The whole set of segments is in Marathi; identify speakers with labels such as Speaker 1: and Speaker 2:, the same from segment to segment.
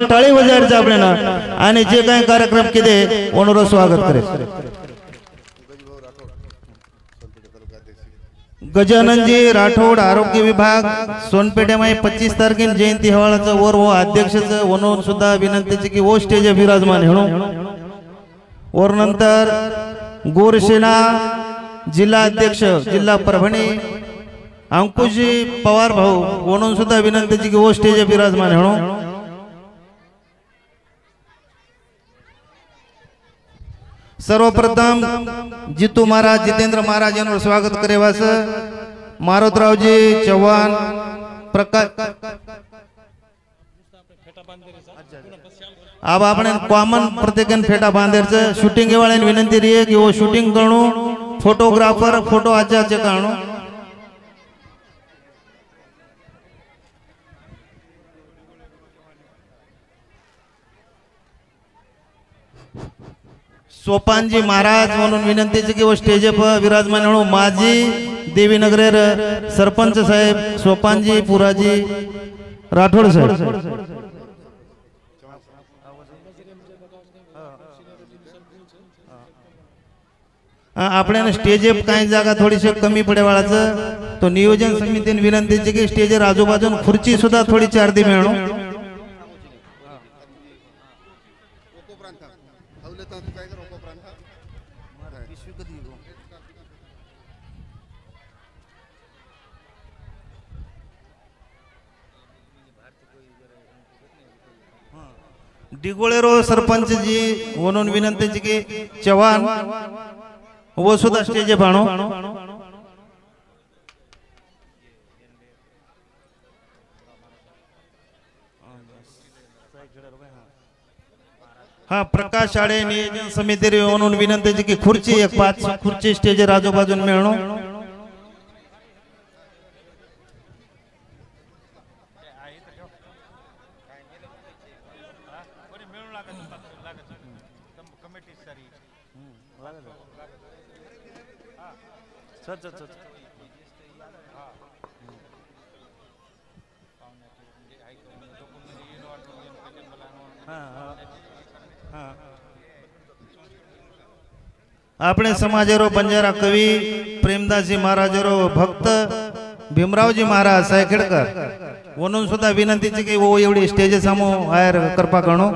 Speaker 1: टाळी वाजायचं आपल्याला आणि जे काही कार्यक्रम केले ओनर स्वागत करे। गजाननजी राठोड आरोग्य विभाग सोनपेठे में 25 तारखेला जयंती हेवाळाचं वर व अध्यक्षाचं वनून सुद्धा विनंतीचे की वो स्टेज विराजमान हेणो और नंतर गोरसेना जिल्हा अध्यक्ष जिल्हा परभणी अंकुशजी पवार भाऊ वनून सुद्धा विनंतीचे की वो स्टेज विराजमान हेणो। सर्वप्रथम जितू महाराज जितेंद्र महाराज यांवर स्वागत करेवास मारुतरावजी चव्हाण प्रकाश अब आपण कॉमन प्रत्येकन फेटा बांधेरचं शूटिंग वाळ्यान विनंती रही है कि वो शूटिंग करणो फोटोग्राफर फोटो आचाचे कारणो सोपानजी महाराज म्हणून विनंतीचे की वो स्टेज पर विराजमान हो। माजी देवीनगरेर सरपंच साहेब सोपानजी पुराजी राठोड साहेब आपल्याला स्टेज काही जागा थोडीशी कमी पडेवाळाचं तो नियोजन समितीने विनंतीचे की स्टेजर आजूबाजून खुर्ची सुद्धा थोडी चारदी मिळणो। डिगोळेरो सरपंच जी म्हणून विनंतीची की चव्हाण वो सुद्धा स्टेज पाणो। हाँ प्रकाश शाळे नियोजन समिती म्हणून विनंतीची की खुर्ची एक 5 खुर्ची स्टेज आजूबाजून मिळणो। अपने समाजरो बंजारा कवि प्रेमदासजी महाराजरो भक्त भीमरावजी महाराज सायखेडकर म्हणून सुद्धा विनंतीची की वो एवढी स्टेज समो आयर करपा करणो।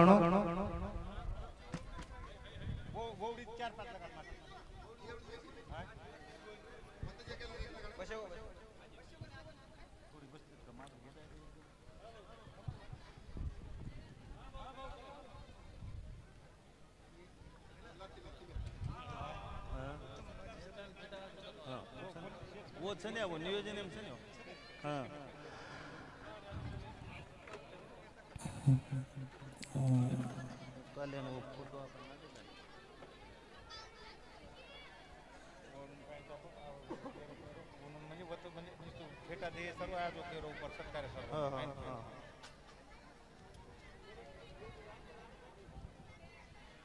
Speaker 1: वो चले वो नियोजन में चले हां कल्याण वो फोटो आपण म्हणजे वत म्हणजे फेटा दे सर्व आजो के ऊपर सरकार सर्व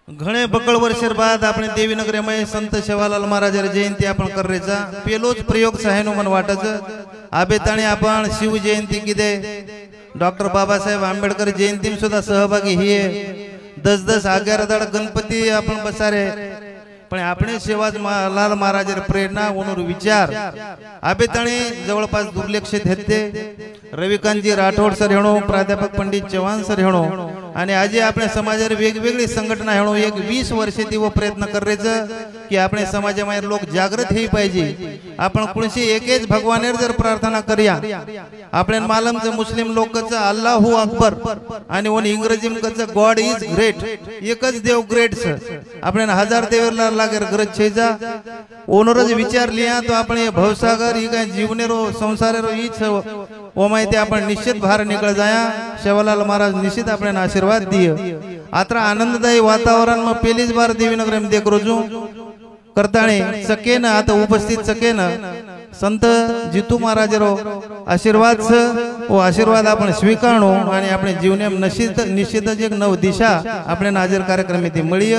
Speaker 1: घणे बकळ वर्षर बाद अपने देवीनगर में संत सेवालाल महाराज जयंती आपण कररेचा पेलोच प्रयोग सहायनो मन वाटच आबेताणे आपण शिव जयंती किदे डॉक्टर बाबासाहेब आंबेडकर जयंती में सुद्धा सहभागी हिये 10-10 11 गणपती आपण बसारे पण आपणे सेवालाल महाराज प्रेरणा वनूर विचार आबेताणे जवळपास दुर्लक्षित हेते रविकांतजी राठोड सर हेणो प्राध्यापक पंडित चव्हाण सर हेणो आणि आज आपल्या समाजात वेगवेगळी संघटना हेणो एक 20 वर्षे ती वो प्रयत्न कररेचं की आपल्या समाजामध्ये लोक जागृत ही पाहिजे। आपण कोणशी एकेच भगवानेर जर प्रार्थना करूया आपल्या मालमचं मुस्लिम लोकचं अल्लाहू अकबर आणि वन इंग्रजीमचं गॉड इज ग्रेट एकच देव ग्रेट सर आपल्याला हजार देवला लागेर गरज छेजा ओनरज विचार लिया तो आपण भवसागर ही काय जीवनेरो संसारेरो हीच ओ माहिती आपण निश्चित बाहेर निकळ जाया सेवालाल महाराज निश्चित आपल्याला आशीर्वाद दिए। आत्रा आनंददायी वातावरण में पहली बार देवीनगर में देख रोजू करताणे सकेन आता उपस्थित सकेन संत जितू महाराजरो आशीर्वाद वो आशीर्वाद आपण स्वीकारणो आणि आपले जीवने निश्चित एक नव दिशा आपल्या नाजर कार्यक्रम ती मिळीय।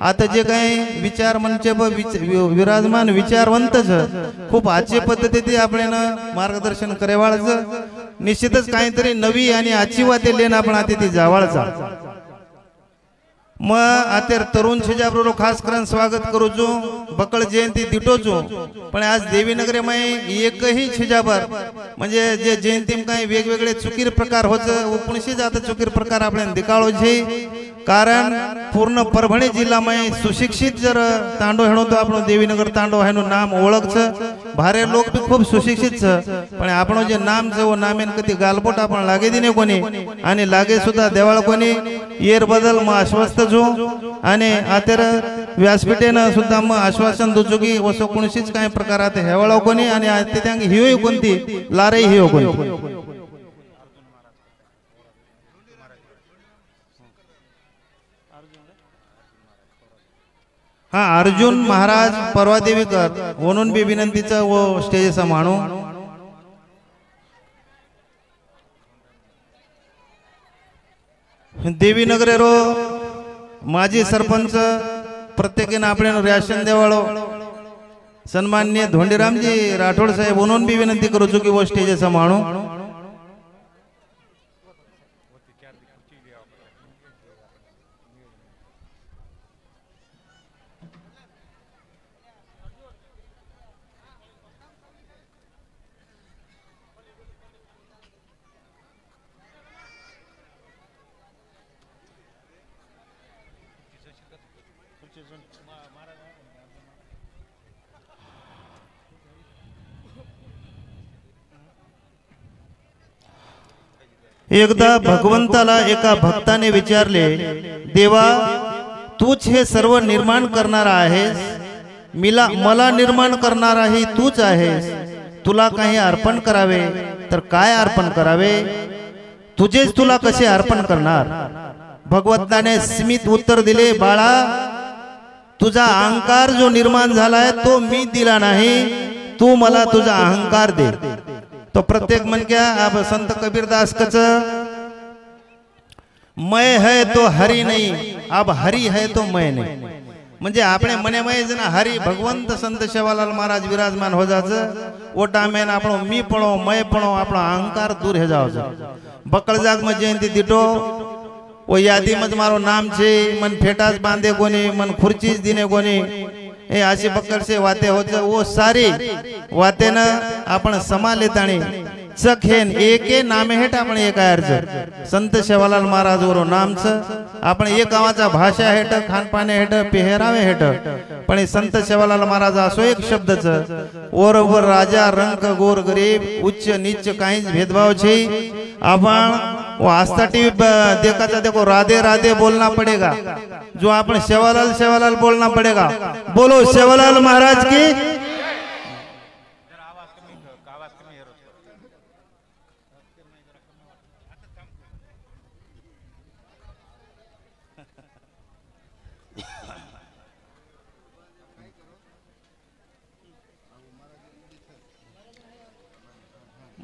Speaker 1: आता जे काही विचार मंच विराजमान विचारवंत खूप आजचे पद्धतीने आपल्याला मार्गदर्शन करेवाळचं निश्चितच काहीतरी नवी आणि आजची वाते लेन आपण आता ती जावाळचा मग आता तरुण छेजाबरोबर खास करून स्वागत करू जो बकळ जयंती दिटो जो पण आज देवीनगरे मध्ये एकही छेजाबर म्हणजे जे जयंती काही वेगवेगळे चुकीर प्रकार होत उपनिषद आता चुकीर प्रकार आपल्याला दिकाळो छे कारण पूर्ण परभणी जिल्हा मध्ये सुशिक्षित जर तांडो हेणो तो आपण देवीनगर तांडो हेनु नाम ओळख छ भारे लोक भी खूप सुशिक्षित छ पण आपण जे नाम छ वो नामेन कधी गालबोट आपण लागे दिने कोणी आणि लागे सुद्धा देवाळ कोणी येर बदल मग आश्वस्त जो आणि आतर व्यासपीठेनं सुद्धा मग आश्वासन दोचो की वसो कोणशीच काही प्रकारात हेवळो कोणी आणि ते त्यांगी हियो कोणती लारे हियो कोणती हा अर्जुन महाराज परवा देवीकर म्हणून बी विनंतीचं व स्टेजचा माणू देवीनगरे रो माजी सरपंच प्रत्येकाने आपण रेशन देवाळो सन्माननीय धोंडीरामजी राठोड साहेब म्हणून बी विनंती करू की व स्टेजचा माणू एकदा भगवंताला एका भक्ताने विचारले देवा तूच हे सर्व निर्माण करणारा आहेस मला निर्माण करणाराही तूच आहेस तुला काही अर्पण करावे तर काय अर्पण करावे तुझेच तुला कसे अर्पण करणार भगवंताने स्मित उत्तर दिले बाळा तुझा अहंकार जो निर्माण झालाय तो मी दिला नाही तू मला तुझा अहंकार दे तो प्रत्येक मन क्या अब संत कबीरदास कच मैं है तो हरि नहीं अब हरि है तो मैं नहीं म्हणजे आपणे मने मय जना हरि भगवंत संत सेवालाल महाराज विराजमान हो जाच ओटा मेन आपणो मी पणो मैं पणो आपणो अहंकार दूर हे जाव बकळ जाग में जयंती दिटो वो यादी मज मारो नाम छे मन फेटास बांधे कोनी मन खुर्चीज दिने कोनी ए आशी बकळ से वाते होत वो सारी वाते न आपण समा लेताणी चखेन एके नामे हेट आपण एक अर्ज संत सेवालाल महाराज वरो नाम छ आपण एक गावाचा भाषा हेट खानपाने हेट पेहरावे हेट पण संत सेवालाल महाराज असो एक शब्द छ ओरवर राजा रंग गोर गरीब उच्च नीच काहीच भेदभाव छे आपण वो आस्था टीवी देखा देखो राधे राधे बोलना पड़ेगा जो आपण सेवालाल बोलना पड़ेगा बोलो सेवालाल महाराज की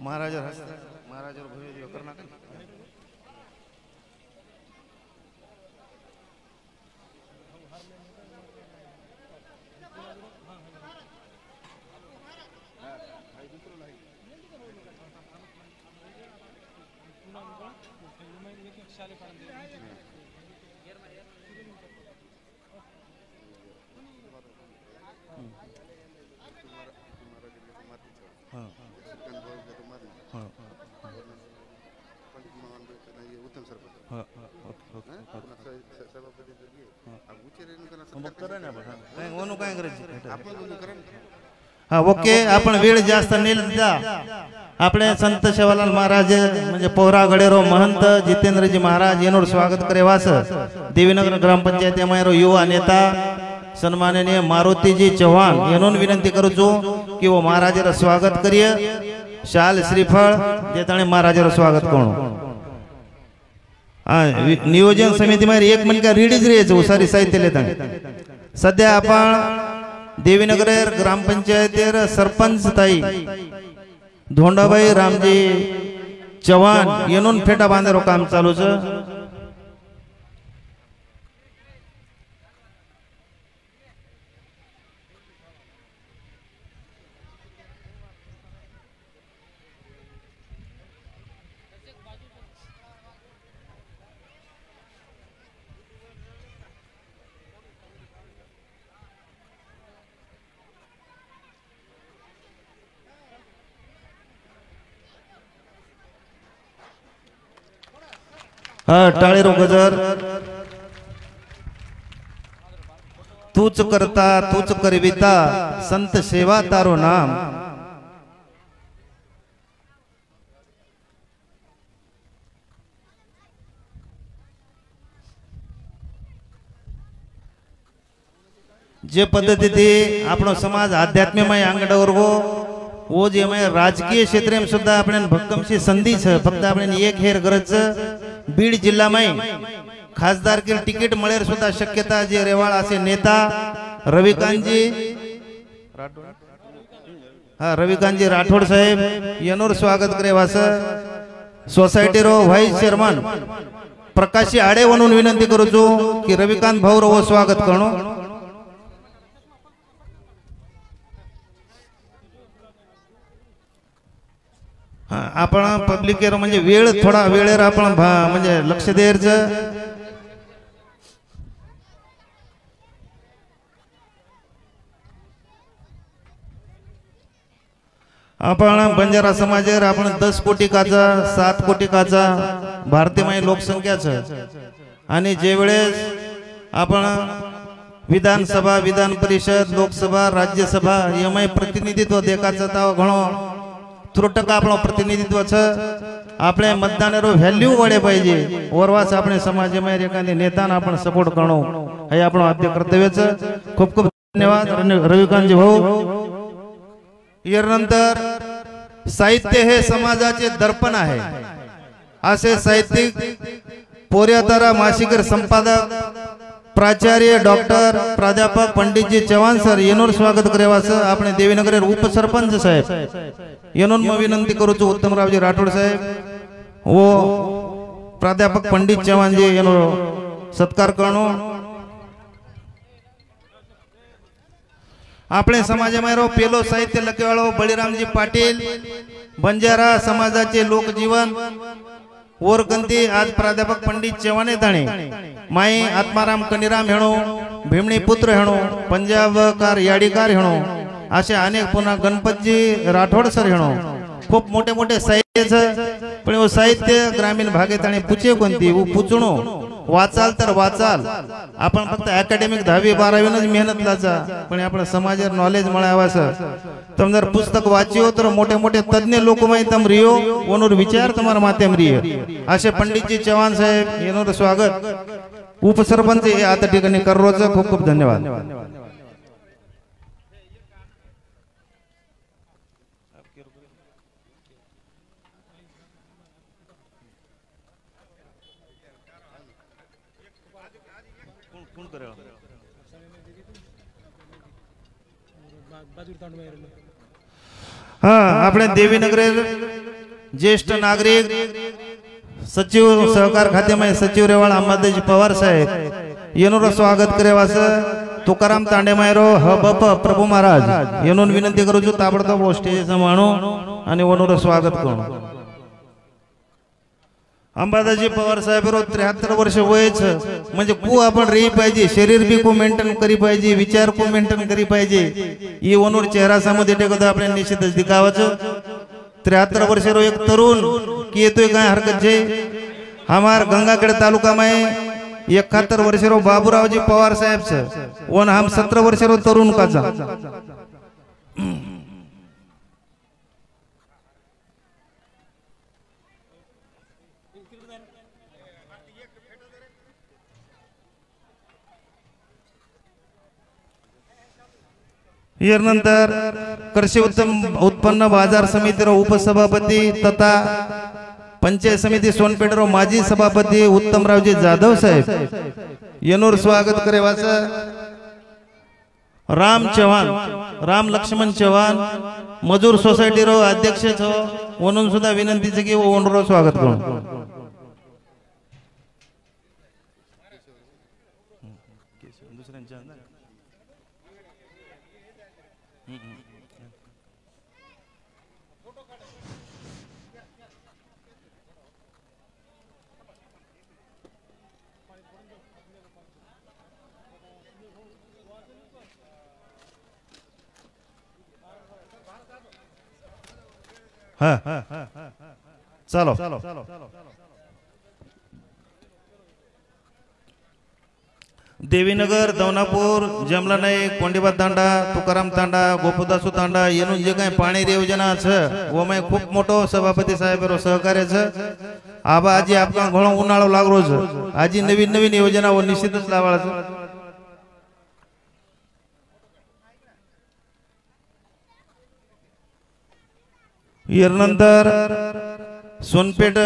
Speaker 1: महाराज करना हाँ ओके आपण वेळ जास्त नेल जा आपले संत सेवालाल महाराज म्हणजे पोहरा गडेरो महंत जितेंद्रजी महाराज येनोर स्वागत करे वास देवीनगर ग्रामपंचायत मायरो युवा नेता सन्माननीय मारुतीजी चौहान येनोन विनंती करू जो कि वो महाराजर स्वागत करिए शाल श्रीफळ जेताणे महाराजर स्वागत कोण नियोजन समिती मध्ये एक मन का रीडीज रे सारी साहित्य लेताणे सध्या आपण देवीनगर ग्रामपंचायतेर सरपंच ताई धोंडाबाई रामजी चव्हाण येनून फेटा बांधेरो काम चालू छ हा टाळेरो गजर तूच करता तूच करविता संत सेवा तारो नाम। जे पद्धती આપણો समाज आध्यात्ममय आंगडावर वो जे मैं राजकीय क्षेत्र में सुद्धा આપણે ભક્કમથી સંધિ છે ફક્ત આપણે એક હેર ગરજ છે बीड जिल्हा में खासदार की तिकीट મળેર सुद्धा शक्यता जे रेवाळ असे नेता रविकांतजी रविकांतजी राठोड साहेब येनोर स्वागत करे वास सोसायटी रो व्हाइस चेअरमन प्रकाशी आडे म्हणून विनंती करू છું की रविकांत भाऊ रो स्वागत करणो। आपण पब्लिक म्हणजे वेळ थोडा वेळेर आपण म्हणजे लक्ष द्यायचं। आपण बंजारा समाजेर आपण 10 कोटी काचा 7 कोटी काचा भारतीय लोकसंख्याचं आणि जे वेळेस आपण विधानसभा विधान परिषद लोकसभा राज्यसभा यमय प्रतिनिधित्व देखाचं ताव घणो त्रुटक आपण प्रतिनिधित्व छ આપણે મતદાનરો વેલ્યુ વડે પાहिजे ઓરવાસ આપણે સમાજમાં એકાને નેતાને आपण સપોર્ટ કરણો हे આપણો આદ્ય કર્તव्य છે। खूप खूप धन्यवाद रविकांतजी भाऊ। यानंतर साहित्य हे समाजाचे दर्पण आहे असे साहित्यिक पोर्यातारा मासिकर संपादक प्राचार्य डॉक्टर प्राध्यापक पंडितजी चव्हाण सर येनोर स्वागत करेवास આપણે देवीनगर उपसरपंच साहेब येनोन म विनंती करू છું उत्तमरावजी राठोड साहेब वो प्राध्यापक पंडित चव्हाण जी येनोर सत्कार करणो। આપણે સમાજમાં રો પેલો સાહિત્ય લખેવાળો બળીરામજી પાટીલ બંજારા समाजाचे लोकजीवन ओरकंती आज प्राध्यापक पंडित चव्हाणे ताणे माई आत्माराम कनिराम हेणो भीमणी पुत्र हेणो पंजाबकार याडीकार हेणो असे अनेक पुन्हा गणपतजी राठोड सर हेणो खूप मोठे मोठे साहित्य पण वो साहित्य ग्रामीण भागेत आणि पूचे कोणती वो पूचणो वाचाल तर वाचाल आपण फक्त अकॅडमिक 10वी 12वी न मेहनत लाचा पण आपण समाजावर नॉलेज मळावास तुम जर पुस्तक वाचियो तर मोठे मोठे तज्ञ लोक माई तम रियो ओनोर विचार तुम्हारा माध्यम रियो असे पंडितजी चव्हाण साहेब येनोर स्वागत उपसरपंच हे आता ठिकाणी कररोच खूप खूप धन्यवाद। हाँ अपने देवीनगर ज्येष्ठ नागरिक सचिव सहकार खाते में सचिव रेवाळ अंबादाजी पवार साहेब येनोर स्वागत करेवास तुकाराम तांडेमायरो हबप प्रभू महाराज येनोन विनंती करू છું ताबडतोब स्टेज माणो आणि वनोर स्वागत करू। अंबादाजी पवार साहेब 73 वर्ष वय म्हणजे कू आपण रही पाहिजे शरीर भी को मेंटेन करी पाहिजे विचार को मेंटेन करी पाहिजे ये वनोर चेहरा समोर टेकत आपण निश्चितच दिखावाचं। 73 वर्ष रो एक तरुण की येतोय काय हरकत छे हमार गंगाखेड तालुका में 71 वर्ष रो बाबूरावजी पवार साहेब छे वन हम 17 वर्ष रो तरुण काचा यानंतर कृषि उत्पन्न बाजार समिति रो उपसभापति तथा पंचायत समिति सोनपेठ रो माजी सभापति उत्तमरावजी जाधव साहेब येनोर स्वागत करे वाचा। राम चव्हाण राम लक्ष्मण चव्हाण मजूर सोसायटी रो अध्यक्ष छो म्हणून सुद्धा विनंती छे की ओनरो स्वागत करू। हाँ चलो देवीनगर दौनापूर जमला नाईक कोंडीबा तांडा तुकाराम तांडा गोपुदासू तांडा येनून जे काही पाणी योजना છે ઓમાં ખૂબ મોટો સભાપતિ સાહેબરો સહકાર્ય છે આબા આજે આપણા ઘણો ઉનાળો લાગરો છે આજે નવીન નવીન યોજનાઓ નિશ્ચિત જ લાવવાળા છે यानंतर सोनपेठ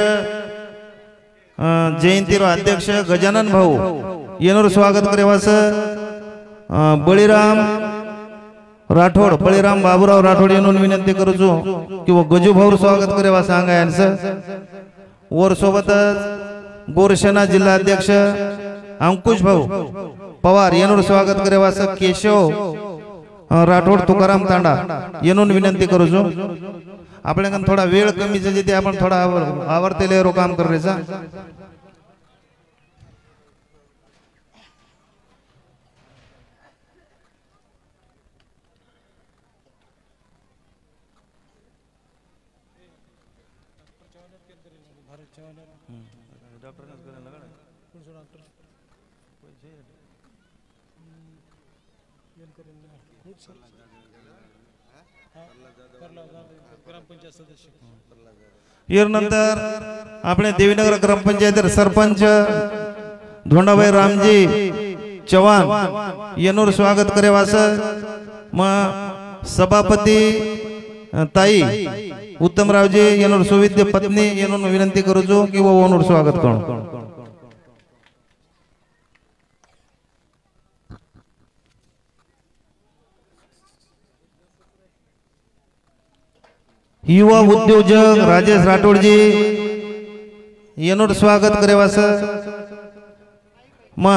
Speaker 1: जयंतीरो अध्यक्ष गजानन भाऊ येनोर स्वागत करेवास बळीराम राठोड बळीराम बाबूराव राठोड येनून विनंती करू छू की वो गजू भाऊ स्वागत करेवा सांगा यांचं वर सोबत गोरसेना जिल्हा अध्यक्ष अंकुश भाऊ पवार येनूर स्वागत करेवास केशव राठोड तुकाराम तांडा येनून विनंती करू छू આપણે કન થોડા વેળ કમી છે જેથી આપણે થોડા આવર્તે લેરો કામ કરે છે यानंतर આપણે देवीनगर ग्राम पंचायत सरपंच धोंडाभाई रामजी चव्हाण येनूर स्वागत करेवास म सभापती ताई उत्तमरावजी येनूर सुविद्य पत्नी येनूर विनंती करू छू की वो ओनूर स्वागत करो युवा उद्योजक राजेश राठोड जी येनोर स्वागत करेवास मा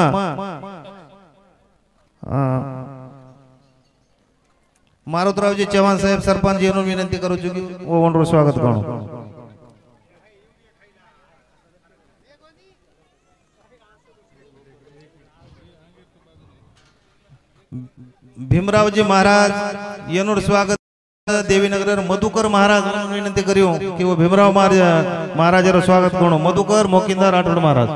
Speaker 1: मारुतरावजी चव्हाण साहेब सरपंच येनोर विनंती करू छू की वो ओनर स्वागत करो भीमरावजी महाराज येनोर स्वागत देवीनगर मधुकर महाराज विनंती करियो कि वो भीमराव महाराज रो स्वागत करो मधुकर मोकिंदा राठोड महाराज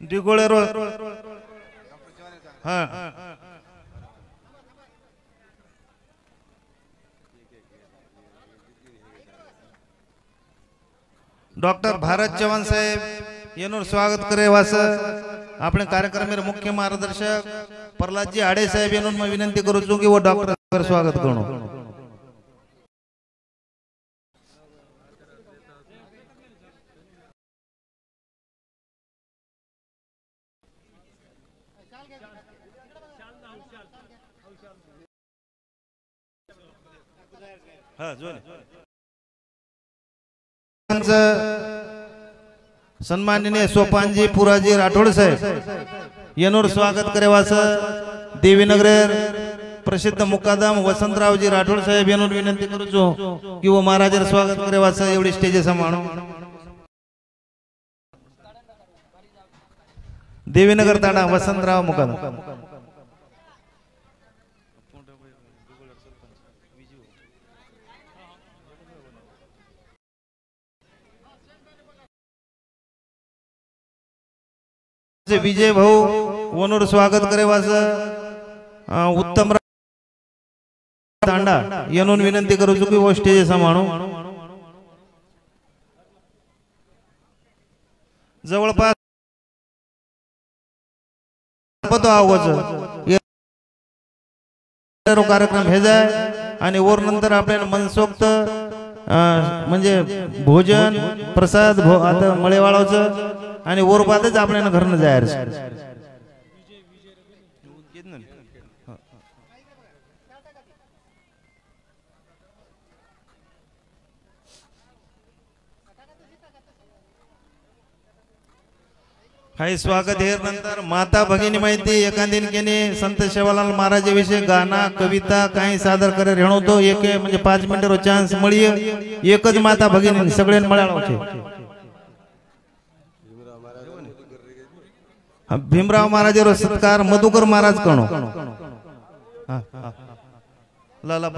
Speaker 1: दिगोळे रो हां डॉक्टर भारत चव्हाण साहेब येनूर स्वागत करे वास अपने कार्यक्रम में मुख्य मार्गदर्शक प्रहलाद जी आड़े साहेब येनूर मैं विनंती करू छू कि वो डॉक्टर स्वागत करो हाँ जो सन्माननीय सोपानजी पुराजी राठोड साहेब येनूर स्वागत करेवास देवीनगर प्रसिद्ध मुकादम वसंतरावजी राठोड साहेब येनूर विनंती करू छू की वो महाराज स्वागत करेवास एवढी स्टेज सांभाळो देवीनगर ताडा वसंतराव मुकादम विजय भाऊ ओनूर स्वागत करेवास उत्तम तांडा येनून विनंती करू छू की वो स्टेज सांभाळो जवळपास कार्यक्रम हे जाय आणि वर नंतर आपल्याला मनसोक्त म्हणजे भोजन प्रसाद आता मळेवाळाचं आणि वर बादच आपल्याला घरनं जायचं काही स्वागत हे नंतर माता भगिनी माहिती एखादीन केने संत सेवालाल महाराज विषय गाना कविता काही सादर करे रेणो तो एक म्हणजे 5 मिनिटरो चान्स મળીએ एकच माता भगिनी सगळ्यान મળાળો છે भीमराव महाराज रो सत्कार मधुकर महाराज कणो हा हा लाला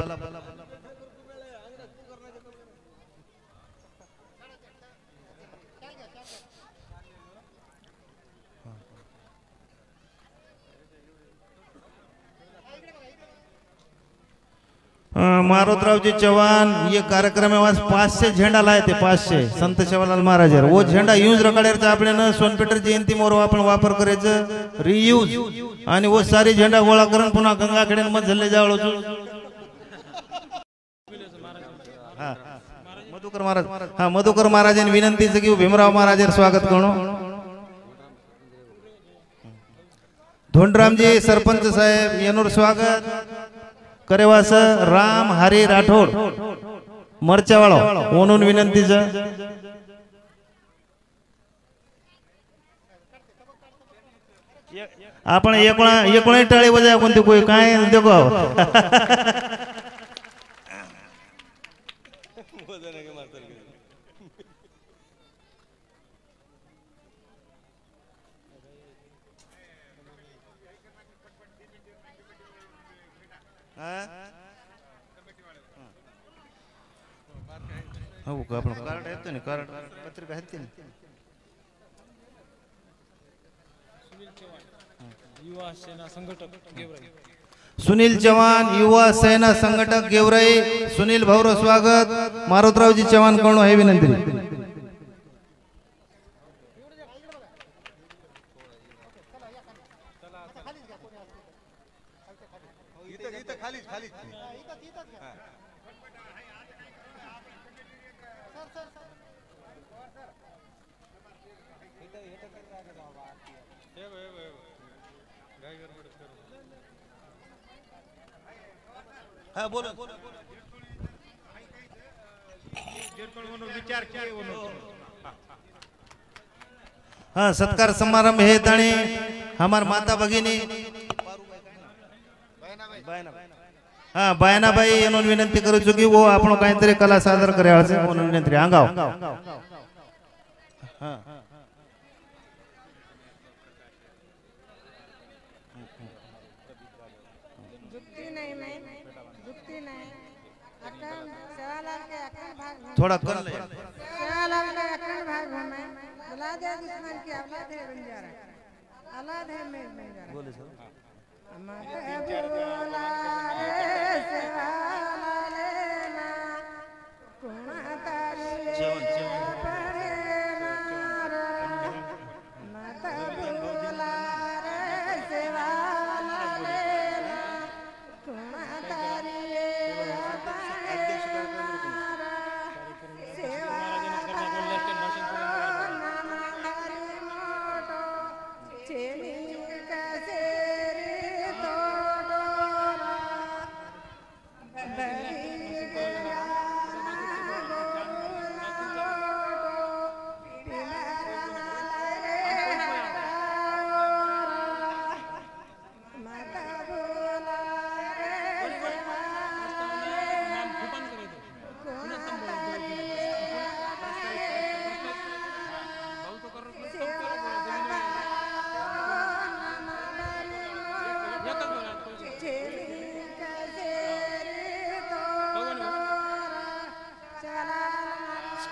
Speaker 1: मारुतराव जी चौहान ये कार्यक्रम में 500 झंडा लाए थे 500 संत सेवालाल महाराज वो झंडा यूज रखाड्याचा आपले ना सोनपेटर जयंती मोर आपण वापर करायचं रियूज आणि वो सारी झंडा गोळा करून पुन्हा गंगाकडे मत झल्ले जावळ हा मधुकर महाराज हा मधुकर महाराजांनी विनंतीचं की भीमराव महाराजांचं स्वागत करू धोंडरामजी सरपंच साहेब येनूर स्वागत करेवास राम हरी राठोड मरच्यावाळो म्हणून विनंतीचं आपण एकोणा टाळी बजा कोणती कोई काय देखो हो का आपण कार्ड येतो ना कार्ड पत्रिका येते ना युवा सेना संघटक गेवराई सुनील चव्हाण युवा सेना संघटक गेवराई सुनील भाऊरो स्वागत मारुतरावजी चव्हाण करणं हे विनंती हाँ सत्कार समारंभ है ताणी हमार माता भगिनी हाँ बयाना भाई येनोन विनंती करू चुकी वो आपण काहीतरी कला सादर करायचे म्हणून विनंती आंगाव हाँ थोड़ा कर ले बोले सर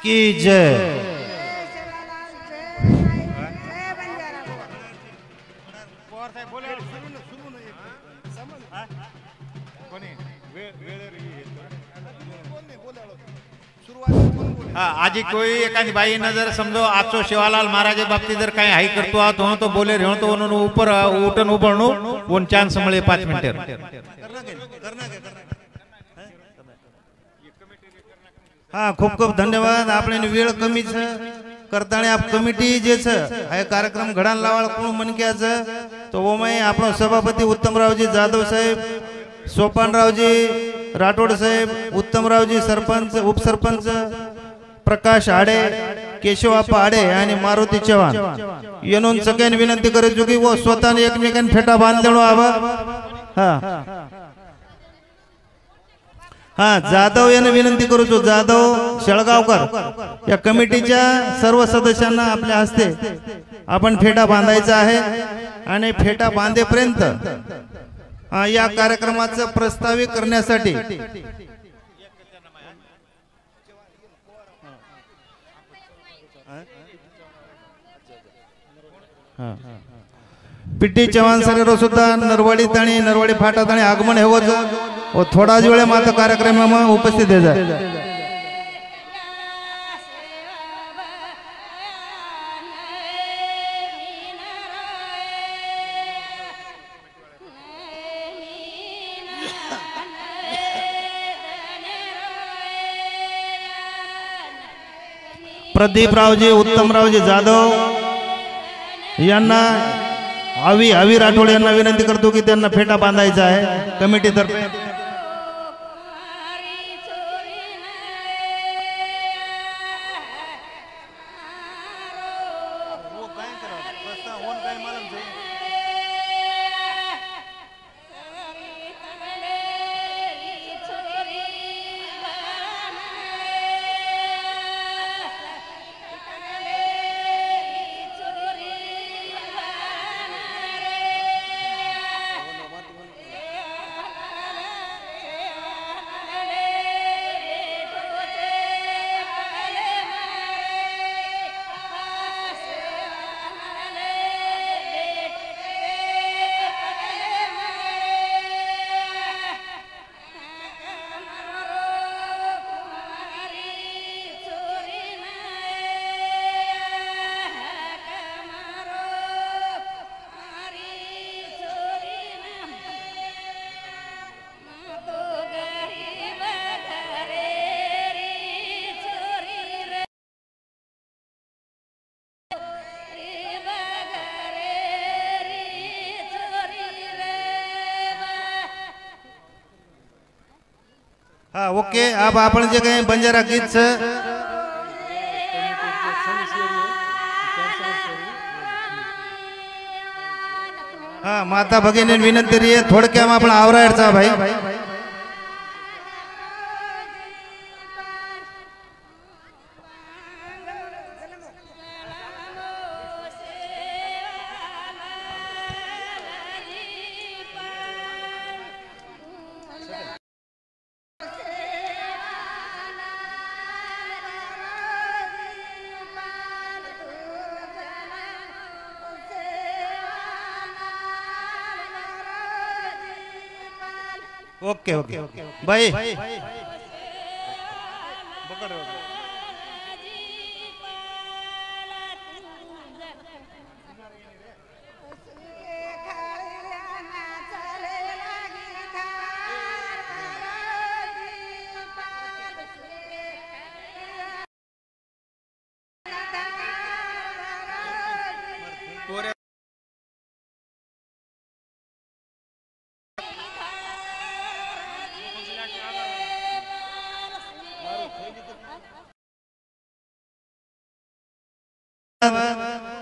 Speaker 1: की जय
Speaker 2: आजी कोई एखादी बाई न जर समजो आजो शिवालाल महाराज बाबतीत जर काही हाई करतो तो तो बोले रहो तो उन्होंने ऊपर उठन उभरणू वन चान्स मिळे 5 मिनिट
Speaker 1: हाँ खूब खूब धन्यवाद आपने वेळ कमी छ करताने आप कमिटी जे छ हा कार्यक्रम घडान लावाळ कोण मनक्याच तो ओमय आपणो सभापती उत्तमरावजी जाधव साहेब सोपानरावजी राठोड साहेब उत्तमरावजी सरपंच उपसरपंच प्रकाश आडे केशवाप्पा आडे आणि मारुती चव्हाण येनून सगळ्यांनी विनंती करू की वो स्वतःने एकमेकांना फेटा बांधलेलो आवा हाँ हाँ जाधव यांना विनंती करू छो जाधव शेळगावकर या कमिटीच्या सर्व सदस्यांना आपल्या हस्ते आपण फेटा बांधायचा आहे आणि फेटा बांधेपर्यंत या कार्यक्रमाचं प्रस्तावित करण्यासाठी पिटी चव्हाण सर सुद्धा नरवाडी ताणी नरवाडी फाटा ताणी आगमन हेवच थोडाच वेळ मात्र कार्यक्रमामध्ये उपस्थित आहे. प्रदीपरावजी उत्तमरावजी जाधव यांना आवी राठोड यांना विनंती करतो की त्यांना फेटा बांधायचा आहे कमिटीतर्फे. हाँ ओके. अब आपण जे काही बंजारा गीत हाँ माता भगिनी विनंती रही है थोडक्यात आपण आवरायचा भाई. ओके ओके भाई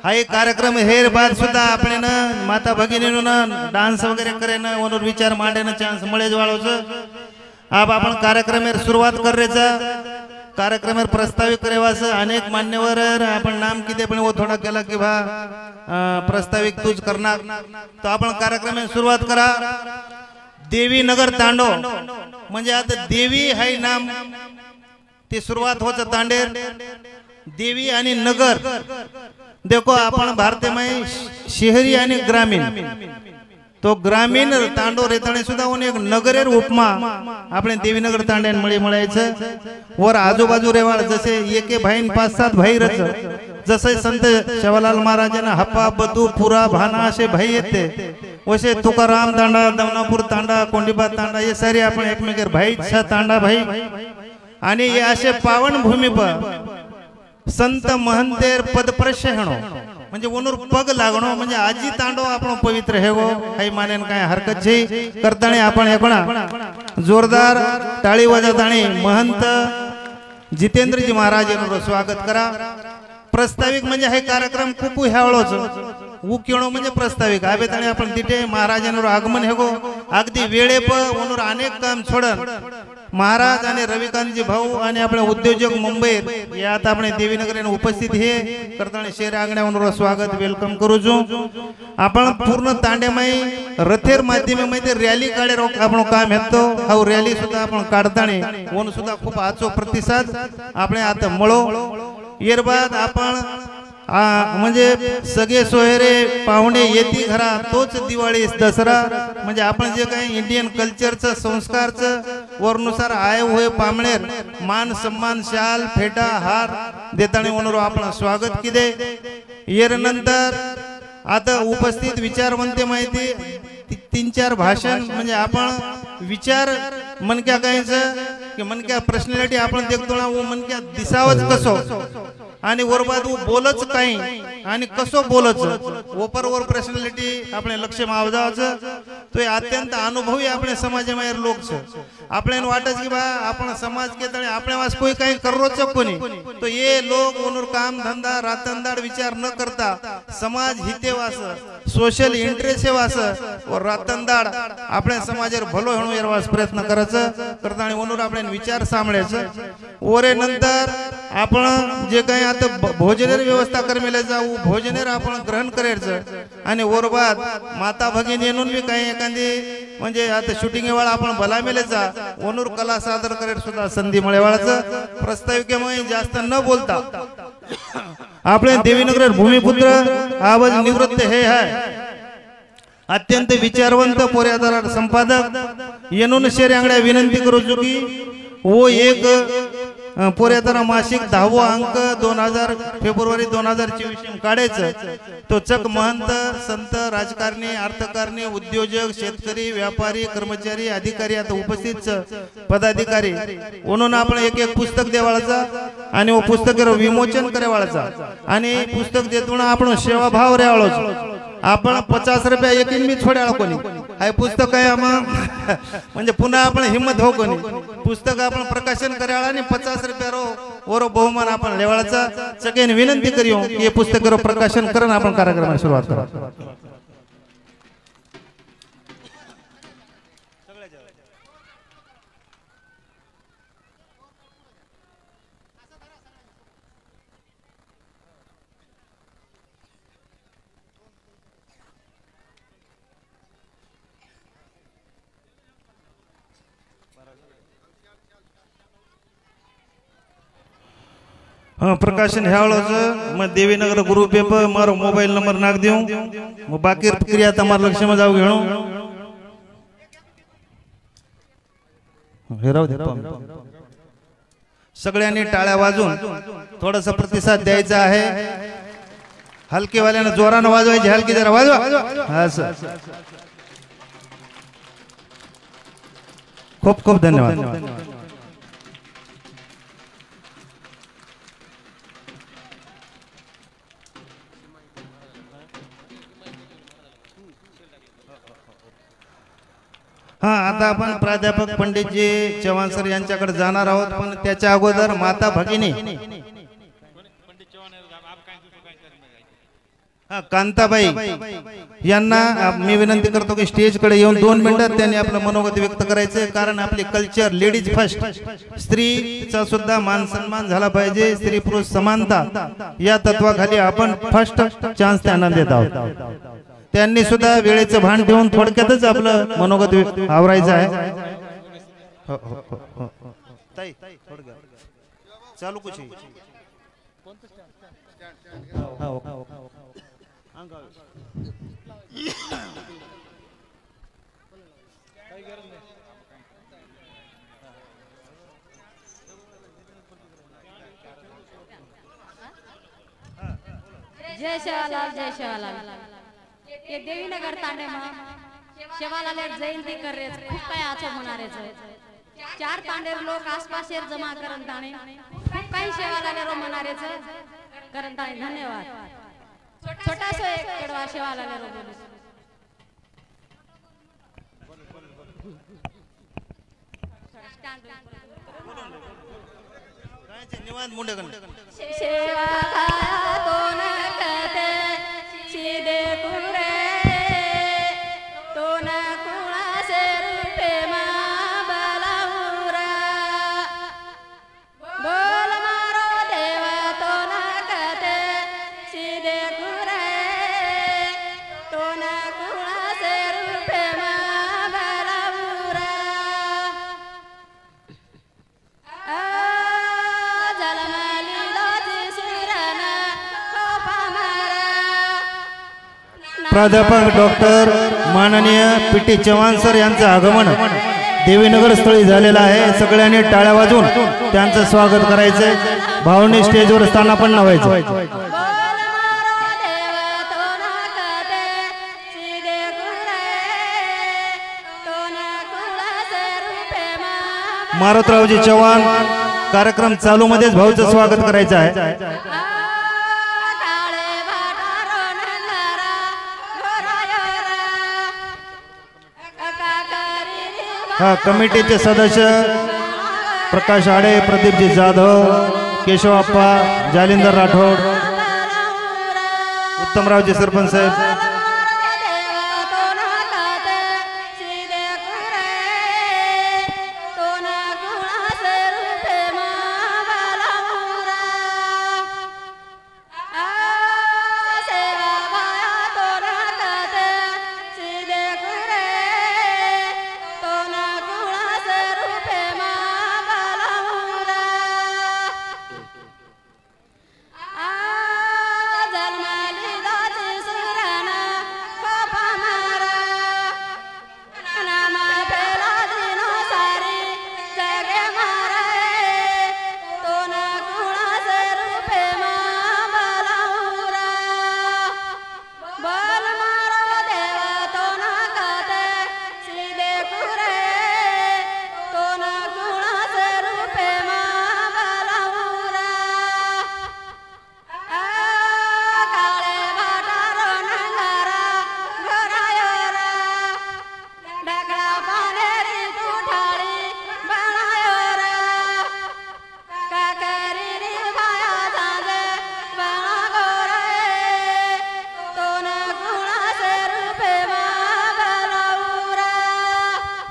Speaker 1: हा एक कार्यक्रम हेर बाद सुद्धा आपण ना माता भगिनीनो ना डान्स वगैरे करे ना वनर विचार मांडे ना चान्स मळेज वाळोच. अब आपण कार्यक्रमेर सुरुवात करायचा कार्यक्रमेर प्रस्तावित करेवास अनेक मान्यवर आपण नाम किती पण वो थोडा केला की भा प्रस्तावित तूच करणार तो आपण कार्यक्रमेर सुरुवात करा. देवी नगर तांडो म्हणजे आता देवी हाय नाम ते सुरुवात होत तांडेर देवी आणि नगर. देखो आपण भारतीय शहरी आणि ग्रामीण तो ग्रामीण तांडो रेताणे सुद्धा एक नगरेर उपमा आपण देवीनगर तांड्यान मळी मळायचं. वर आजूबाजू रेवाळ जसे एके भाईन 5-7 भाई रच जसे संत शेवालाल महाराजांना हप्पा बदू पुरा भाना असे भाई येते वसे तुकाराम तांडा दमनापूर तांडा कोंडीबा तांडा हे सारे आपण एकमेकर भाईचा तांडा भाई. आणि हे असे पावन भूमी पर संत महंतेर पदप्रश्य हेणो म्हणजे वनूर पग लागणो म्हणजे आजी तांडो आपण पवित्र हेगो काही मानेन काय हरकत छे करताने आपण एकणा जोरदार टाळी वाजवताने महंत जितेंद्रजी महाराज यांचं स्वागत करा. प्रस्ताविक म्हणजे हे कार्यक्रम खूप ह्यावळोच उ केणो म्हणजे प्रस्ताविक आबेताने आपण तिथे महाराजांवर आगमन हेगो अगदी वेळे प वनूर अनेक काम सोडन महाराज आणि रविकांतजी भाऊ आणि आपले उद्योजक मुंबईत यात આપણે દેવીનગર એને ઉપસ્થિત છે કરતાણે શેર આંગણાનું સ્વાગત વેલકમ કરું છું आपण पूर्ण तांडेमाई रथेर माध्यमामध्ये रॅली काढे આપણો કામ હતો हाव रॅली सुद्धा आपण काढताणे ओन सुद्धा खूप आचो प्रतिसाद આપણે आता મળો एर बाद आपण म्हणजे सगळे सोयरे पाहुणे येती घरा तोच दिवाळी दसरा म्हणजे आपण जे काही इंडियन कल्चरचं संस्कारचं वरनुसार आय होय पामणेर मान सम्मान शाल फेटा हार देताना म्हणून आपण स्वागत किदे येर नंतर आता उपस्थित विचारवंते माहिती 3-4 भाषण म्हणजे आपण विचार मनक्या कायचं की मनक्या पर्सनॅलिटी आपण देखतो ना वो मनक्या दिसावच कसो आणि वरबाद बोलच काही आणि कसो बोलच ओपर वर पर्सनॅलिटी आपले लक्ष मावजावचं तो अत्यंत अनुभवी आपले समाजमायर लोक छ आपल्यान वाटच की बा आपण समाज केतळे आपल्या वास कोई काही कररोच कोणी तो ये लोक ओनर काम धंदा रातंदाड विचार न करता समाज हिते वास सोशल इंटरेस्ट वास व रातंदाड आपल्या समाजेर भलो हेणो येरवास प्रयत्न करायचं करताना ओनर आपल्यान विचार सांभाळायचं ओरे नंतर आपण जे काही आता भोजनेर व्यवस्था करमेले जाऊ भोजनेर आपण ग्रहण करायचं आणि ओरबाद माता भगिनी येऊन बी काही एखादी म्हणजे आता शूटिंग वाला आपण भलामेले जा ओनूर कला सादर करेल सुद्धा संधी मिळवायचं प्रस्ताविकेमुळे जास्त न बोलता आपले देवीनगर भूमिपुत्र आवाज निवृत्त हे आहे अत्यंत विचारवंत पोर्यादार संपादक येनून शेऱ्यांगड्या विनंती करू चुकी वो एक पोर्यादार मासिक 10वा अंक 2000 फेब्रुवारी 2024 काढायचं तो चक महंत संत राजकारणी अर्थकारणी उद्योजक शेतकरी व्यापारी कर्मचारी अधिकारी आता उपस्थित पदाधिकारी म्हणून आपण एक एक पुस्तक देवाळाचा आणि वो पुस्तक विमोचन करेवाळाचा आणि पुस्तक देतो आपण सेवा भाव रेवाळो आपण 50 रुपया एकीन मी छोड्या कोणी हाय पुस्तक आहे म्हणजे पुन्हा आपण हिम्मत हो कोणी पुस्तक आपण प्रकाशन करायला आणि 50 रुपया रो बहुमान आपण लेवाळाचा सगळ्यांनी विनंती करियो की हे पुस्तक प्रकाशन करून आपण कार्यक्रमाला सुरुवात करू प्रकाशन ह्यावेळेस मग देवीनगर ग्रुप पेपर मारो मोबाईल नंबर नाक देऊ मग बाकी क्रिया तमार लक्ष में जाऊ घेणो हे राहू दे सगळ्यांनी टाळ्या वाजून थोडासा प्रतिसाद द्यायचा आहे हलके वाल्याने जोराने वाजवायचे हलकी जरा वाजवा हा सर खूप खूप धन्यवाद हा आता आपण प्राध्यापक पंडितजी चव्हाण सर यांच्याकडे जाणार आहोत पण त्याच्या अगोदर माता भगिनी कांताबाई यांना मी विनंती करतो की स्टेज कडे येऊन 2 मिनिटात त्यांनी आपलं मनोगत व्यक्त करायचे कारण आपली कल्चर लेडीज फर्स्ट स्त्रीचा सुद्धा मान सन्मान झाला पाहिजे स्त्री पुरुष समानता या तत्वाखाली आपण फर्स्ट चान्स त्यांना देत आहोत त्यांनी सुद्धा वेळेचं भान ठेवून थोडक्यातच आपलं मनोगत आवरायचं आहे ताई चालू कुछ
Speaker 3: जय शिवालाल जय शिवालाल ये देवीनगर तांडे शिवालाल जयंती कर रे खूप काय आचो होणार आहे 4 तांडेर लोक आसपास जमा करन ताणे खूप काही शिवालाल रो मनारे करन ताणे धन्यवाद छोटा सो एक कडवा शिवालाल रो
Speaker 1: धन्यवाद मुंडे
Speaker 3: सेवा तो न कते सीधे पुरे तो न कुणा से रूपे मा बलाउरा
Speaker 1: प्राध्यापक डॉक्टर माननीय पी.टी. चव्हाण सर यांचं आगमन देवीनगर स्थळी झालेलं आहे. सगळ्यांनी टाळ्या वाजवून त्यांचं स्वागत करायचंय. भावनी स्टेजवर स्थानापन्न व्हायचं. मारुतरावजी चव्हाण कार्यक्रम चालू मध्येच भाऊचं स्वागत करायचं आहे. हा कमिटीचे सदस्य प्रकाश आडे, प्रदीपजी जाधव, केशवाप्पा, जालिंदर राठोड, उत्तमरावजी सरपंच साहेब,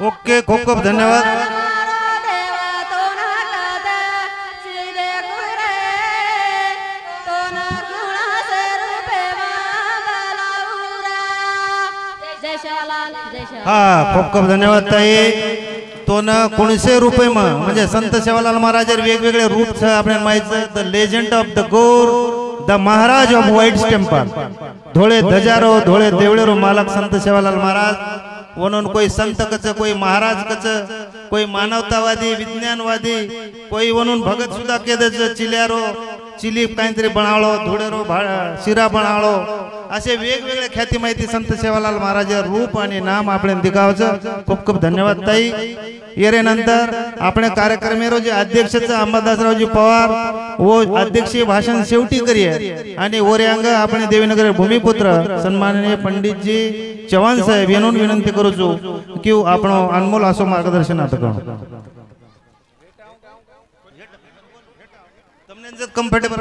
Speaker 1: ओके. खूप खूप धन्यवाद. हा खूप खूप धन्यवाद ताई. तो न 900 रुपये म्हणजे संत सेवालाल महाराज वेगवेगळे रूप आपल्याला माहिती. द लेजंड ऑफ द गोर, द महाराज ऑफ व्हाईट स्टेम्पर, धोळे धजारो धोळे देवळेरो मालक संत सेवालाल महाराज. वनोन कोई संत कच, कोई महाराज कच, कोई मानवतावादी विज्ञानवादी, कोई वनून भगत सुद्धा केदच चिल्यारो चिली काहीतरी बनाळो, धुळेरो शिरा बनाळो, असे वेगवेगळे ख्याती माहिती संत सेवालाल महाराज रूप आणि नाम आपण दिखावचं. खूप खूप धन्यवाद ताई. येरे नंतर आपण कार्यक्रम रोज अध्यक्ष अंबादासरावजी पवार व अध्यक्षीय भाषण शेवटी करिये आणि ओरे अंग आपण देवीनगर भूमिपुत्र सन्माननीय पंडितजी चव्हाण साहेब यांना विनंती करूचो की आपण अनमोल असो मार्गदर्शन आता करू. कम्फर्टेबल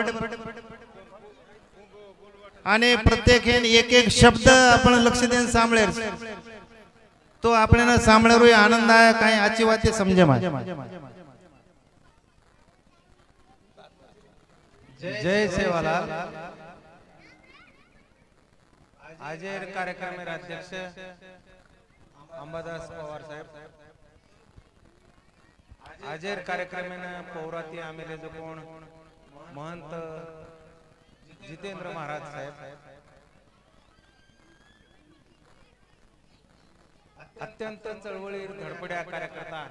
Speaker 1: आणि प्रत्येक एक एक शब्द आपण लक्ष देऊन सांभळेर तो आपण सांभळेर आनंद आहे. काही आजची वात समजे मा.
Speaker 4: जय सेवालाल. आजेर कार्यक्रम अध्यक्ष अंबादास पवार साहेब, आजेर कार्यक्रम पौराती आमेले जो कोण महंत जितेंद्र महाराज साहेब, अत्यंत चळवळीर धडपड्या कार्यकर्ता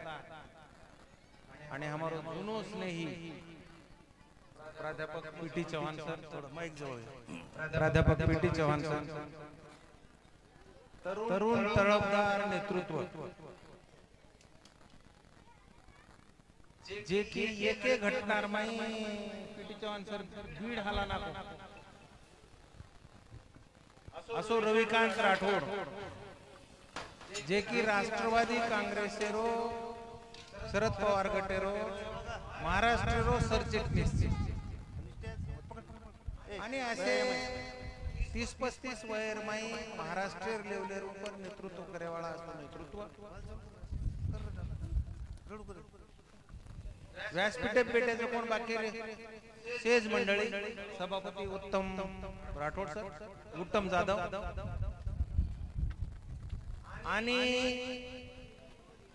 Speaker 4: आणि हमारो जुनो स्नेही प्राध्यापक पी.टी. चव्हाण सर, थोड़ा माइक जवळ, प्राध्यापक पी.टी. चव्हाण सर, तरुण तळपदार नेतृत्व जे की एक एक घटनार माई पी.टी. चव्हाण सर भीड हाला नाको असो रविकांत राठोड जे की राष्ट्रवादी काँग्रेसेरो शरद पवार गटेरो महाराष्ट्रेरो सरचिटणीस आणि असे 30-35 वयर माई महाराष्ट्र लेवलेर ऊपर नेतृत्व करेवाला असतो. नेतृत्व व्यासपीठे पेटेचे कोण बाकी रे सेज मंडळी सभापती उत्तम राठोड सर, उत्तम जाधव आणि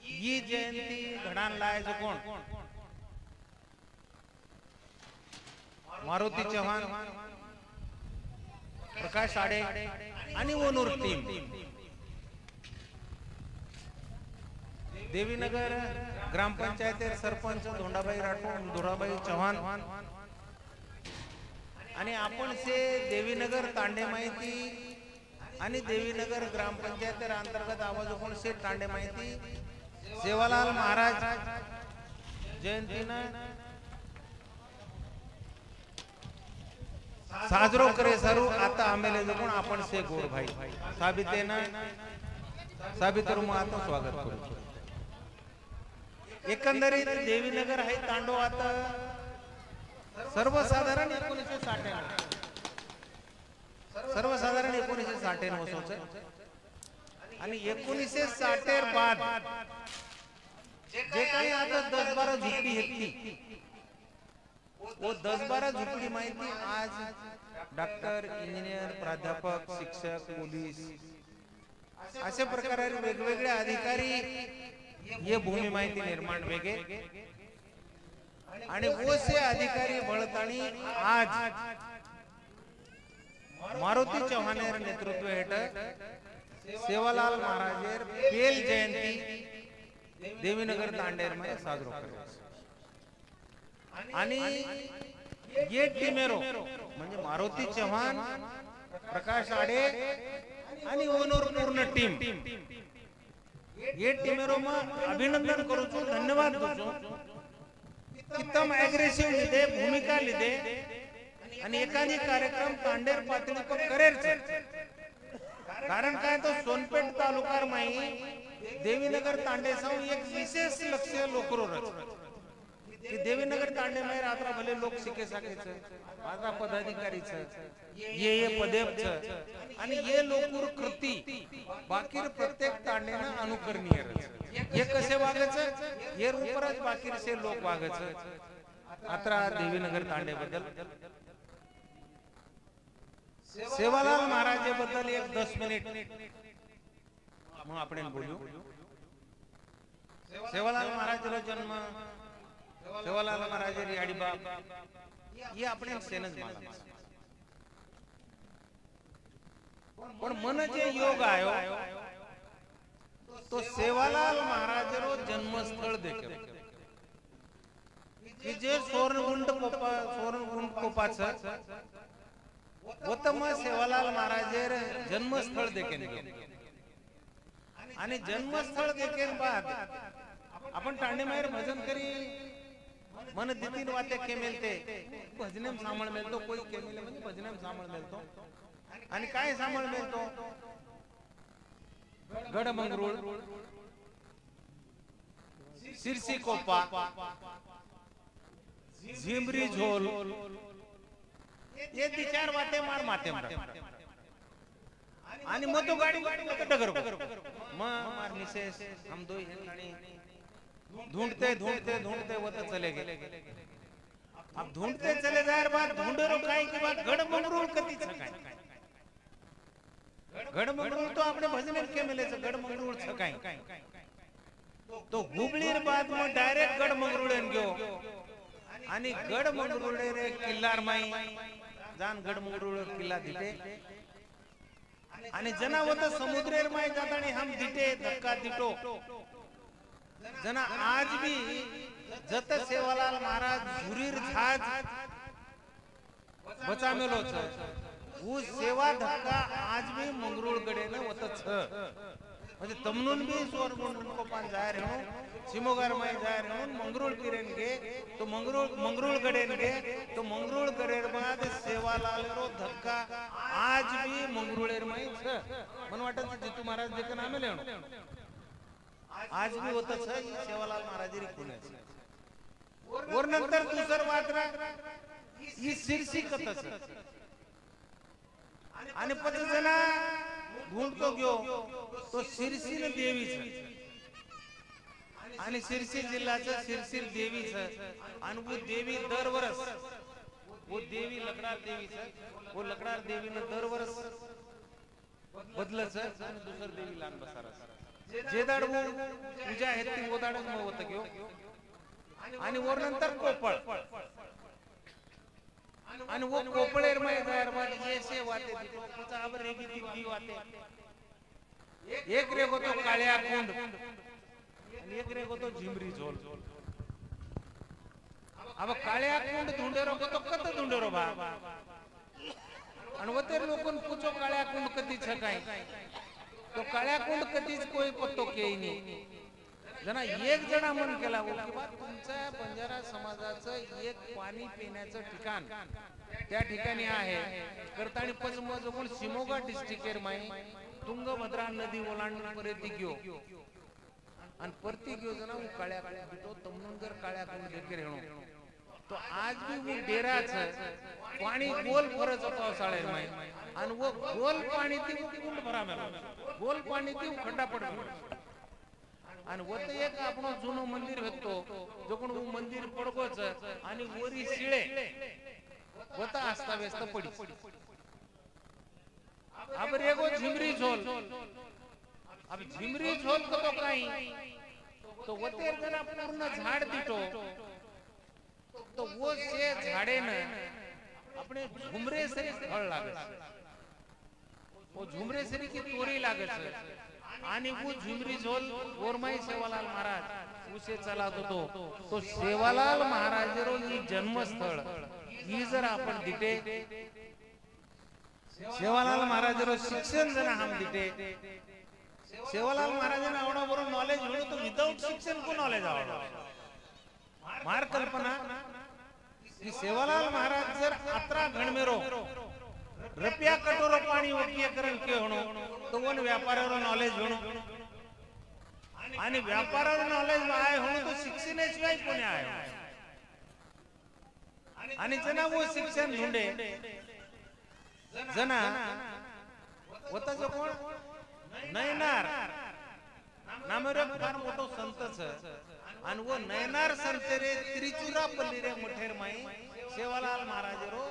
Speaker 4: ही जयंती घडान लाय जो कोण मारुती चव्हाण प्रकाश आडे आणि वनूर टीम देवीनगर ग्रामपंचायत सरपंच धोंडाबाई राठोड धोंडाबाई चव्हाण आणि आपण से देवीनगर तांडे माहिती आणि देवीनगर ग्रामपंचायत अंतर्गत आवाज कोण से तांडे माहिती सेवालाल महाराज जयंतीनं साजरो करे सरू आता आमेले जगून आपण से गोड भाई साबितेनं मग आता स्वागत करू एकंदरीत देवीनगर आहे तांडो आता सर्वसाधारण 1960 वसोच आणि 1960 बाद जे काही आता 10-12 झुपडी हेती वो 10-12 झुपडी माहिती आज डॉक्टर इंजिनियर प्राध्यापक शिक्षक पोलीस अशा प्रकारे वेगवेगळे अधिकारी ये भूमी माहिती निर्माण वेगे आणि वो से अधिकारी बळताणी आज मारुती चव्हाणेर नेतृत्व हेठ सेवालाल महाराजेर पेल जयंती देवीनगर तांडेर मध्ये साजरो करतो आणि ये टीमेरो म्हणजे मारुती चव्हाण प्रकाश आडे आणि वनूर पूर्ण टीम ये टीमेरो में अभिनंदन करू छू धन्यवाद दो कितम एग्रेसिव लिदे भूमिका लिदे आणि एखादी कार्यक्रम तांडेर पातळी पर करेल कारण काय तो सोनपेठ तालुकार माई देवीनगर तांडे साव एक विशेष लक्ष लोकरो रच कि देवीनगर तांडे में रात्रा भले लोक शिके सके छ आता पदाधिकारी छ ये पदेव छ आणि ये लोकुर कृती बाकीर प्रत्येक तांडेना अनुकरणीय रच ये कसे वागच ये रूपरच बाकीर से लोक वागच अत्रा देवीनगर तांडे बद्दल सेवालाल महाराज बद्दल एक 10 मिनिट मग आपण बोलू सेवालाल महाराजला जन्म सेवालाल महाराज रियाडी बाप ये अपने सेनच माला पण मन जे योग आयो तो सेवालाल महाराजरो जन्मस्थळ देखे कि जे सोरगुंड कोपाचं उत्तम सेवालाल महाराजेर जन्मस्थळ देखेन आणि जन्मस्थळ देखेन बाद आपण तांडे माहेर भजन करी मन दितीन वाते के मिलते भजनेम सामळ मिळतो कोई के मिले म्हणजे भजनेम सामळ मिळतो आणि काय सामळ मिळतो गडमंगरूळ सिरसी कोपा झिमरी झोल ये ती चार वाते मार माते आणि मग तो गाडी डगर मार मिसेस हम दो आणि ढूंढते ढूंढते ढूंढते वो तो चले गए अब ढूंढते चले जाए बाद ढूंढे रो काई के बाद गडमंगरूळ कती छकाय गडमंगरूळ तो आपने भजन के मिले छ गडमंगरूळ छकाय तो हुबळीर बाद में डायरेक्ट गडमंगरूळेन गयो आणि गडमंगरूळे रे किल्लार माई जान गडमंगरूळ किल्ला दिते आणि जना होता समुद्रेर माई जातानी हम दिते धक्का दिटो जना आज भी जत सेवालाल महाराज झुरीर झाज बचा मेलो छ वो सेवा धक्का आज भी मंगरूळ गडे न होत छ म्हणजे तमनून भी सोरगुंड को पान जाय रहणो सिमोगार माई जाय रहणो मंगरूळ किरेन गे तो मंगरूळ गडेन गे तो मंगरूळ गडेर बाद सेवालाल रो धक्का आज भी मंगरूळेर माई छ मन वाटत जितू महाराज देख नामे लेणो आज भी होता छ सेवालाल महाराजरी खुने और नंतर दूसर वात्रा ही सिरसी कथस आणि 5 जना ढूंढतो गयो तो सिरसी न देवी छ आणि सिरसी जिल्ह्याचं सिरसीर देवी छ आणि वो देवी दर वर्ष वो देवी लकडार देवी छ वो लकडार देवी न दर वर्ष बदलच आणि दुसर देवी लान बसारस जे दाड वो पूजा हेती वो दाड म होत गयो आणि वर नंतर कोपळ आणि वो कोपळेर मै जायर बाद ये से वाते दितो पचा अब रेगी दी वाते एक रेगो तो काळ्या कुंड आणि एक रेगो तो झिमरी झोल अब काळ्या कुंड धुंडेरो को तो कत धुंडेरो बा आणि वतेर लोकन पूछो काळ्या कुंड कधी छकाय तो काळ्या कुंड कधीच कोई पत्तो केई नाही जना एक जना मन केला हो की बा तुमच्या बंजारा समाजाचं एक पाणी पिण्याचं ठिकाण त्या ठिकाणी आहे करतानी पचम जोकोण शिमोगा डिस्ट्रिक्ट माई तुंगभद्रा नदी ओलांडून पर्यंत गयो आणि परती गयो जना वो काळ्या बिटो तमनुंगर काळ्या कुंड देखे रेणो तो आज भी वो डेरा छ पाणी गोल फरज पावसाळे माई आणि वो गोल पाणी ती वो कुंड भरा मेला गोल पाणी ती खड्डा पडतो आणि वत एक आपण जुनो मंदिर होतो जो कोण मंदिर पडगोच आणि वरी शिळे वत आस्ता व्यस्त पडी अब रेगो झिमरी झोल अब झिमरी झोल तो काही तो वतेर जना पूर्ण झाड दिटो तो वो से झाडे न अपने झुमरे से फळ लागे वो झुमरे से की तोरी लागे आणि वो झुमरी झोल गोरमाई सेवालाल महाराज उसे चलातो तो सेवालाल महाराजरो ही जन्मस्थळ ही जर आपण दिटे सेवालाल महाराजरो शिक्षण जर हम दिटे सेवालाल महाराजांना आवडा बरोबर नॉलेज होणं तो विदाउट शिक्षण को नॉलेज आवडा मार कल्पना की सेवालाल महाराज जर अत्रा घणमेरो रुपया कटोरो पाणी वकीयकरण के होणो तो वन व्यापारारो नॉलेज होणो आणि व्यापारारो नॉलेज आहे होणो तो शिक्षणाशिवाय कोणी आहे आणि जना वो शिक्षण ढूंढे जना होता जो कोण नयनार नामेरो फार मोठो संत छ आणि वो नयनार संत रे त्रिचुरापल्ली रे मोठेर माई सेवालाल महाराजरो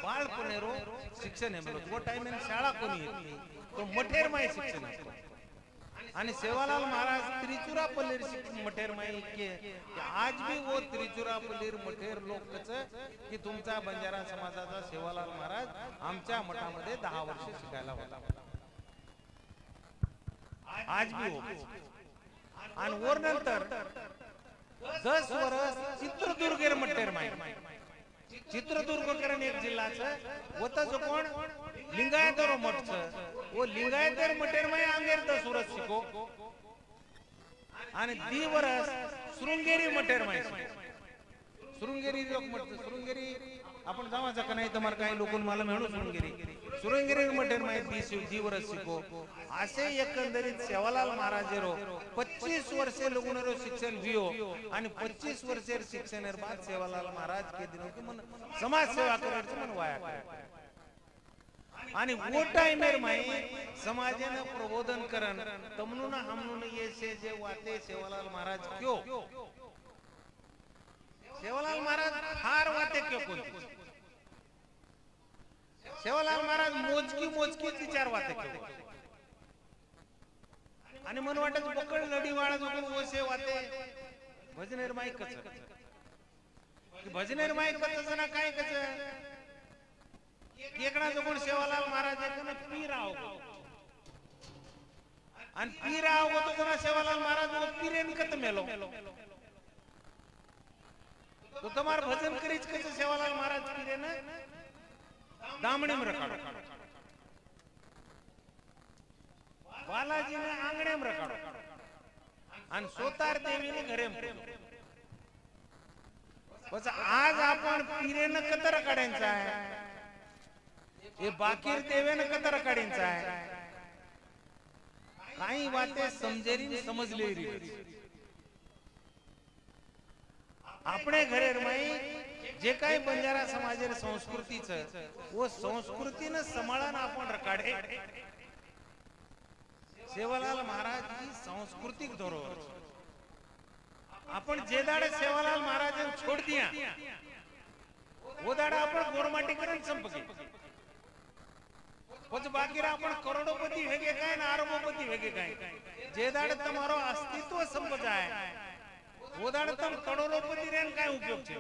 Speaker 4: बाळपणेरो शिक्षण हेमलो वो टाइम में शाळा कोणी येत तो मठेर माई शिक्षण आणि सेवालाल महाराज त्रिचुरापल्लीर मठेर माई के आज भी वो त्रिचुरापल्लीर मठेर लोक कच की तुमचा बंजारा समाजाचा सेवालाल महाराज आमच्या मठामध्ये 10 वर्ष शिकायला होता आज भी हो आणि वर नंतर 10 वर्ष चित्रदुर्गेर मठेर माई चित्रदुर्ग करण एक जिल्हाचं होता जो कोण लिंगायतरो मठ छ वो लिंगायतर मठेर माई आंगेर 10 वर्ष शिको आणि 2 वर्ष शृंगेरी मठेर माई शृंगेरी लोक मठ शृंगेरी आपण जावाचा का नाही तुम्हाला काही लोकन मला म्हणू शृंगेरी मठेर माई 2 वर्ष शिको असे एकंदरीत सेवालाल महाराजेरो 25 वर्षे लोगुनरो शिक्षण भियो आणि 25 वर्षेर शिक्षणेर बाद सेवालाल महाराज के दिनो की मन समाज सेवा करायचं मन वाया आणि वो टाइमेर माई समाजेने प्रबोधन करन तमनुना हमनुना ये से जे वाते सेवालाल महाराज क्यों सेवालाल महाराज हार वाते क्यों कोणती सेवालाल महाराज मोजकी विचार वाते क्यों आणि मन वाटत पकड लढी वाळा जो ओसे वाते भजनेर माई कच भजनेर माई कच जना काय कच एकणा जो कोण सेवालाल महाराज एकने पीराव आणि पीराव तो जना सेवालाल महाराज वो पीरेन कत मेलो तो तमार भजन करीच कच सेवालाल महाराज पीरेन दामणी में रखाड़ो बालाजी ने आंगणे में रखाड़ो आणि सोतार देवी ने घरे में बस आज आपण पीरेन कतर काढायचा आहे हे बाकीर देवेन कतर काढायचा आहे काही बाते समजेरी समजलेरी आपणे घरेर माई जे काही बंजारा समाजेर संस्कृतीचं वो संस्कृतीने सांभाळून आपण रकाडे सेवालाल महाराज ही सांस्कृतिक धरोहर आपण जे दाडे सेवालाल महाराजन छोड़ दिया वो दाडा आपण गोरमाटीकरण संपके पछ बाकीरा आपण करोड़ोपति वेगे काय ना अरबोपति वेगे काय जे दाडे તમારો अस्तित्व संप जाए वो दाडे तम करोड़ोपति रेन काय उपयोग छे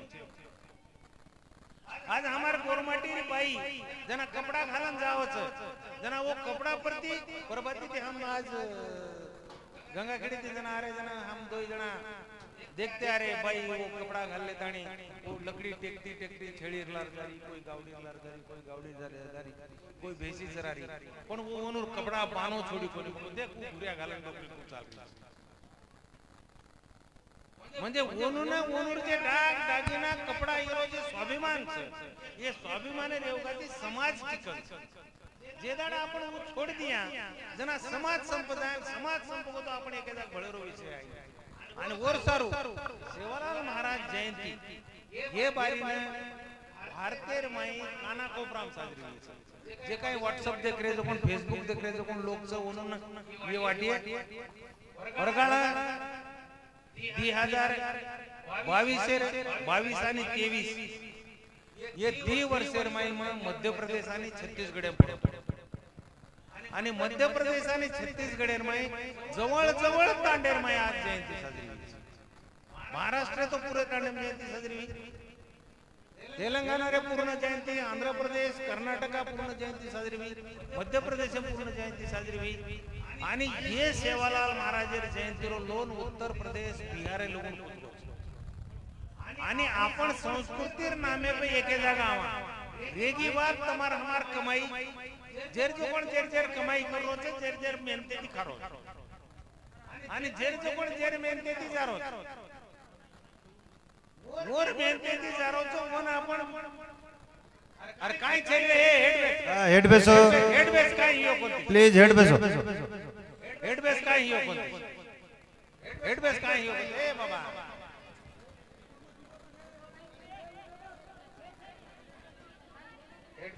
Speaker 4: आज हमारे गोरमाटी बाई जना कपड़ा घालन जावच जना वो कपड़ा प्रति परबती ते हम आज गंगा खड़ी ते जना आ रहे जना हम दो जना देखते आ रहे भाई वो कपड़ा घाल ले ताणी वो लकड़ी टेकती टेकती छेड़ी लारदारी कोई गावडी लारदारी कोई गावडी लारदारी कोई भैंसी चरारी पण वो ओनूर कपड़ा बानो छोड़ी कोणी देख भुऱ्या घालन डोकली खूप चालली म्हणजे ओनूना ओनूरचे डाग दागिना कपडा ह्यो जे स्वाभिमान छे ये स्वाभिमाने रेवगाती समाज टिकल जे दाडा आपण वो छोड़ दिया जना समाज संपदा समाज संपगो तो आपण एकेदा घळेरो विषय आहे आणि वर सारू सेवालाल महाराज जयंती हे बारीने भारतीय माई काना कोपराम साजरी होई जे काही व्हाट्सएप देख रहे जो कोण फेसबुक देख रहे जो कोण लोकच ओनून ये वाटिये वरगाळा 2022 आणि 23 ये 2 वर्षेर माई मध्य प्रदेश आणि छत्तीसगड आणि मध्य प्रदेश आणि छत्तीसगड माई जवळ जवळ तांडेर माई आज जयंती साजरी होई महाराष्ट्र तो पूरे तांडेर जयंती साजरी हुई तेलंगाना रे पूर्ण जयंती आंध्र प्रदेश कर्नाटका पूर्ण जयंती साजरी हुई मध्य प्रदेश पूर्ण जयंती साजरी हुई आणि ये सेवालाल महाराज जयंती रो लोन उत्तर प्रदेश बिहार लोगन आणि आपण संस्कृतीर नामे पे एके जागा आवा रेगी बात तमार हमार कमाई जेर जो कोण जेर जेर कमाई करो छे जेर जेर मेहनते ती करो आणि जेर जो कोण जेर मेहनते ती जारो मोर मेहनते ती जारो तो मन आपण अरे काय छे रे
Speaker 1: हेड बेसो
Speaker 4: काय हियो कोणती
Speaker 1: प्लीज हेड बेसो
Speaker 4: हेडबेस काय हियो कोणती हेडबेस काय हियो कोणती ए बाबा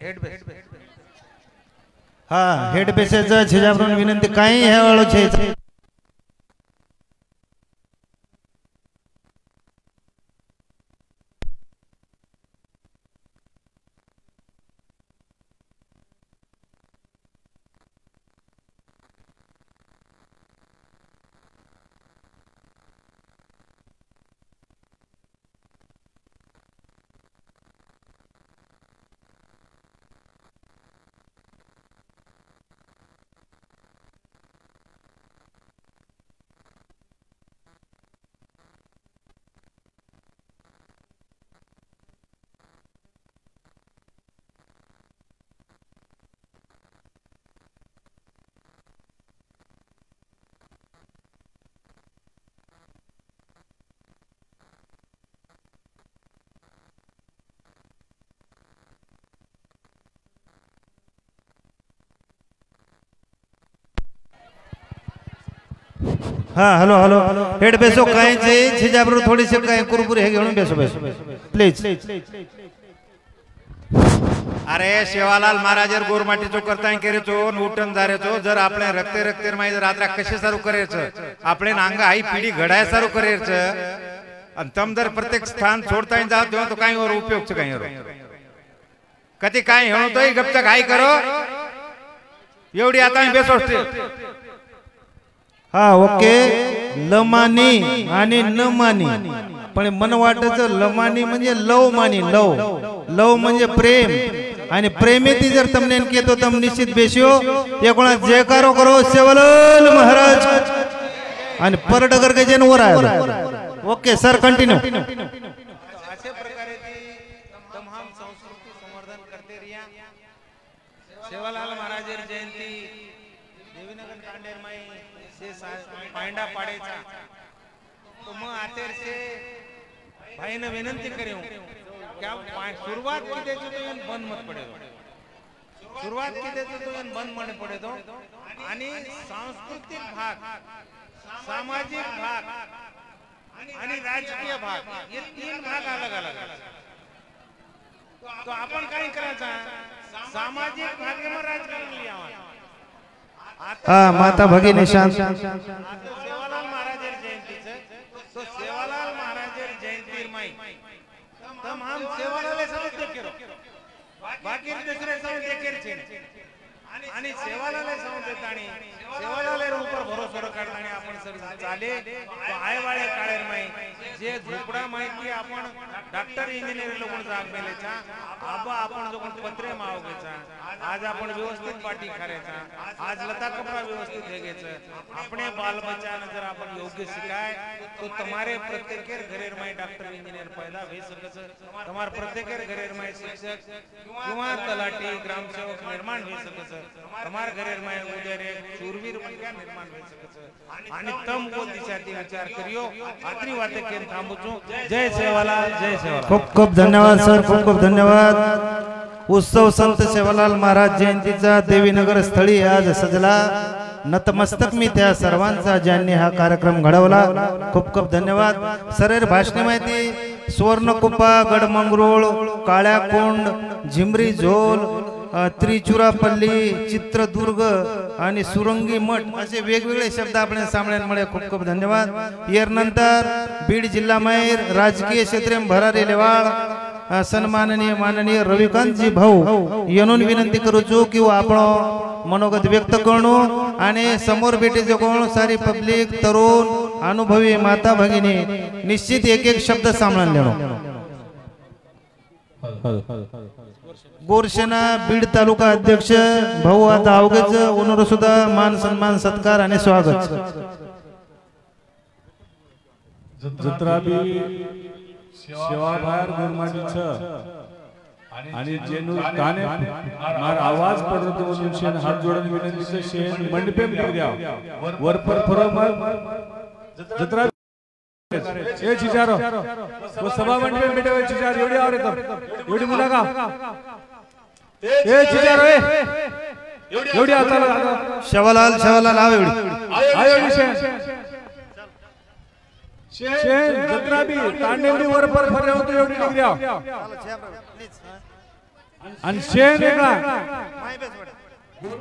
Speaker 4: हेडबेस
Speaker 1: हा हेड बेसेच छेजावरून विनंती काही हे वाळो छे हा हॅलो हॅलो हेड बेसो काय जे छेजाबरो थोडीसे काय कुरकुरे हे घेऊन बेसो बेसो प्लीज
Speaker 2: अरे सेवालाल महाराजर गोरमाटी चो करताय करे चो उठन जारे चो जर आपले रक्ते रक्ते माई रात्रा कशे सारू करेचं आपले नांग आई पिढी घडाय सारू करेचं आणि तम जर प्रत्येक स्थान छोडताय जात देव तो काही और उपयोग काही और कधी काय हेणो तोय गपचा काय करो एवढी आता बेसोसते
Speaker 1: हा ओके लमानी आणि न मानी पण मन वाटच लमानी म्हणजे लव मानी लव लव म्हणजे प्रेम आणि प्रेमेती जर तमने केतो तम निश्चित बेसियो एकोणा जयकारो करो सेवालाल महाराज आणि परडगर के जन वर आहे ओके सर कंटिन्यू
Speaker 4: अशा प्रकारे ती तमाम संस्कृती संवर्धन करते रिया सेवालाल महाराज जयंती देवीनगर तांडेर माई से पांडा पाड़ेचा तो मैं आतेर से भाई ने विनंती करियो क्या शुरुआत की दे तो यन बंद मत पड़े दो शुरुआत की दे तो यन बंद मत पड़े दो आणि सांस्कृतिक भाग सामाजिक भाग आणि राजकीय भाग ये तीन भाग अलग अलग तो आपण काय करायचं सामाजिक भागेमध्ये राजकारण लिया
Speaker 1: हा माता भगिनी शांत
Speaker 4: सेवालाल महाराज जयंतीचे तो सेवालाल महाराज जयंती माई तमाम सेवालाल समझते करो बाकी दूसरे समझते करे आणि सेवालाले सांगते ताणी सेवालाले ऊपर भरोसा काढताना आपण सर चाले तो आय वाळे काळेर माई जे झोपडा माहिती आपण डॉक्टर इंजिनियर लोक जाग मेलेचा आबा आपण जो कोण पत्रे मावगेचा आज आपण व्यवस्थित पाठी करायचा आज लता कपडा व्यवस्थित हेगेचं अपने बाल बच्चा जर आपण योग्य शिकाय तो तुम्हारे प्रत्येक घरेर माई डॉक्टर इंजिनियर पैदा होई सकच तुम्हार प्रत्येक घरेर माई शिक्षक किंवा तलाठी ग्रामसेवक निर्माण होई सकच तुम्हार घरेर माई उदर एक शूरवीर बनक्या निर्माण होई सकच आणि तम को दिशाती विचार करियो आतरी वाते केन थांबुचो जय सेवालाल जय सेवालाल
Speaker 1: खूप खूप धन्यवाद सर खूप खूप धन्यवाद उत्सव संत सेवालाल महाराज जयंतीचा देवीनगर स्थळी आज सजला नतमस्तक मी त्या सर्वांचा ज्यांनी हा कार्यक्रम घडवला खूप खूप धन्यवाद सरेर भाषणे माहिती सुवर्णकुपा गडमंगरूळ काळ्याकोंड झिमरी झोल त्रिचुरापल्ली चित्रदुर्ग आणि सुरंगी मठ असे वेगवेगळे शब्द आपण सामळ्यांमुळे खूप खूप धन्यवाद यानंतर बीड जिल्हा माहेर राजकीय क्षेत्र भरारी लेवाळ सन्माननीय माननीय रविकांतजी भाऊ येऊन विनंती करूचो की आपण मनोगत व्यक्त करू आणि समोर भेटीचे कोण सारी पब्लिक तरुण अनुभवी माता भगिनी निश्चित एक एक शब्द सामळून लेणो गोरसेना बीड तालुका अध्यक्ष भाऊ आता अवघेच ओनर सुद्धा मान सन्मान सत्कार आणि स्वागत
Speaker 5: जत्रा बी सेवा बाहेर गुरमाटीचं आणि जेनु काने मार आवाज पडतो म्हणून शेन हात जोडून विनंतीचं शेन मंडपे द्या वर पर फरम जत्रा ए चिचारो वो सभा मंडपे बेटे चिचार एवढी आवरे तर एवढी मुला का ए चिचारो ए एवढी आता
Speaker 1: शेवालाल शेवालाल आव एवढी
Speaker 5: एवढी शेन जत्रा बी तांडेवडी वर पर फरे होतो एवढी डिग्री आणि शेन एका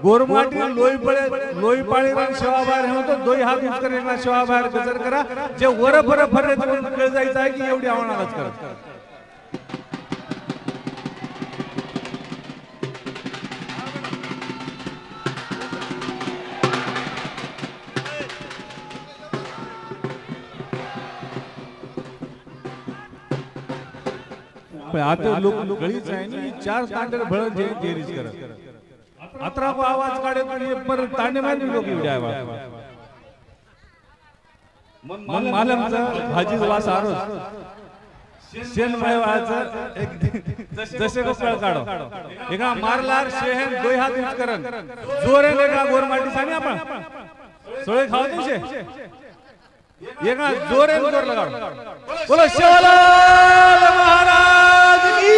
Speaker 5: गोरमाटी लोई पाळी सेवा बाहेर होतो दोई हात उच करेना सेवा बाहेर गजर करा जे वर पर फरे कळ जायचं आहे की एवढी आव्हानाच करा आता लोक गळीच आहे नी चार तांडर भळ जे देरीच करत अतरा को आवाज काढे पर तांडे मारली लोक एवढे आहे मन मालमचा भाजी वास आरोस शेन मायवाचा एक जसे कपळ काढो एका मारलार शेहन दोय हात उच करन जोरे लेगा गोरमाटी सानी आपण सोळे खाव तुझे एका जोरे जोर लगाओ बोलो शिवलाल महाराज की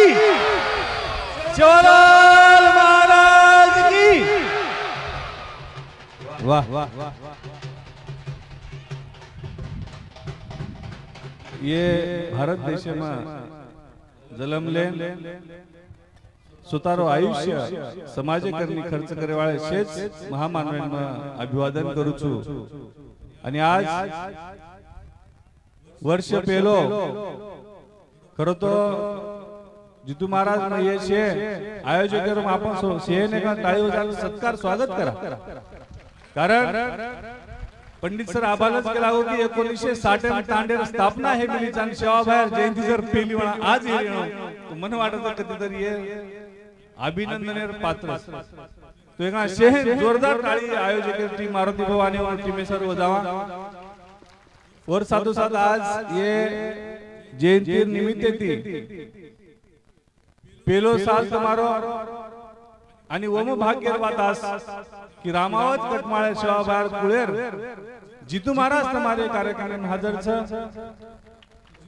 Speaker 5: शिवलाल महाराज की वाह वाह ये भारत देश में जलमले सुतारो आयुष्य समाज करनी खर्च करे वाले शेष महामानवांना अभिवादन करू छु आणि आज वर्ष पेलो खरो तो जितू महाराज ये शे आयोजक आपण शेने का टाळी वाजवून सत्कार स्वागत करा कारण पंडित सर आबालच केला हो की 1960 तांडेर स्थापना हे मिलीच आणि सेवा बाहेर जयंती जर पेली म्हणा आज येणं मन वाटत कधीतरी ये अभिनंदनेर पात्र तो एका शेहन जोरदार टाळी आयोजक टीम मारुती भवानी और टीम सर वजावा और साधु साथ आज ये जयंती निमित्त थी पेलो साल तुम्हारो आणि ओम भाग्य बातास कि रामावत कटमाळे सेवा बाहेर कुळेर जितू महाराज तुम्हारे कार्यक्रम में हाजर छ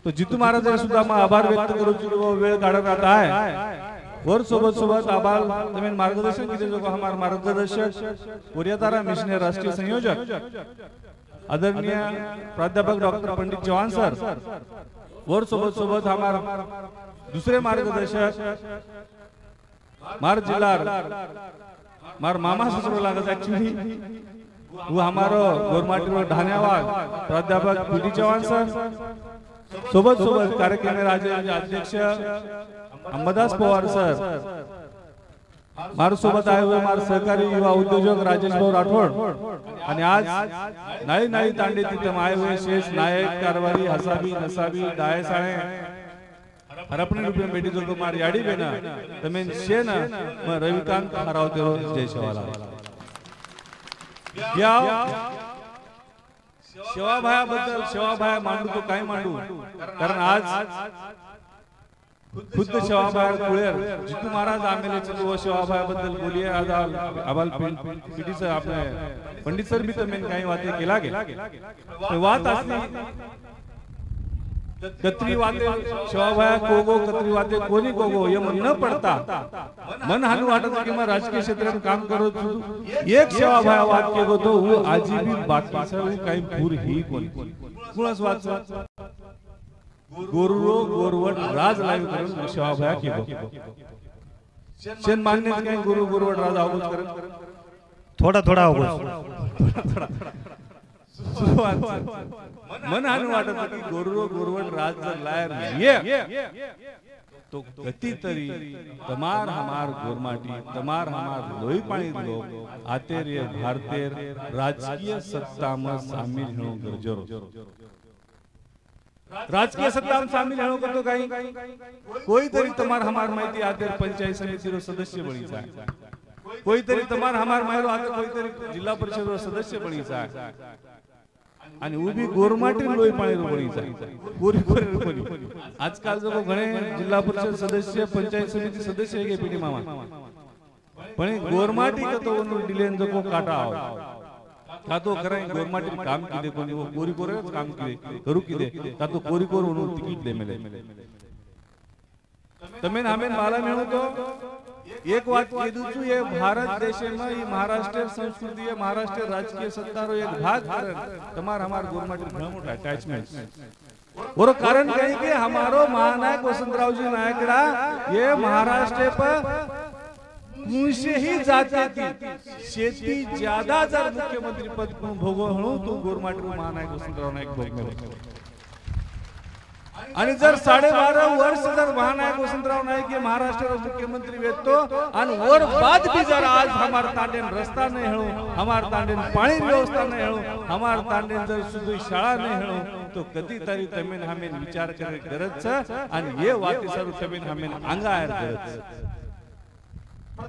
Speaker 5: तो जितू महाराज सुद्धा मैं आभार व्यक्त करू छु वेळ काढत आता है और सोबत सोबत आभार तुम्हें मार्गदर्शन किए जो हमारे मार्गदर्शक पुरियातारा मिशन राष्ट्रीय संयोजक आदरणीय प्राध्यापक डॉक्टर पंडित चौहान सर और सोबत सोबत हमारे दूसरे मार्गदर्शक मार जिला मार मामा ससुर लागत एक्चुअली वो हमारो गोरमाटी ढाण्यावाग प्राध्यापक पीडी चौहान सर सोबत सोबत कार्यक्रम राज्य अध्यक्ष अंबादास पवार सर मार सोबत आहे हुए मार सहकारी युवा उद्योजक राजेश भाऊ राठोड आणि आज नाळी नाळी तांडे तिथं आए हुए शेष नायक कारवारी हसाबी नसाबी दाय साळे हरपणे रुपये बेटी जो मार याडी बेना तमेन शेन म रविकांत हरावते जय शिवाला या शिवाभायाबद्दल शिवाभाया मांडू तो काय मांडू कारण आज खुद शिवाभाया कुळेर जितू महाराज आमेले चलो शिवाभायाबद्दल बोलिए आज आबाल पिढीचं आपले पंडित सर भी तमेन काही वाते केला गे वात असली कत्री वाते शिवाभाया कोगो कत्री वाते कोणी कोगो ये मन न पडता मन हानु वाटत किंवा राजकीय क्षेत्रात काम करत एक शिवाभाया वात केगो तो वो आजीबी बाकीचा काही पूर ही कोणी कुणाच वाच गोरुरो गोरवट राज लाईव करून शिवाभाया केगो शेन मान्य काही गुरु गोरवट राज आगोज करत
Speaker 1: थोडा थोडा अवघड
Speaker 5: मन हानु वाटत की गोरुरो गोरवट राज जर लायर ये तो गति तरी तमार हमार गोरमाटी तमार हमार लोही पाणी लोग आतेर भारतेर राजकीय सत्ता में शामिल होणं गरजेचं राजकीय सत्ता में शामिल होणं तो काही कोई तरी तमार हमार माहिती आतेर पंचायत समिति रो सदस्य बनी जाए कोई तरी तमार हमार माहिरो आते कोई तरी जिल्हा परिषद रो सदस्य बनी जाए आणि उभी गोरमाटी लोई पाणी बनी गोरी गोरी आजकाल जो घणे जिल्हा परिषद सदस्य पंचायत समिति सदस्य है पीडी मामा पण गोरमाटी का तो उन डिलेन जो को काटा आओ का तो करे गोरमाटी काम की दे कोनी वो गोरी गोरे काम की दे करू की दे का तो कोरी कोर उन टिकट दे मिले तमेन हमें माला मेणो तो एक बात कीधु छु ये भारत देश में ये महाराष्ट्र संस्कृति है महाराष्ट्र राजकीय सत्ता रो एक भाग तमार हमार गोरमाटी घणो मोटा अटैचमेंट और कारण कहीं कि हमारो महानायक वसंतराव जी नायकड़ा ये महाराष्ट्र पर मुंशे ही जाती थी शेती ज्यादा जर मुख्यमंत्री पद को भोगो हणो तो गोरमाटी महानायक वसंतराव नायक भोग आणि जर 12.5 वर्ष जर महानायक वसंतराव नाईक ये महाराष्ट्र मुख्यमंत्री वेतो आणि और बाद भी जर आज हमार तांडेन रस्ता नहीं हेळो हमार तांडेन पाणी व्यवस्था नहीं हेळो हमार तांडेन जर सुधी शाळा नहीं हेळो तो कधी तरी तमेन हमें विचार करे गरज छ आणि ये वाती सरू तमेन हमें अंगायर गरज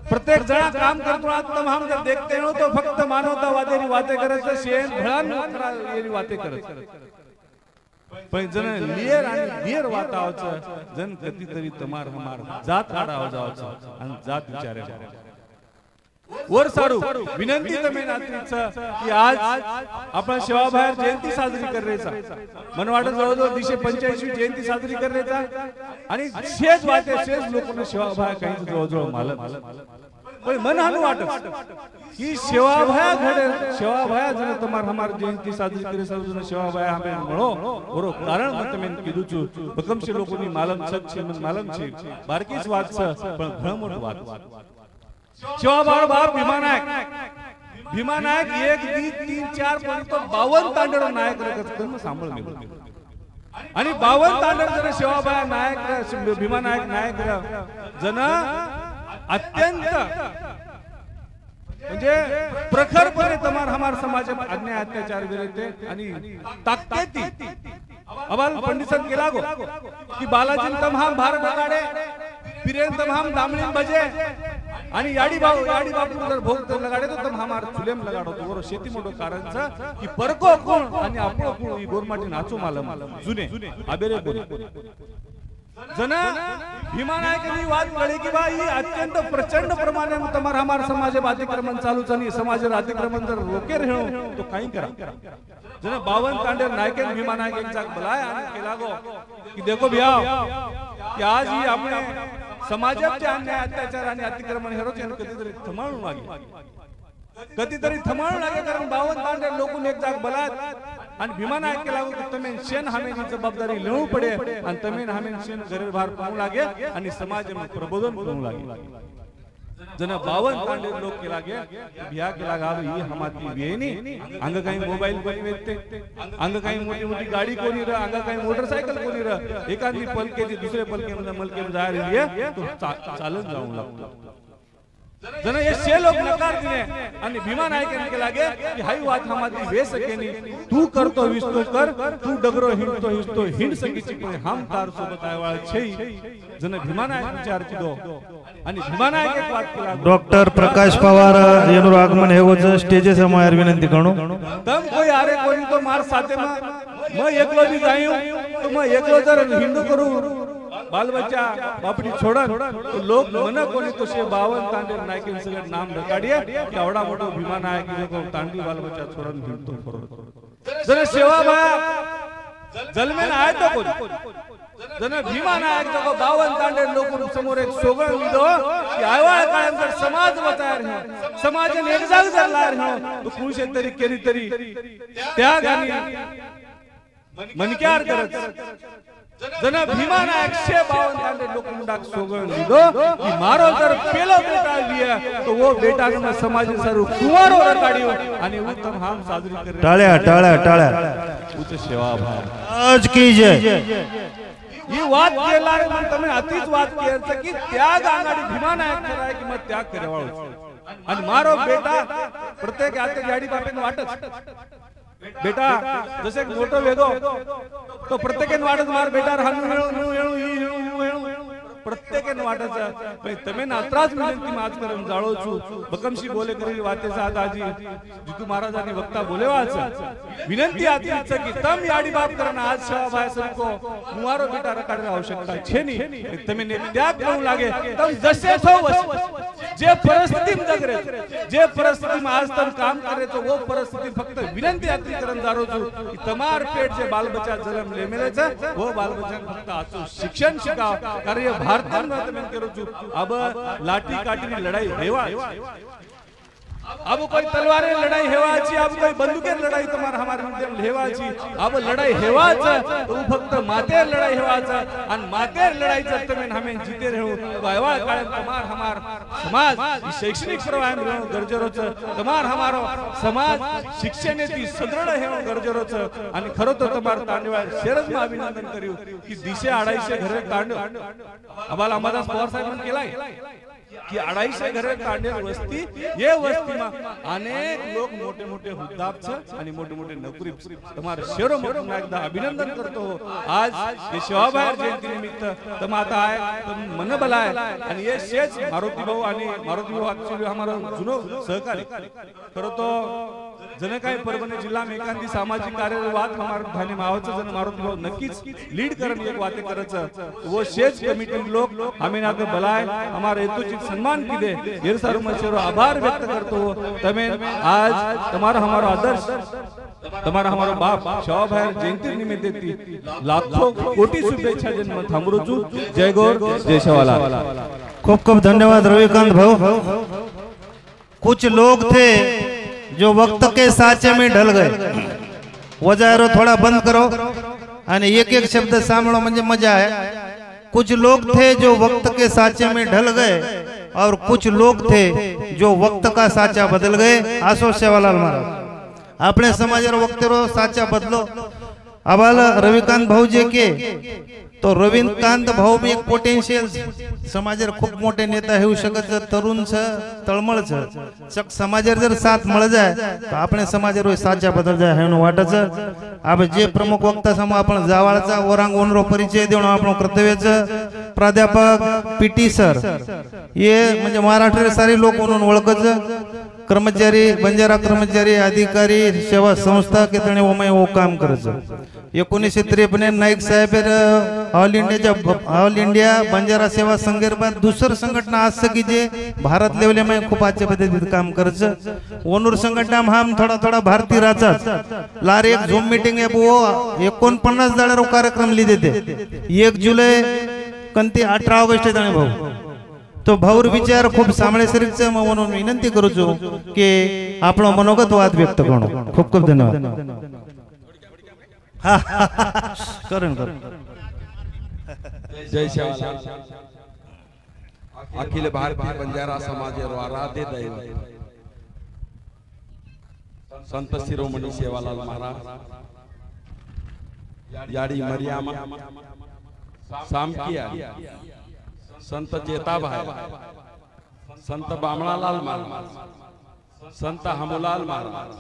Speaker 5: प्रत्येक जना काम करतो आता हम जर देखते हो तो फक्त मानवतावादी बातें करत शेन भळान येरी बातें करत पण जन लियर आणि लियर वातावच जन कधी तरी तमार हमार जात आडाव जावच आणि जात विचारे वर सारू विनंती तमेन आत्रीच की आज आपण शिवाभाया जयंती साजरी कररेचा मन वाटत जवळजवळ 285 जयंती साजरी कररेचा आणि शेष वाटे शेष लोकांना शिवाभाया काही जवळजवळ मालक पण मन हानु वाटत की शिवाभाया घडे शिवाभाया जन तमार हमार जयंती साजरी करे सर्वजन शिवाभाया हमें म्हणो ओरो कारण मत में कीधु छु भकमशे लोकोनी मालम छत छे मन मालम छे बारकीच वात छ पण घण मोठ वात शिवाभाया बाप भीमा नायक 1 2 3 4 पर्यंत 52 तांडळ नायक रगत कर्म सांभाळ गेलो आणि 52 तांडळ जर शिवाभाया नायक भीमा नायक जन अत्यंत म्हणजे प्रखरपणे तमार हमार समाज अन्याय अत्याचार विरोधी आणि ताकदीती अबाल पंडितन केला गो की बालाजी तमाम भारत लगाडे पिरेन तमाम दामलीन बजे आणि याडी बापू जर भोग लगाडे तो तम हमार चुलेम लगाडो तो वर शेती मोठो कारण छ की परको कोण आणि आपलो कोण ही गोरमाटी नाचो मालम जुने आबेरे बोली जना भीमा नायकनी वाद कळे की बा ही अत्यंत प्रचंड प्रमाणे तमार हमार समाज अतिक्रमण चालू चनी समाज अतिक्रमण जर रोके रहो तो काही करा जना 52 तांडे नायकन भीमा नायक एक जाग बुलाया आणि केला गो की देखो भैया कि आज ही अपने समाजाचे अन्याय अत्याचार आणि अतिक्रमण हेरो कधीतरी थांबवून कधीतरी थांबवून लागे कारण 52 तांडे लोकून एक जाग बुलात आणि भीमा नायक केला की तमेन शेन हमें जबाबदारी लेऊ पडे आणि तमेन हमें शेन गरीब भार पाऊ लागे आणि समाज में प्रबोधन करू लागे जना 52 तांडे लोक केला गे बिया केला गाव ही हमाती वेनी अंग काही मोबाईल कोणी वेचते अंग काही मोठी मोठी गाडी कोणी र अंग काही मोटरसायकल कोणी र एखादी पलके ती दुसरे पलके मध्ये मलके मध्ये जायला तो चालत जाऊ लागतो जण हे शे लोक नकार दिले आणि भीमा नायकाने केला गे की हाई वात हमारी वे सकेनी तू करतो विस्तो कर तू डगरो हिंडतो हिंडतो हिंड सकीची पण हम तार सोबत आयवाळ छई जण भीमा नायक विचार किदो आणि भीमा नायक एक वात केला
Speaker 1: डॉक्टर प्रकाश पवार येनूर आगमन हेवज स्टेजे समायर विनंती करू
Speaker 5: तम कोई आरे कोई तो मार साथे मैं एकलो भी जायूं तो मैं एकलो जर हिंदू करू बाल बच्चा बापडी छोडन तो लोक मन कोणी तो शे 52 तांडे नायकिन सगळे नाम ढकाडिये की एवढा मोठा भीमा नायक को तांडी बाल बच्चा छोडन हिंदू करू जर सेवा बा जलमेन आहे तो कोणी जन भीमा नायक जो 52 तांडे लोक समोर एक सोगळ लिदो की आयवाळ काळंकर समाज बचायर है समाज ने एक जाग झालार है तो कुणशे तरी केरी तरी त्या गाणी मनक्यार करत जन भीमा नायक 52 तांडे लोक मुंडाक सोगळ लिदो की मारो जर पेलो बेटा लिया तो वो बेटा ने समाज सरू कुवारो रकाडियो आणि उत्तम हाम साजरी करे
Speaker 1: टाळ्या टाळ्या टाळ्या
Speaker 5: उच्च सेवा भाव
Speaker 1: आज की जय
Speaker 5: ही वाद केला रे पण तुम्ही अतिच वाद केलं की त्याग आंगाडी भीमा नायक कराय की मग त्याग करेवाळो आणि मारो बेटा प्रत्येक आते गाडी बापेन वाटत बेटा जसे मोठो वेगो तो प्रत्येकन वाटत मार बेटा प्रत्येकन वाटत તમે નાત્રાજ વિનંતી માં આજ કરમ જાળો છું બકમશી બોલે કરેલી વાતે સાથ આજી જીતુ મહારાજાની વક્તા બોલેવા છે વિનંતી આતી છે કે તમ યાડી બાપ કરના આજ સભાય સરકો મુવારો બેટા રકાડવા આવશ્યકતા છે ની તમે ને ત્યાગ કરું લાગે તમ જશે છો જે પરિસ્થિતિમાં જગરે જે પરિસ્થિતિમાં આજ તમ કામ કરે છો वो परिस्थिति फक्त विनंती आती करन जारो છું કે તમાર પેટ જે બાલ બચ્ચા જન્મ લે મેલે છે वो बाल बच्चा फक्त आचो शिक्षण शिकाव कार्य भारत में करो છું अब लाठी काठी की लड़ाई हेवा अब कोई तलवारें लड़ाई हेवा छी अब कोई बंदूकें लड़ाई तुम्हार हमारे मध्यम हेवा छी अब लड़ाई हेवा छ तो फक्त मातेर लड़ाई हेवा छ आणि मातेर लड़ाई जर तुम्ही हमें जीते रहू तो आयवा काळ तुम्हार हमार समाज शैक्षणिक प्रवाह में गरजेरो छ तुम्हार हमारो समाज शिक्षणेती सदृढ हेव गरजेरो छ आणि खरो तो तुम्हार तांडवा शरद में अभिनंदन करियो की दिशे 250 घरे तांड आम्हाला अंबादास पवार साहेबांनी केलाय की 250 घरे तांडेल वस्ती ये वस्ती में अनेक लोग मोठे मोठे हुद्दाब छ आणि मोठे मोठे नोकरी तुम्हारे शहरों में एकदा अभिनंदन करतो आज ये शिवाबाई जयंती निमित्त तुम आता है तुम मन बलाय आणि ये शेच मारुती भाऊ आणि मारुती भाऊ ऍक्च्युअली हमारा जुनो सहकारी करतो जने काही परभणी जिल्हा में एखादी सामाजिक कार्य वाद हमार धाने मावचं जन मारुती भाऊ नक्कीच लीड करन एक वाते करच वो शेच कमिटी लोग हमें नाते बलाय हमारे हेतुचित सम्मान की दे ये सारो मशरो आभार व्यक्त करतो तमे आज तुम्हारा हमारा आदर्श तुम्हारा हमारा बाप शिवाबाई जयंती निमित्त देती लाखों कोटी शुभेच्छा जन्म थांबरू छु जय गौर जय शिवालाल
Speaker 1: खूब खूब धन्यवाद रविकांत भाऊ कुछ लोग थे जो वक्त के साचे में ढल गए वजारो थोड़ा बंद करो आणि एक एक शब्द सांभळो म्हणजे मजा है कुछ लोग थे जो वक्त के साचे में ढल गए और कुछ लोग थे जो वक्त का साचा बदल गए आसो सेवालाल महाराज अपने समाजर वक्तेरो साचा बदलो आबाल रविकांत भाऊ जे के तो रविकांत भाऊ में एक पोटेंशियल समाजर खूप मोठे नेता होऊ शकत तरुण छ तळमळ छ समाजर जर साथ मळ जाय तो आपणे समाजर साचा बदल जाय हेनु वाटच अब जे प्रमुख वक्ता समूह आपण जावाळचा ओरांग ओनरो परिचय देणं आपण कर्तव्य छ प्राध्यापक पीटी सर ये म्हणजे महाराष्ट्र सारे लोक म्हणून ओळखच कर्मचारी बंजारा कर्मचारी अधिकारी सेवा संस्था के तणे ओमय वो काम करच 1953 नाईक साहेब ऑल इंडिया बंजारा सेवा संघेर बाद दुसर संघटना आज की जे भारत लेवल में खूप अच्छे पद्धतीत काम करच ओनूर संघटना हम थोड़ा थोड़ा भारतीय राजा लार एक झूम मीटिंग है वो 49 जाळारो कार्यक्रम ली देते 1 जुलै कंती 18 ऑगस्ट तणे भाऊ तो भाऊर विचार खूप सामळे सरीच म्हणून विनंती करू छु की आपलो मनोगत वाद व्यक्त करू खूप खूप धन्यवाद करेन
Speaker 6: जय शिवालाल अखिल भारतीय बंजारा समाज आराध्य दैवत संत शिरोमणी सेवालाल महाराज याडी मरियामा सामकिया संत चेताभाई संत बामणालाल महाराज, संत हमोलाल महाराज,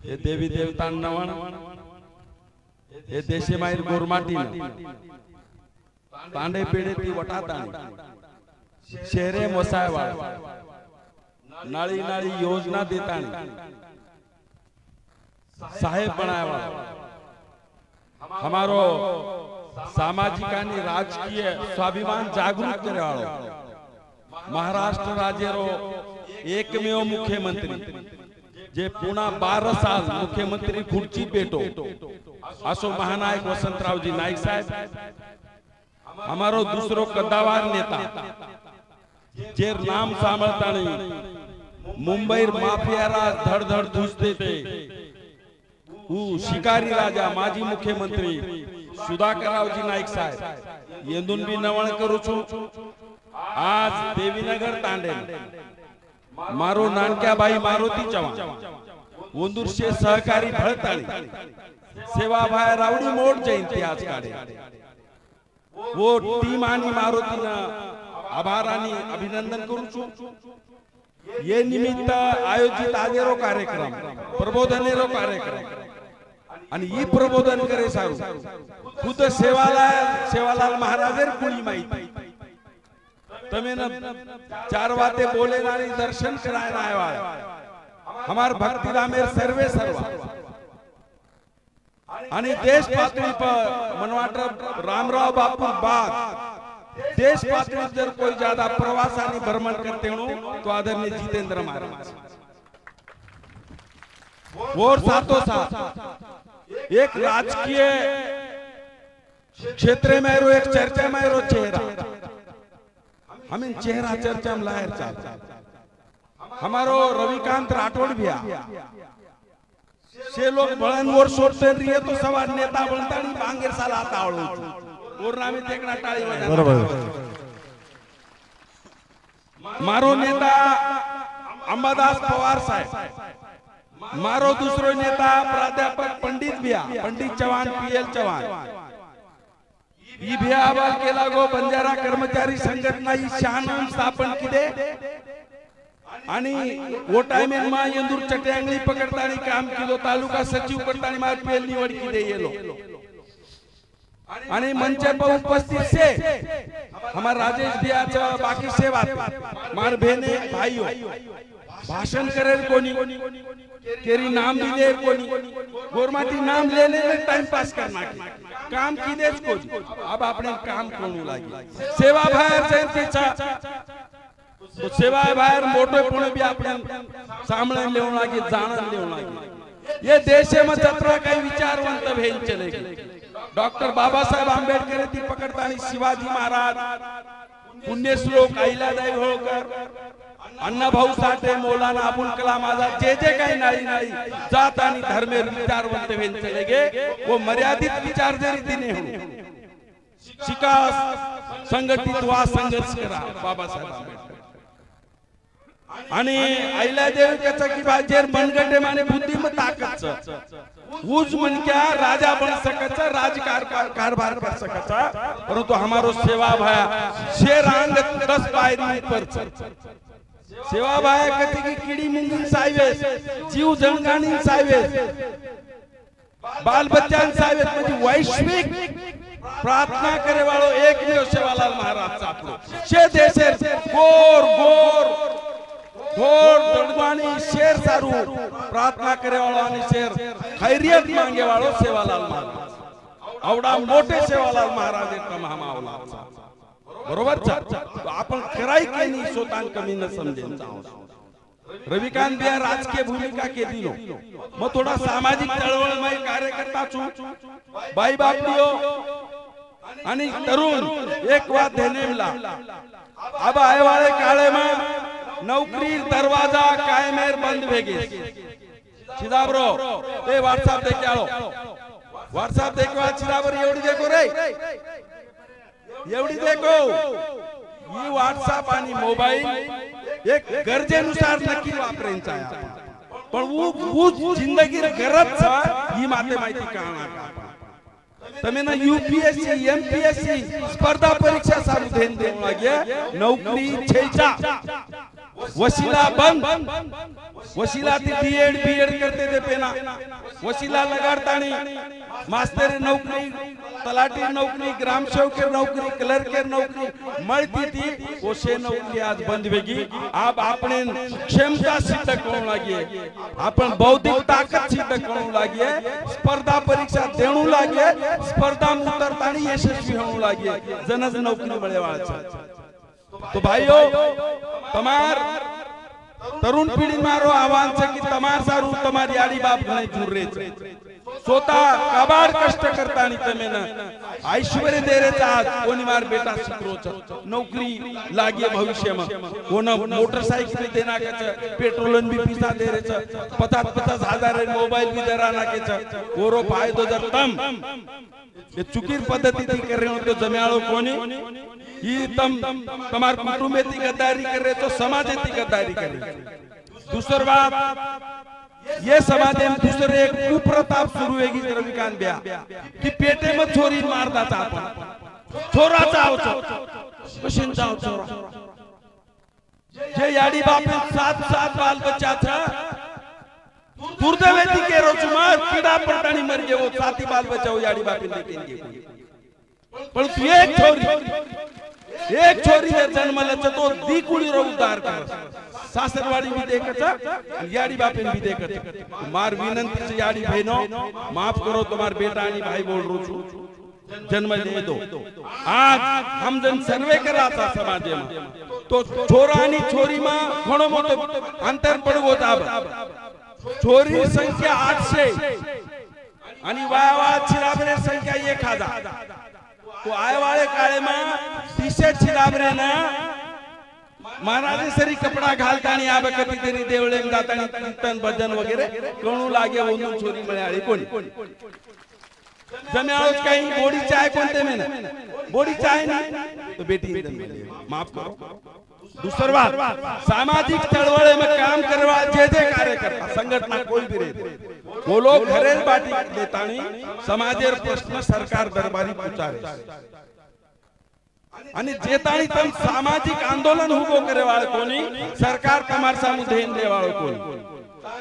Speaker 6: हे देवी देवता नवण, हे देशे मायर गोरमाटी तांडे पेढे ती वटाताणी, शहरे मोसायवाळ, नाळी नाळी योजना देताणी, साहेब बनायवाळ, हमारो सामाजिक आणि राजकीय स्वाभिमान जागृत करेवाळो, महाराष्ट्र राज्यरो एकमेव मुख्यमंत्री जे पुन्हा 12 साल मुख्यमंत्री खुर्ची पेटो असो महानायक वसंतरावजी नाईक साहेब, हमारो दूसरो कद्दावार नेता जे नाम सांभळताणी मुंबईर माफिया राज धडधड धुसते ते शिकारी राजा माजी मुख्यमंत्री सुधाकररावजी नाईक साहेब येंदून बी नवण करू छु। आज देवीनगर तांडे मारो नानक्या बाई मारुती चव्हाण वंदुरशे सहकारी भळताळी सेवा भाई रावडी मोठ जयंती आज काढे वो टीम आणि मारुतीना आभार आणि अभिनंदन करू छु। ये निमित्त आयोजित आजेरो कार्यक्रम प्रबोधनेरो कार्यक्रम आणि ई प्रबोधन करे सारू खुद सेवालाल महाराजेर कुळी माहिती तमें चार बातें बोले नारी दर्शन कराए आया हमार भक्ति रामेर सर्वे सर्वा आणि देश पातळी पर मनवाट रामराव बापू बाग देश पातळी जर कोई ज्यादा प्रवास आणि भ्रमण करते हो तो आदरणीय जितेंद्र महाराज और साथों साथ एक राजकीय क्षेत्र में एक चर्चा में चेहरा हमें चेहरा चर्चा में लायर चाहता हमारो रविकांत राठौड़ भी से लोग बड़न और सोचते रहिए तो सवार नेता बनता नहीं बांगेर साल आता और नामी देखना टाली बजाना मारो नेता अंबादास पवार साहेब मारो दूसरो नेता प्राध्यापक पंडित बिया पंडित चव्हाण पीएल चव्हाण ई भी आवाज केला गो बंजारा कर्मचारी संघटना ही शान स्थापन किदे आणि वो टाइमेन मा यंदूर चट्यांगली पकडतानी काम किलो तालुका सचिव करतानी मार पेल निवड किदे येलो आणि मंच पर उपस्थित से हमार राजेश बियाचा बाकी सेवा मार बहने भाइयों भाषण करे कोनी केरी नाम भी दे कोनी गोरमाटी नाम लेने में टाइम पास करना काम की देश को अब आपने काम करू लागी सेवा बाहेर जयंतीचा तो सेवा बाहेर मोठे पुणे भी आपने सामने लेवून लागी जाणून लेवून लागी ये देशे में जत्रा काही विचारवंत भेल चलेगी डॉक्टर बाबासाहेब आंबेडकर ती पकडतानी शिवाजी महाराज पुण्यश्लोक अहिल्यादेवी होळकर अण्णाभाऊ साठे मौलाना अबुल कलाम आजाद जे काही नाळी नाळी जात आणि धर्मेर विचारवंत भेल चलेगे वो मर्यादित विचार जरी दिने हो शिका संघटित वा संघर्ष करा बाबासाहेब आंबेडकर आणि अहिल्यादेवी त्याचा की बाजेर मनगटे माने बुद्धिमत ताकत उज मन क्या राजा बन सकता कारभार कर सकता परंतु हमारो सेवा भाया शेर आंग 10 पायरी ऊपर सेवा भाया कति की कीड़ी मुंगी साइवेस जीव जंगानी साइवेस बाल बच्चान साइवेस म्हणजे वैश्विक प्रार्थना करे वालो एकमेव सेवालाल महाराज सापडो शे देशेर गोर गोर घोर दडवाणी शेर सारू प्रार्थना करे वालो आणि शेर खैरियत मांगे वालो सेवालाल महाराज आवडा मोठे सेवालाल महाराज एक महामावला बरोबर तो आपण कराई के नहीं सोतान कमी न समजेन रविकांत बिया राजकीय भूमिका के दिलो मैं थोड़ा सामाजिक चळवळमय कार्यकर्ता छु बाई बापडियो आणि तरुण एक बात ध्याने मिला अब आए वाले काले में नौकरी दरवाजा कायमेर बंद भेगे चिदाब्रो ए व्हाट्सएप देखे आलो व्हाट्सएप देखो चिदाबर एवढी देखो रे एवढी देखो ये व्हाट्सएप आणि मोबाईल एक गरजेनुसार नक्की वापरायचा आहे पण वो जिंदगी गरज ही माते माहिती कळणार તમે ના યુપીએસસી એમપીએસસી સ્પર્ધા પરીક્ષા સારું ધ્યાન દેવું લાગે નોકરી છેચા वसीला बंद वसीला थी डीएड बीएड करते थे पेना वसीला लगाड़तानी मास्टर नौकरी तलाटी नौकरी ग्राम सेवक नौकरी क्लर्क नौकरी मळती थी वो से नौकरी आज बंद वेगी अब आपने क्षमता सिद्ध करू लागिए आपण बौद्धिक ताकद सिद्ध करू लागिए स्पर्धा परीक्षा देणू लागिए स्पर्धा उतरतानी यशस्वी होऊ लागिए जनज नौकरी मिळवायचा तो भाइयों तमार तरुण पीढ़ी मारो आह्वान છે કે તમાર સારું તમારી આડી બાપ નહીં જુરે છે स्वतः कबाड कष्ट करतानी તમે ન ऐश्वर्य दे रे आज कोणी मार बेटा शिकरो छ नौकरी लागे भविष्यમાં कोण मोटरसाइकिल देना के छ पेट्रोलन भी पीसा दे रे छ 50 हजार मोबाइल भी दरा नाके छ ओरो फायदो जर तम ये चुकीर पद्धती थी कर रहे हो तो जम्याळो कोणी ही तम तमार कुटुंबेती गद्दारी कर रहे तो समाजेती गद्दारी कर रहे दूसरी बात ये समाज में दूसरे एक कुप्रताप शुरू होगी रविकांत ब्या कि पेटे में छोरी मारता चाहता छोरा चाहो कशिन चाहो छोरा जे याडी बापे 7 बाल बच्चा था दुर्दैवेती के रोचुमा कीड़ा पड़तानी मर गए वो 7 बाल बच्चा वो याडी बापे लेके पण तू एक छोरी ने जन्म लेच तो दी कुड़ी रो उद्धार कर सासरवाड़ी भी देखत याडी बापेन भी देखत मार विनंती से याडी बहनो माफ करो तुम्हार बेटा आणि भाई बोल रो छु जन्म ले दो आज हम जन सर्वे करा था समाज में तो छोरा आणि छोरी में घणो मोटो अंतर पडवो ताब छोरी संख्या 800 आणि वावा छिराबरे संख्या 1000 तो आए वाले काळे में टी-शर्ट छिराबरे ना महाराज सरी कपड़ा घालतानी आबे कधीतरी देवळेम जातानी कीर्तन भजन वगैरे कणू लागे ओनून छोरी मिळाली कोणी जम्याळोच काही बोडी चाय कोणते मेना बोडी चाय नाही तो बेटी माफ करो दूसरी बात सामाजिक चळवळ में काम करवा जे कार्यकर्ता संगठन कोई भी रहे वो लोग घरे बाटी देतानी समाजेर प्रश्न सरकार दरबारी पहुंचारे आणि जेतानी तम सामाजिक आंदोलन उभो करे वाळे कोणी सरकार तमार सामु धेन दे वाळो कोणी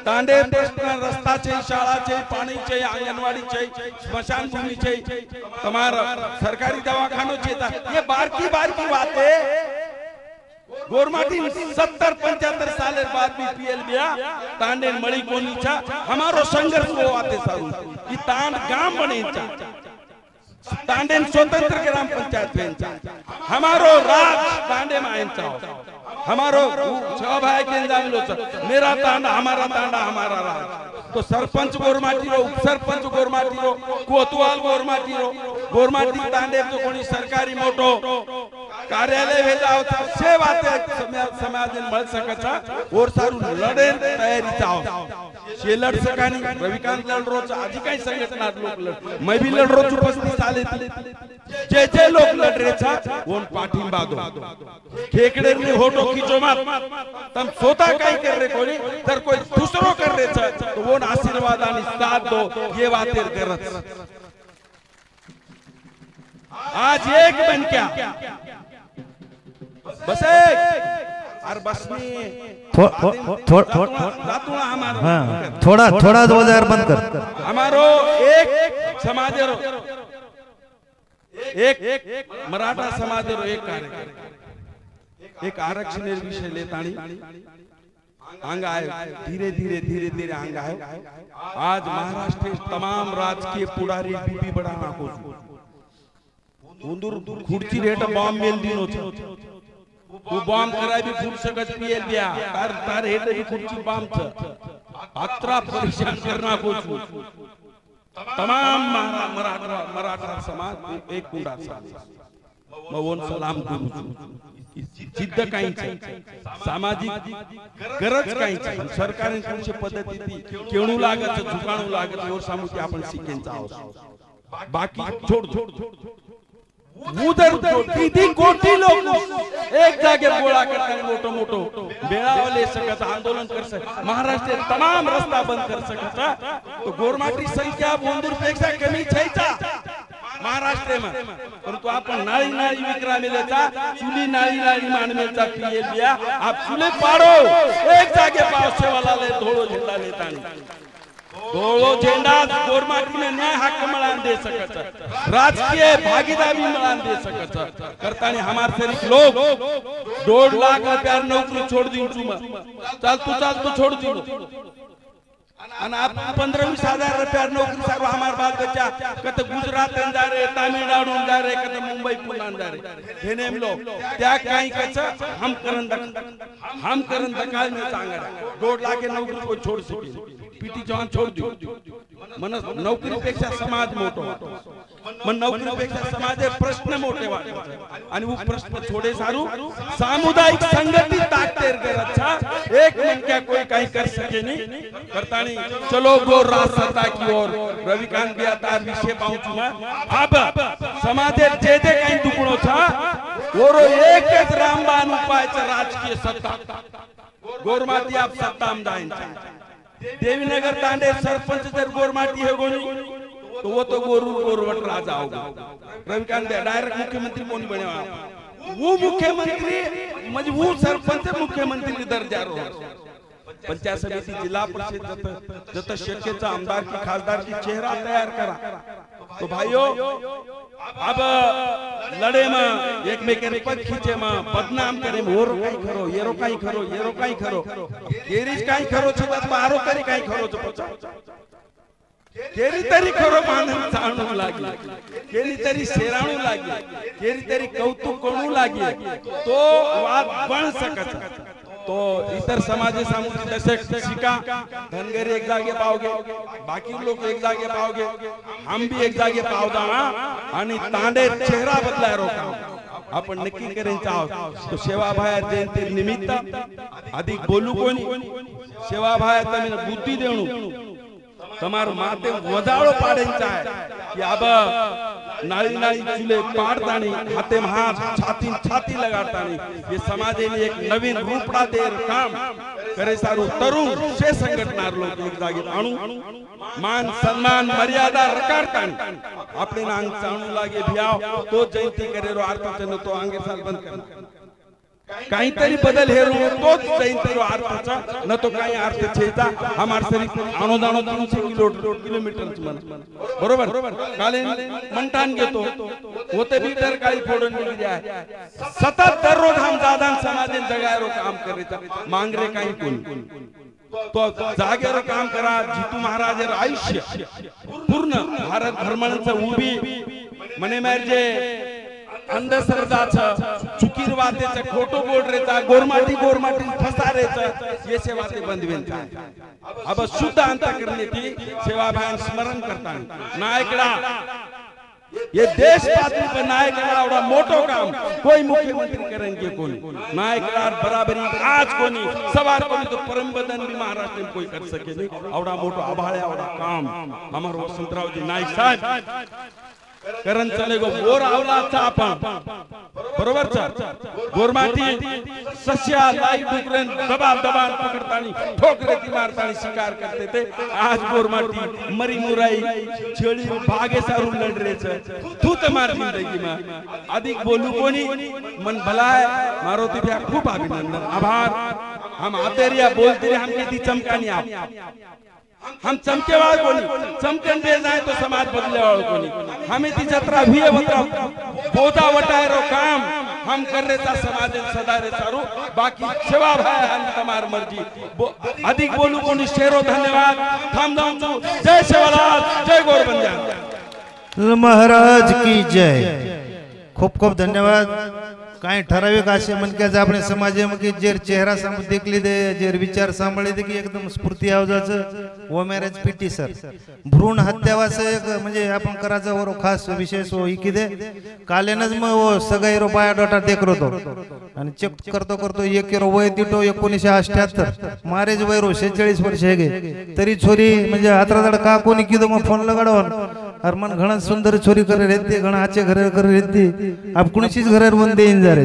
Speaker 6: तांडे प्रश्न रस्ता छे शाळा छे पाणी छे आंगनवाड़ी छे स्मशान भूमि छे तमार सरकारी दवाखानो छे ये बारकी बारकी बातें गोरमाटी 70-75 साल बाद भी पीएल बिया तांडे मळी कोणी छा हमारो संघर्ष वो आते सारू की तांड गाम बने छा तांडे स्वतंत्र ग्राम पंचायत वेंचा हमारो राज तांडे में आयंचा हमारो छ भाई के जामिलो छ मेरा तांडा हमारा राज तो सरपंच गोरमाटी रो उप सरपंच गोरमाटी रो कोतवाल गोरमाटी तांडे तो कोणी सरकारी मोटो कार्यालय भेजाव से बातें समाज में मळ सकता और सारू लड़े तैयारी चाहो से लड़ सकानी रविकांत लड़ रो आज काही संघटना लोग लड़ मैं भी लड़ रो 35 साल जे लोग लड़ रहे छा वोन पाठिंबा दो खेकड़े ने फोटो खींचो मत तम स्वतः काही कर रहे कोणी तर कोई दूसरो कर रहे छा तो वोन आशीर्वाद आणि साथ दो ये बातें करत आज एक बन क्या बस और बस में
Speaker 1: थोड़ा बाजार बंद कर
Speaker 6: हमारो एक समाज एक मराठा समाज एक कार्यक्रम एक आरक्षण विषय लेतानी आंग आए धीरे आंग आए आज महाराष्ट्र तमाम राजकीय पुढारी बीबी बढ़ाना को उंदूर खुर्ची रेट बॉम्ब मेल दिनो वो बॉम्ब कराय भी फुट सकत पीएल दिया तार हेट भी खुर्ची बॉम्ब छ अत्रा परेशान करना को तमाम मराठा समाज एक गुंडा समाज मवोन सलाम करू जिद्द काही छ सामाजिक गरज काही छ सरकारने कोणची पद्धती ती केणू लागत झुकाणू लागत और सामुती आपण शिकेन आहोत बाकी छोड़ उधर किती कोटी लोग एक जागे गोळा करता मोटो बेळाव ले सकत आंदोलन कर सकत महाराष्ट्र तमाम रस्ता बंद कर सकत तो गोरमाटी संख्या बोंदूर पेक्षा कमी छेचा महाराष्ट्र में परंतु आपण नाळी नाळी विक्रामेलेचा चुली नाळी नाळी मानमेचा पिएलिया आप चुले पाडो एक जागे पाव सेवाला ले धोळो झेंडा लेतानी धोळो झेंडा गोरमाटी में न्याय हक मिळान दे सकत राजकीय भागीदारी मिळान दे सकत करतानी हमार शरीफ लोग 1.5 लाख रुपया नौकरी छोड़ दी चाल तू छोड़ दी અને આપ 15-20 હજાર રૂપિયા નોકરી સારો અમાર બાદ બચ્ચા કત ગુજરાત અંદર રે તમિલનાડુ અંદર રે કત મુંબઈ પુના અંદર રે એને એમ લો ત્યાં કાઈ કચ हम करन दकाल में सांगड़ा 1.5 लाख नौकरी को छोड़ सके पीटी जवान छोड़ दो मन नौकरी पेक्षा समाज मोठो मन नौकरी पेक्षा समाजे प्रश्न मोठे वाटते आणि वो प्रश्न छोडे सारू सामुदायिक संगठित ताकतेर कर अच्छा एक मन क्या कोई काही कर सके नहीं करतानी चलो गो रास्ता की ओर रविकांत गया तार विषय पाऊंचू मैं अब समाजे जे जे काही दुखणो था ओरो एकच रामबाण उपायचा राजकीय सत्ता गोरमाटी आप सत्ताम जाईन देवीनगर तांडे सरपंच जर गोरमाटी है गोनी तो वो तो गोरवट राजा होगा रविकांत डायरेक्ट मुख्यमंत्री कोणी बनेवा वो मुख्यमंत्री म्हणजे वो सरपंच मुख्यमंत्री दर्जा रो पंचायत समिति जिला परिषद जत शक्यता आमदार की खासदार की चेहरा तैयार करा तो भाइयों अब लड़े में एक में के पद खींचे में बदनाम करे मोर काई खरो येरो काई खरो केरीज काई खरो छ बारो तरी काई खरो छ केरी तरी खरो मानन चाणू लागी केरी तरी शेराणू लागी केरी तरी कौतुक कोणू लागी तो वाद बन सकत तो इतर समाजे सामूहिक दशक शिका धनगरी एक जागे पाओगे बाकी लोग एक जागे पाओगे हम भी एक जागे पावदा आणि तांडे चेहरा बदलाय रोका आपण नक्की करेंचा आहोत तो सेवाभाया जयंती निमित्त अधिक बोलू कोणी सेवाभाया तमे बुद्धी देणू તમાર માથે વધાળો પાડેંचा है कि अब नाली नाली चूल्हे पाड़तानी हाथे में हाथ छाती लगातानी ये समाजे ने एक नवीन रूपड़ा दे काम करे सारू तरुण से संघटनार लोग एक जागे आणू मान सम्मान मर्यादा रकारतानी आपले नांग चाणू लागे भियाव तो जयंती करे रो आरती तो आंगे साल बंद कर काहीतरी बदल हेरू तोच जयंती रो आरतीचा न तो काही अर्थ छेता हमार शरीर अनुदान 300 किलोमीटर मन बरोबर काले मंटान घेतो होते भीतर काही फोडून निघी जाय सतत दररोज हम दादान समाजेन जगायरो काम करेचा मांगरे काही कोण तो जागेरो काम करा जितू महाराजर आयुष्य पूर्ण भारत भ्रमणाचं उभी मने मारजे अंधश्रद्धाचं चुकीरवादेचं खोटो बोलरेचा गोरमाटी फसारेचं ये सेवा ते बंदवेंचा अब शुद्ध अंत करने की सेवा भान स्मरण करता नायकड़ा ये देश पात्री पर नायकड़ा आवड़ा मोटो काम कोई मुख्यमंत्री करेंगे कोई नायकड़ा बराबरी आज कोनी सवार कोनी तो परम बदन भी महाराष्ट्र में कोई कर सके नहीं आवड़ा मोटो आभाळे आवड़ा काम हमार वसंतराव जी नाईक साहब करण चले गो बोर आवलाचा आपण बरोबर गोरमाटी सस्या लाई डुकरन दबाव पकडतानी ठोकरे की मारतानी शिकार करते थे आज गोरमाटी मरी मुराई छेड़ी भागे सारू लड़ रहे छ तू तमार जिंदगी में अधिक बोलू कोनी मन भलाय मारो तिया खूब अभिनंदन आभार हम आतेरिया बोलते हम किती चमकानी आप हम चमके वाले कोनी चमकन दे जाए तो समाज बदले वाले कोनी हमें ती जत्रा हुए होता बोधा वटाए रो काम हम कर रहे था समाज सदा रे सारू बाकी सेवा भाई हम तुम्हार मर्जी अधिक बोलू कोनी शेरो धन्यवाद थाम जाऊं जय सेवालाल जय गोरबंजा
Speaker 1: महाराज की जय खूप खूप धन्यवाद काही ठराविक असे मनक्याचे आपण समाजामध्ये जे चेहरा देखली दे जे विचार सांभाळले दे की एकदम स्फूर्ती आवाजाचं वो मॅरेज पीटी सर भ्रूण हत्यावाच एक म्हणजे आपण करायचा वर खास विषय सो ही किदे कालेनच मग वो सगळी बाया डोटा देखरो तो आणि चेक करतो एक किलो वय तिटो 1978 मॅरेज वय 46 वर्ष हे तरी छोरी म्हणजे हातरादड का कोणी किदो मग फोन लगाडवन हरमन घणा सुंदर छोरी करे रहते घणा आचे घरे करे रहते आप कुणीशीच घरावर बंद देईन जारे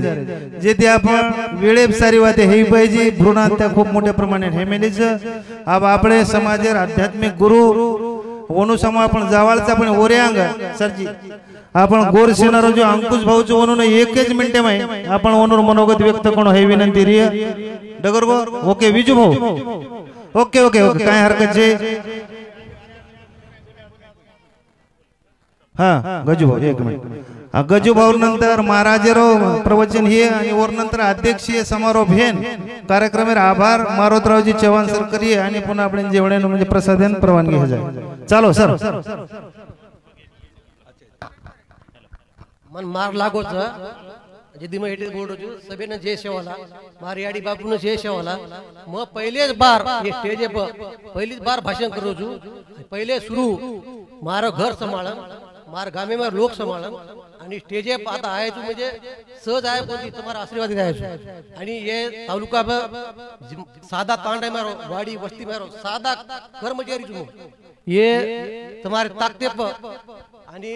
Speaker 1: जे ते आपण वेळेप सारी वाते हे पाहिजे भ्रूण हत्या खूप मोठ्या प्रमाणात हे मेलेच अब आपले समाजेर आध्यात्मिक गुरु वनु समा आपण जावाळचा पण ओरेंग सरजी आपण गोर सेनारो जो अंकुश भाऊचे म्हणून एकच मिनिटे माही आपण ओनर मनोगत व्यक्त करू हे विनंती रिय डगर गो ओके विजू भाऊ ओके ओके ओके काय हरकत जे हा गजू भाऊ एक मिनिट गजू भाऊ नंतर महाराजेरो प्रवचन हे आणि वर नंतर अध्यक्षीय समारोह हेन कार्यक्रमेर आभार मारोतरावजी चव्हाण सर करिये आणि पुन्हा आपण जेवणे म्हणजे प्रसादन परवानगी हे जाय चालो सर
Speaker 7: मन मार लागो छ यदि मैं एटे बोर्ड छु सबेने जय सेवाला मारी आडी बापू ने जय सेवाला म पहिलेच बार ये स्टेज पर पहिलीच बार भाषण करू छु पहिले सुरू मारो घर सांभाळन मार गामे में लोक सांभाळन आणि स्टेज पर आता आहे तू म्हणजे सहज आहे कोणी तुम्हारा आशीर्वाद आहे आणि ये तालुका सादा तांडे मारो वाडी वस्ती मारो सादा कर्मचारी छु ये तुम्हारे ताकते पर आणि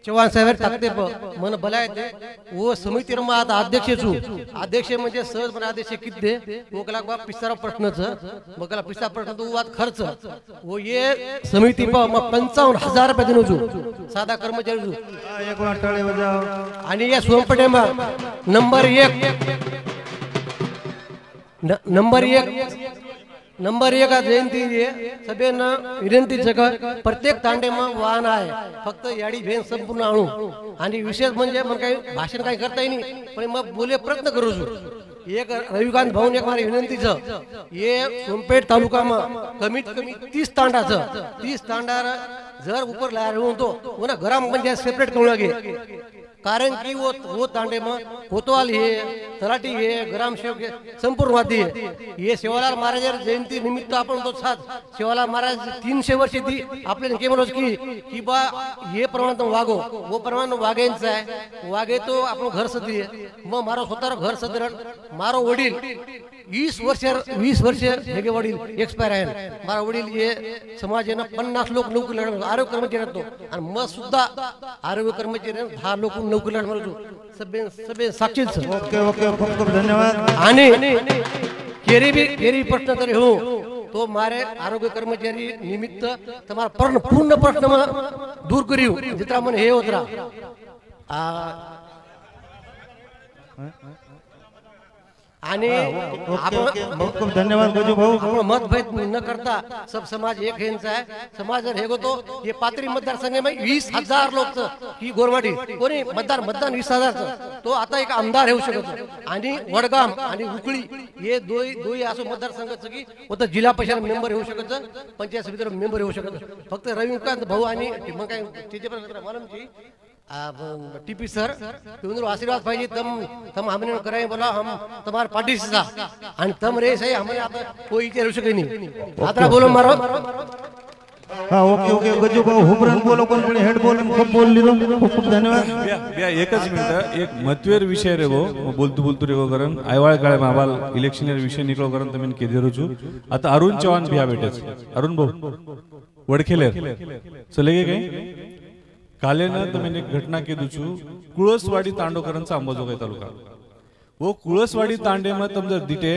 Speaker 7: चव्हाण साहेब टाकते मन भलाय ते वो समिती रमा आता अध्यक्ष छु अध्यक्ष म्हणजे सहज पण अध्यक्ष किती दे मोकला बा पिसारा प्रश्नच मोकला पिसा प्रश्न तो वाद खर्च वो ये समिती पर 55,000 रुपये देनो छु साधा कर्मचारी छु
Speaker 1: एक वाटाळे बजाव
Speaker 7: आणि या सोमपटे मा नंबर एक जयंती सभेना विनंती प्रत्येक तांडे में वाहन आहे फक्त याडी भेन संपूर्ण आणू आणि विशेष म्हणजे मन काही भाषण काही करता ही नाही पण मग बोले प्रयत्न करू एक रविकांत भाऊ एक मारी विनंती ये सोमपेठ तालुका में कमीत कमी 30 तांडा 30 तांडा जर ऊपर लाया तो वो ना ग्राम पंचायत सेपरेट करू लगे कारण की वो तांडे में कोतवाल है तलाटी है ग्राम सेवक है संपूर्ण वादी है ये सेवालाल महाराज जयंती निमित्त आपण तो साथ सेवालाल महाराज 300 वर्ष दी आपल्याला के म्हणोस की बा ये प्रमाण वागो वो प्रमाण वागेंचा आहे वागे तो आपण घर सदी आहे मग मारो स्वतःर घर सदरण मारो वडील 20 वर्ष हेगे वडील एक्सपायर आहे मारा वडील ये समाजेना 50 लोक नोकरी आरोग्य कर्मचारी तो आणि मग सुद्धा आरोग्य कर्मचारी 10 लोक नोकरी म्हणतो सबे साक्षीच
Speaker 1: ओके ओके खूप खूप धन्यवाद
Speaker 7: आणि केरी प्रश्न तरी हो तो मारे आरोग्य कर्मचारी निमित्त तुम्हारा पूर्ण प्रश्न दूर करू जितना मन हे होतरा आणि
Speaker 1: खूप धन्यवाद गजू भाऊ
Speaker 7: आपण मतभेद न करता सब समाज एक हेंचा आहे समाज जर हेगो तो ये पाथरी मतदारसंघ में 20,000 लोक ही गोरवाडी कोणी मतदान 20,000 तो आता एक आमदार होऊ शकतो आणि वडगाम आणि उकळी हे दोई असो मतदारसंघाचं की होतं जिल्हा परिषद मेंबर होऊ शकतं पंचायत समितीवर मेंबर होऊ शकतं फक्त रविकांत भाऊ आणि मग काय तिथे मालूमची टीपी सर तुम्हारा आशीर्वाद पाहिजे तम हमने कराए बोला हम तुम्हारे पार्टी से आणि तम रे सही हमें आता कोई के रुश नहीं आता बोलो मारो
Speaker 1: हा ओके ओके गजू भाऊ हुबरन बोलो कोण पण हेड बोल खूप बोलली खूप खूप धन्यवाद
Speaker 5: या एकच मिनिट एक महत्वेर विषय रे वो बोलतो रे वो करन आयवाळ काळे माबाल इलेक्शनर विषय निकलो करन तमेन केदेरो छु आता अरुण चव्हाण भिया बेटेच अरुण भाऊ वडखेलेर चलेगे काय काले ना तो मैंने घटना के दुचू कुळसवाडी तांडोकरांचा अंबाजोगाई तालुका वो कुळसवाडी तांडे में तुम जर दिटे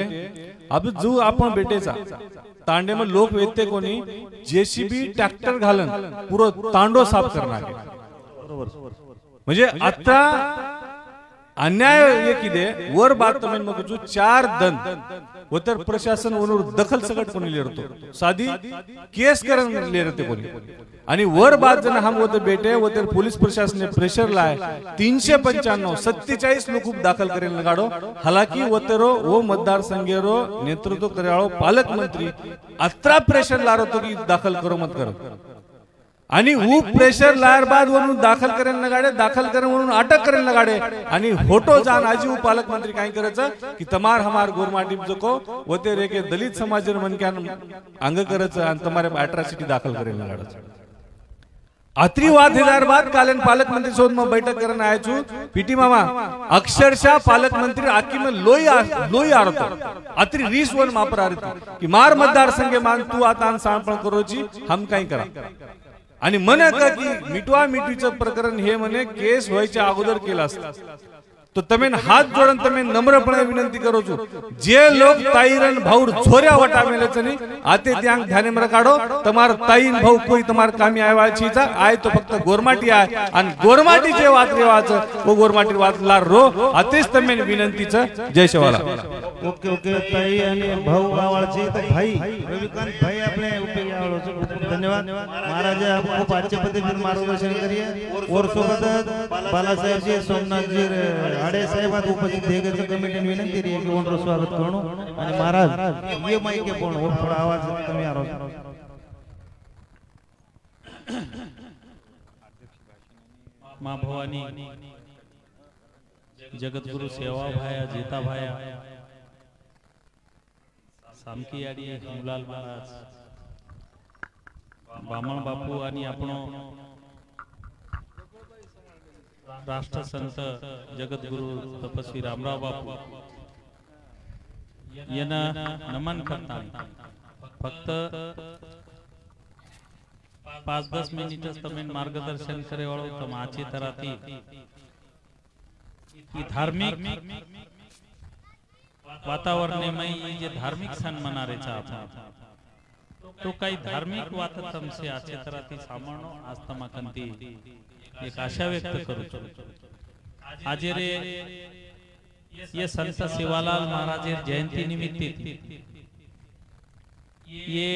Speaker 5: अब जो आपण बेटेचा तांडे में लोक वेते कोणी जेसीबी ट्रॅक्टर घालन पुरो तांडो साफ करणार म्हणजे आता अन्याय ये किदे वर बात तमेन मगजू 4 दन व तर प्रशासन वनूर दखल सकट कोणी लेरतो साधी केस करन लेरते कोणी आणि वर बात जन हम होते बेटे व तर पोलीस प्रशासन ने प्रेशर लाय 395 47 लोक दाखल करेल लगाडो हालांकि व तेरो वो मतदार संघेरो नेतृत्व कराळो पालक मंत्री अत्रा प्रेशर लारो तो की दाखल करो मत करो आणि वो प्रेशर लायर बाद वरून दाखल करेल लगाडे दाखल करेल म्हणून अटक करेल लगाडे आणि फोटो जान आजी पालक मंत्री काय करायचं की तमार हमार गोरमाटी जको व ते रे के दलित समाज मन के अंग करायचं आणि तुम्हारे अट्रॉसिटी दाखल करेल लगाडे अत्रिवाद हजार बाद कालन पालक मंत्री सोद में बैठक करने आए छु पीटी मामा अक्षरशः पालक मंत्री आकी में लोई आ रहा अत्रि रीस वन मापर आ रही कि मार मतदार संघे मान तू आता सांपण करोची हम काही करा आणि म्हणे का की मिटवा मिटवीचं प्रकरण हे म्हणे केस व्हायच्या अगोदर केला असता તો તમે હાથ જોડન તમે નમ્રપણે વિનંતી કરો છો જે લોક તાઈરન ભાઉ છોર્યા વટા મેલે છે ની આતે ત્યાં ધ્યાને મર કાઢો તમાર તાઈન ભાઉ કોઈ તમાર કામે આવ્યા છે તા આય તો ફક્ત ગોરમાટી આય અને ગોરમાટી જે વાત રેવા છે ઓ ગોરમાટી વાત લાર રો આતે જ તમે વિનંતી છે જય શિવાલાલ
Speaker 1: ઓકે ઓકે તાઈ અને ભાઉ આવાળ છે તો ભાઈ રવિકાંત ભાઈ આપણે ઉપેરી આવાળો છે ખૂબ ધન્યવાદ મહારાજ આપકો પાચ્યપતિ फिर मार्गदर्शन करिए और सोबत बाला साहेब जी सोमनाथ जी आडे साहेब उपस्थित देगे तो कमिटी विनंती रही कि उनरो स्वागत करणो અને મહારાજ ये माइक के पण और थोड़ा आवाज તમે આરો
Speaker 8: मां भवानी जगत गुरु सेवा भाया जेता भाया सामकी आडी हिमलाल महाराज बामण बापू आणि आपणो राष्ट्र संत जगत गुरु तपस्वी रामराव बापू यांना नमन करता फक्त 5-10 मिनिटच તમે मार्गदर्शन करे वाळो तम आची तराती की धार्मिक वातावरणामध्ये जे धार्मिक सण मनारेचा आपण तो काही धार्मिक वात तमसे आचे तराती सामरणो आज तमाकंती एक आशा व्यक्त करू आज रे ये संत सेवालाल महाराज जयंती निमित्त ये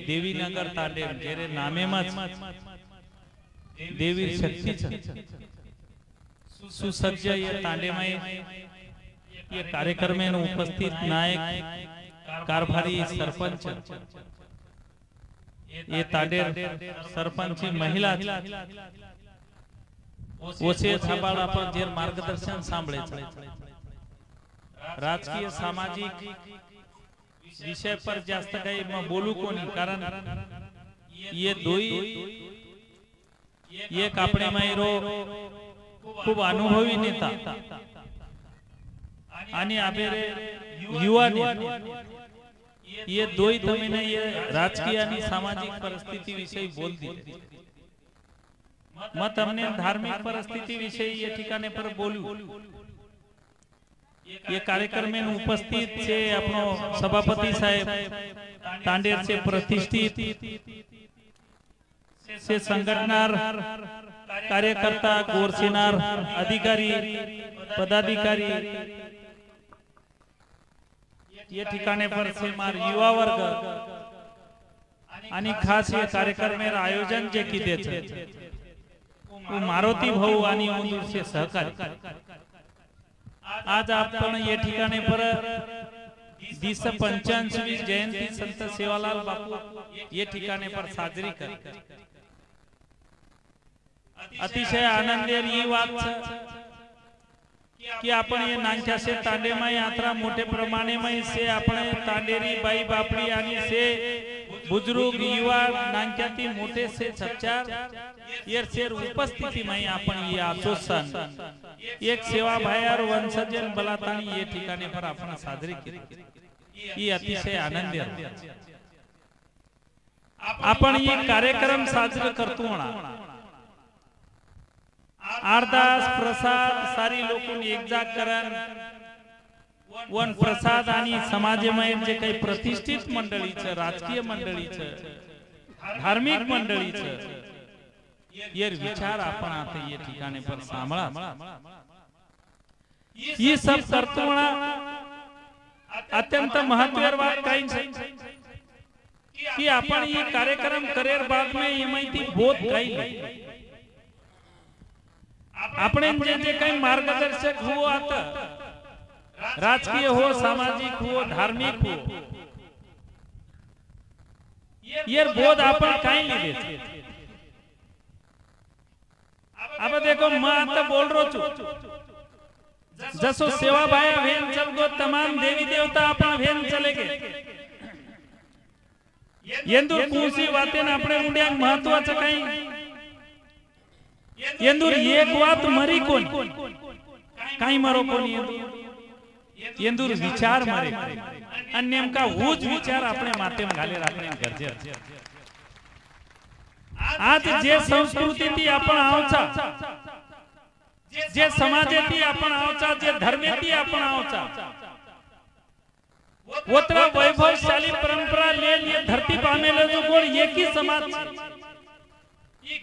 Speaker 8: देवीनगर तांडेर जेरे नामे में देवी शक्ति सुसज्ज ये तांडे में ये कार्यक्रम में उपस्थित नायक कारभारी सरपंच ये तांडेर सरपंच महिला ओसे सांभाळ आपण जे मार्गदर्शन सांभळे राजकीय सामाजिक विषय पर जास्त काही बोलू कोणी कारण ये दोई एक आपणे मायरो खूप अनुभवी नेता आणि आबेरे युवा ये दोई तमेने ये राजकीय आणि सामाजिक परिस्थिती विषयी बोल दिले मग તમને धार्मिक परिस्थिती विषयी ये ठिकाणे पर बोलू ये कार्यक्रम में उपस्थित छे अपनो सभापति साहेब तांडेर से प्रतिष्ठित से संगठनार कार्यकर्ता गोरसेनार अधिकारी पदाधिकारी ये ठिकाणे पर से मार युवा वर्ग आणि खास ये कार्यक्रम में आयोजन जे कीधे छे वो मारुती भाऊ आणि उंदूर से सहकारी आज आपण ये ठिकाणे पर 285वी जयंती संत सेवालाल बापू ये ठिकाणे पर साजरी कर अतिशय आनंदी ही बात कि आपण ये नांच्यासे तांडेमा यात्रा मोठे प्रमाणे में से आपण तांडेरी बाई बापडी आणि से बुजुर्ग युवा नांच्याती मोठे से सच्चार येर शेर उपस्थिती में आपण ये आचोसन एक सेवा भायार वंशजन बलातानी ये ठिकाणे पर आपण साजरी केली ही अतिशय आनंदी आपण ये कार्यक्रम साजरा करतो म्हणा आरदास प्रसाद सारी लोकांनी एकजाग करण वन प्रसाद आणि समाजमय जे काही प्रतिष्ठित मंडळीचं राजकीय मंडळीचं धार्मिक मंडळीचं ये विचार आपण आता ये ठिकाणी पर सांभाळा ये सब करतो म्हणा अत्यंत महत्त्वाची बात काही की आपण ये कार्यक्रम करेर बाद में ये माहिती बहुत काही આપણે જે काही मार्गदर्शक हो आता राजकीय हो सामाजिक हो धार्मिक हो ये बोध आपण काही लिहिले अब देखो मैं आता बोल रो छु जसो सेवा भाया भेन चल गो तमाम देवी देवता आपण भेन चले गे येंदूर कुसी वातेन આપણે मुंड्या महत्वाचं काही येंदूर एक बात मरी कोण काही मरो कोण येंदूर विचार मरे आणि नेमका होच विचार આપણે माते घाले राखणे गरजेचे आज जे संस्कृती ती आपण आवचा जे समाजेती आपण आवचा जे धर्मेती आपण आवचा वोत्रा वैभवशाली परंपरा लेल ये धरती पामेलो जो गोर एक ही समाज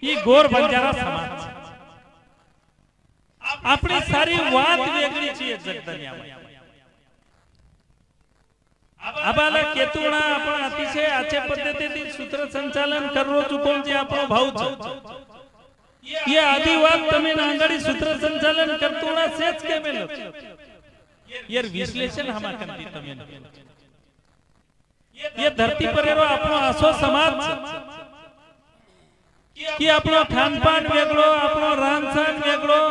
Speaker 8: ये गोर बंजारा समाज अपनी सारी वात वेगळी छे जगदनियामध्ये आबाला केतुणा आपण अतिशय आचे पद्धतीने सूत्रसंचालन कररो चुकोन जे आपलो भाऊ छो ये आदिवाद तमे नांगड़ी सूत्रसंचालन करतोणा सेच के मेलो यार विश्लेषण हमा करती तमे ये धरती पर एरो आपनो आसो समाज कि आपनो खानपान वेगळो आपनो रानसान वेगळो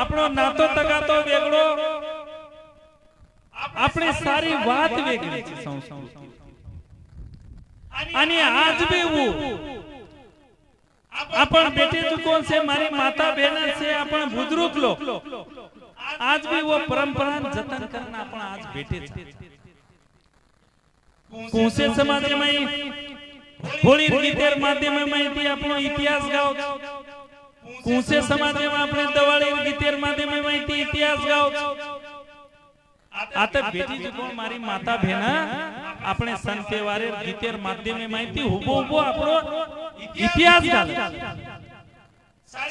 Speaker 8: आपनो नातो तगातो वेगळो अपनी सारी बात वेगळी आणि आज भी वो अपन बेटे चुकोन से मारी माता बहना से अपन बुजुर्ग लोग आज भी वो परंपरा जतन करना अपन आज बेटे कोसे समाज में होली गीतेर माध्यम में ती अपनो इतिहास गाव कोसे समाज में अपने दिवाळी गीतेर माध्यम में ती इतिहास गाव आता बेटी चुकोन मारी माता बहना अपने सन त्योहार गीतेर माध्यम में माहिती हुबो हुबो आपलो इतिहास गाल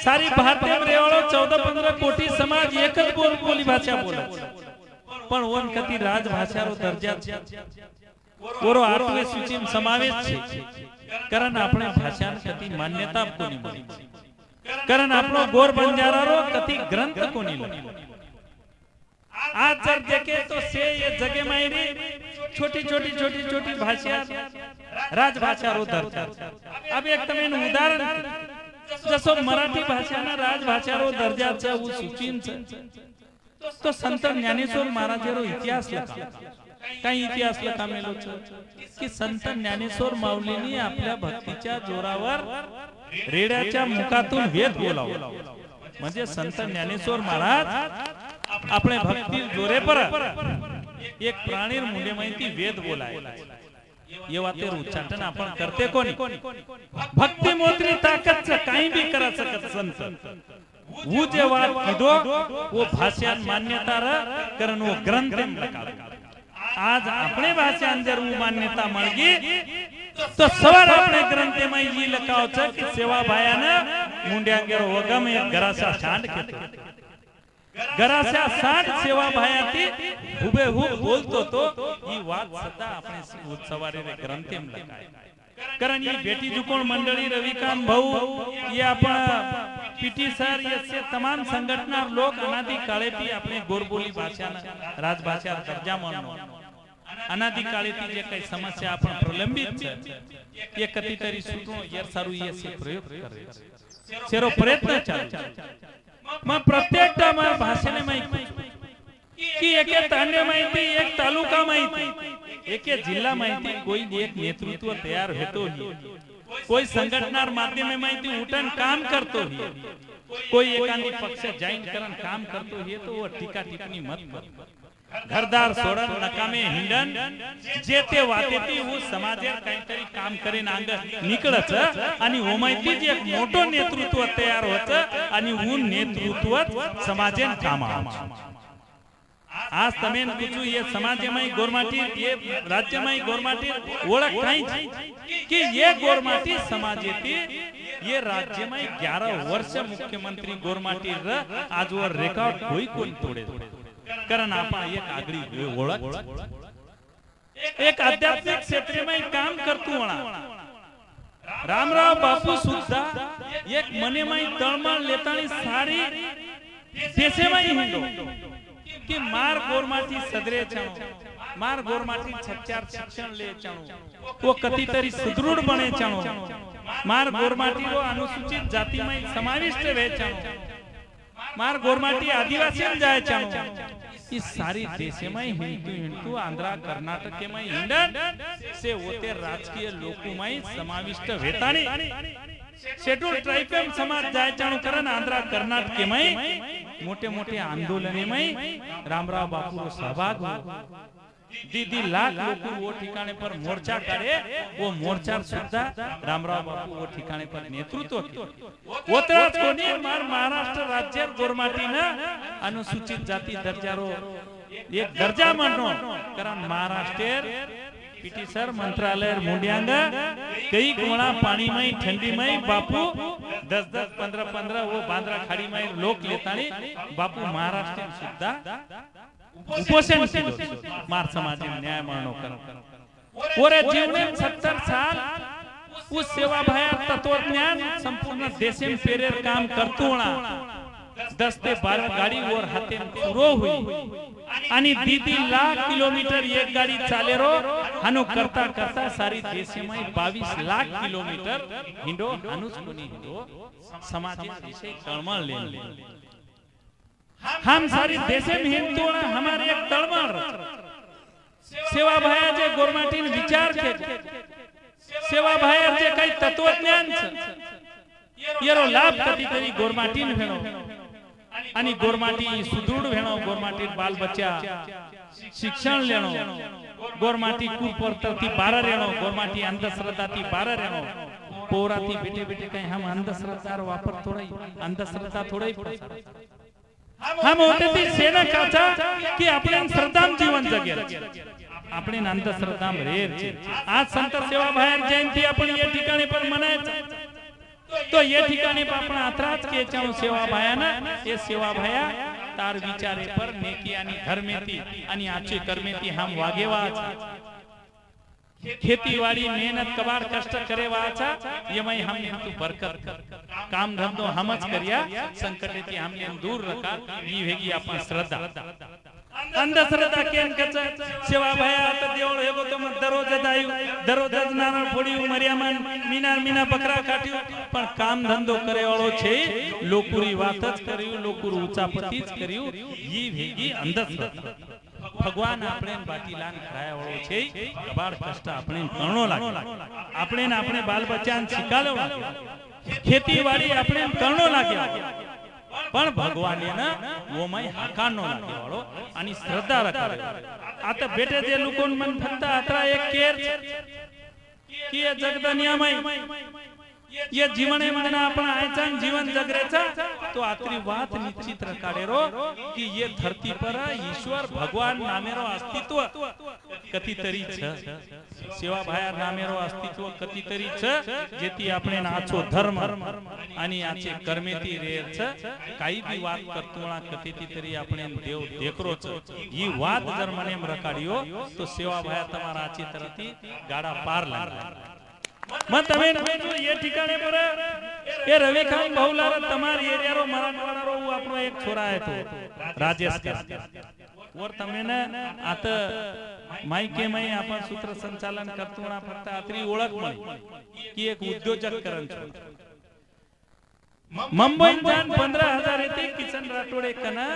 Speaker 8: सारी भारतीय रेवाळो 14-15 कोटी समाज एकच बोली भाषा बोले पण वन कती राजभाषारो दर्जा ओरो 8वे सूचीम समावेश छे कारण આપણે ભાષાને કતી માન્યતા કોની મળી કારણ આપણો ગોર બંજારારો કતી ગ્રંથ કોની લખી आज जर देखे तो से ये जगह मायरी छोटी छोटी छोटी छोटी भाषा राजभाषा रो दर्जा अब एक तमेन उदाहरण जसो मराठी भाषा ना राजभाषा रो दर्जा छे वो सूचीन छे तो संत ज्ञानेश्वर महाराजेरो इतिहास लखा काही इतिहास लखामेलो छे की संत ज्ञानेश्वर माऊलींनी आपल्या भक्तीच्या जोरावर रेड्याच्या मुखातून वेद बोलावला म्हणजे संत ज्ञानेश्वर महाराज अपने भक्ति जोरे पर एक प्राणीर मुंडे माहिती वेद बोलाय ये वातेर उच्चाटन आपण करते कोणी भक्ति मोत्री ताकत से काही भी करा सकत संत वो जे बात कीधो वो भाषान मान्यता र कारण वो ग्रंथ में लखा आज अपने भाषा अंदर वो मान्यता मळगी तो सवार अपने ग्रंथ में ये लखाव छ कि सेवा भायाना मुंड्यांगेर वगम एक गरासा शांड के गरासा 60 सेवा भायाती हुबेहूब बोलतो तो ही बात सदा अपने सवारे रे ग्रंथेम लखाय कारण ये बेटी जुकोण मंडळी रविकांत भाऊ ये आपण पीटी सर ये से तमाम संघटना लोग अनादि काळेती अपने गोरबोली भाषाना राजभाषा दर्जा माननो अनादि काळेती जे काही समस्या आपण प्रलंबित छे ये कतीतरी सूत्रो ये सारू ये से प्रयोग करे सेरो प्रयत्न चालू मैं प्रत्येक भाषेने माहिती की एक तांडे माहिती एक तालुका माहिती एक जिल्हा माहिती कोई एक नेतृत्व तयार होतो ही कोई संघटनार माध्यम में माहिती उठन काम करतो ही कोई एकांगी पक्ष जॉइन करन काम करतो ही तो वो टीका टिप्पणी मत कर घरदार सोडन नकामे हिंडन जे ते वातेती वो समाजेर काहीतरी काम करीन आंग निकळच आणि ओ माहिती जे एक मोठो नेतृत्व तयार होत आणि वो नेतृत्व समाजेन काम आज तमेन पूछू ये समाजमय गोरमाटी ये राज्यमय गोरमाटी ओळख काई कि ये गोरमाटी समाजेती ये राज्यमय 11 वर्ष मुख्यमंत्री गोरमाटी र आज वर रेकॉर्ड कोई कोण तोडे कारण आपण एक आगळी ओळख एक आध्यात्मिक क्षेत्र में काम करतो रामराव बापू सुद्धा एक मने में तळमळ लेतानी सारी देशे में हिंदो कि मार गोरमाटी सदरे छाणो मार गोरमाटी छच्चार शिक्षण ले छाणो वो कतीतरी सुदृढ़ बने छाणो मार गोरमाटी वो अनुसूचित जाति में समाविष्ट वे छाणो मार गोरमाटी आदिवासी में जाए छाणो इस सारी देशे में हिंदू आंध्रा कर्नाटक में हिंडन से होते राजकीय लोको में समाविष्ट वेतानी शेड्यूल ट्राइब समाज जाए चाणू करन आंध्रा कर्नाटक में मोटे मोटे आंदोलन में रामराव बापू सहभाग दीदी लाख लोग वो ठिकाने पर मोर्चा करे, वो मोर्चा सुद्धा रामराव बापू वो ठिकाने पर नेतृत्व ओतराज कोणी महाराष्ट्र राज्य गोरमाटीना अनुसूचित जाती दर्जारो एक दर्जा मानो कारण महाराष्ट्र पीटी सर मंत्रालय मुंडियांग कई कोणा पानी में ठंडी में बापू 10-10 15-15 वो बांद्रा खाड़ी में लोक लेतानी बापू महाराष्ट्र सुद्धा उपोषण मार समाज न्याय मानो कर ओरे जीवने 70 साल उस सेवा भाया तत्वज्ञान संपूर्ण देश में पेरेर काम करतोणा 10 ते 12 गाड़ी और हाथे पुरो हुई आणि दीदी लाख किलोमीटर एक गाड़ी चाले रो हनु करता करता सारी देश में 22 लाख किलोमीटर हिंडो हनुस कोनी हिंडो समाज विषय तळमळ ले हम सारी देश में हिंदू हमारे एक तळमळ सेवा भाया जे गोरमाटीन विचार के सेवा भाया जे काही तत्वज्ञान येरो लाभ कधीतरी गोरमाटीन भेणो आणि गोरमाटी सुदृढ भेणो गोरमाटी बाल बच्चा शिक्षण लेणो गोरमाटी कुप्रथाती बारा रेणो गोरमाटी अंधश्रद्धाती बारा रेणो पोराती बेटे बेटे काही हम अंधश्रद्धा वापर थोडाई अंधश्रद्धा थोडाई हम होते ती सेना काचा की आपण श्रद्धाम जीवन जगेल आपण अंधश्रद्धाम रेर आज संत सेवा बाहेर जयंती आपण या ठिकाणी पण मनायचं तो ये ठिकाणी आपण आत्राच के चाऊ सेवा भायाना ये सेवा भाया तार विचारे पर नेकी आणि धर्मेती आणि आचे कर्मेती हम वागेवा खेतीवाड़ी मेहनत कबाड़ कष्ट करे वाचा ये मैं हम तू बरकत काम धंधो हमच करिया संकटेती हमने दूर रखा ये वेगी अपन श्रद्धा अंधश्रद्धा केन कच सेवा भया आता देवळ हेगो तो दररोज जायू दररोज नारळ फोडी मर्यामन मीना बकरा काट्यू पण काम धंधो करे वाळो छे लोकुरी वातच कर्यू लोकुर उचापतीच कर्यू ये वेगी अंधश्रद्धा भगवान આપણે બાટીલાન ખરાયા વાળો છે કબાડ કષ્ટ આપણે કરણો લાગે આપણે ને આપણે બાલ બચ્ચાને શીખાડો લાગે ખેતીવાડી આપણે કરણો લાગે પણ ભગવાને ના ઓમય હાકાનો લાગે વાળો આની શ્રદ્ધા રખાવે આ તો બેટે જે લોકોન મન ફક્ત આતરા એક કેર કે જગદનિયામય ये जीवन में अपना आयचान जीवन जगरेचा तो आतरी बात निश्चित रखाडेरो कि ये धरती पर ईश्वर भगवान नामेरो अस्तित्व कतितरी छ सेवा भाया नामेरो अस्तित्व कतितरी छ जेती આપણે આછો ધર્મ आणि आचे कर्मेती रेर छ काही भी વાત કરતોણા કતિતી તરી આપણે દેવ દેખરો छ ई વાત जर મને રખાડ્યો तो सेवा भाया તમારા આચી તરતી ગાડા પાર લાગે मैं तमें ये ठिकाने पर ये रवि खान बहुलार तमार एरियारो मराठवाडारो वो आपनो एक छोरा है तो राजेश का और तमें ना आत माइके में आपण सूत्र संचालन करतोना फक्त आतरी ओळख मळी की एक उद्योजक करण छो मुंबई जान 15000 येते किचन राठोडे कना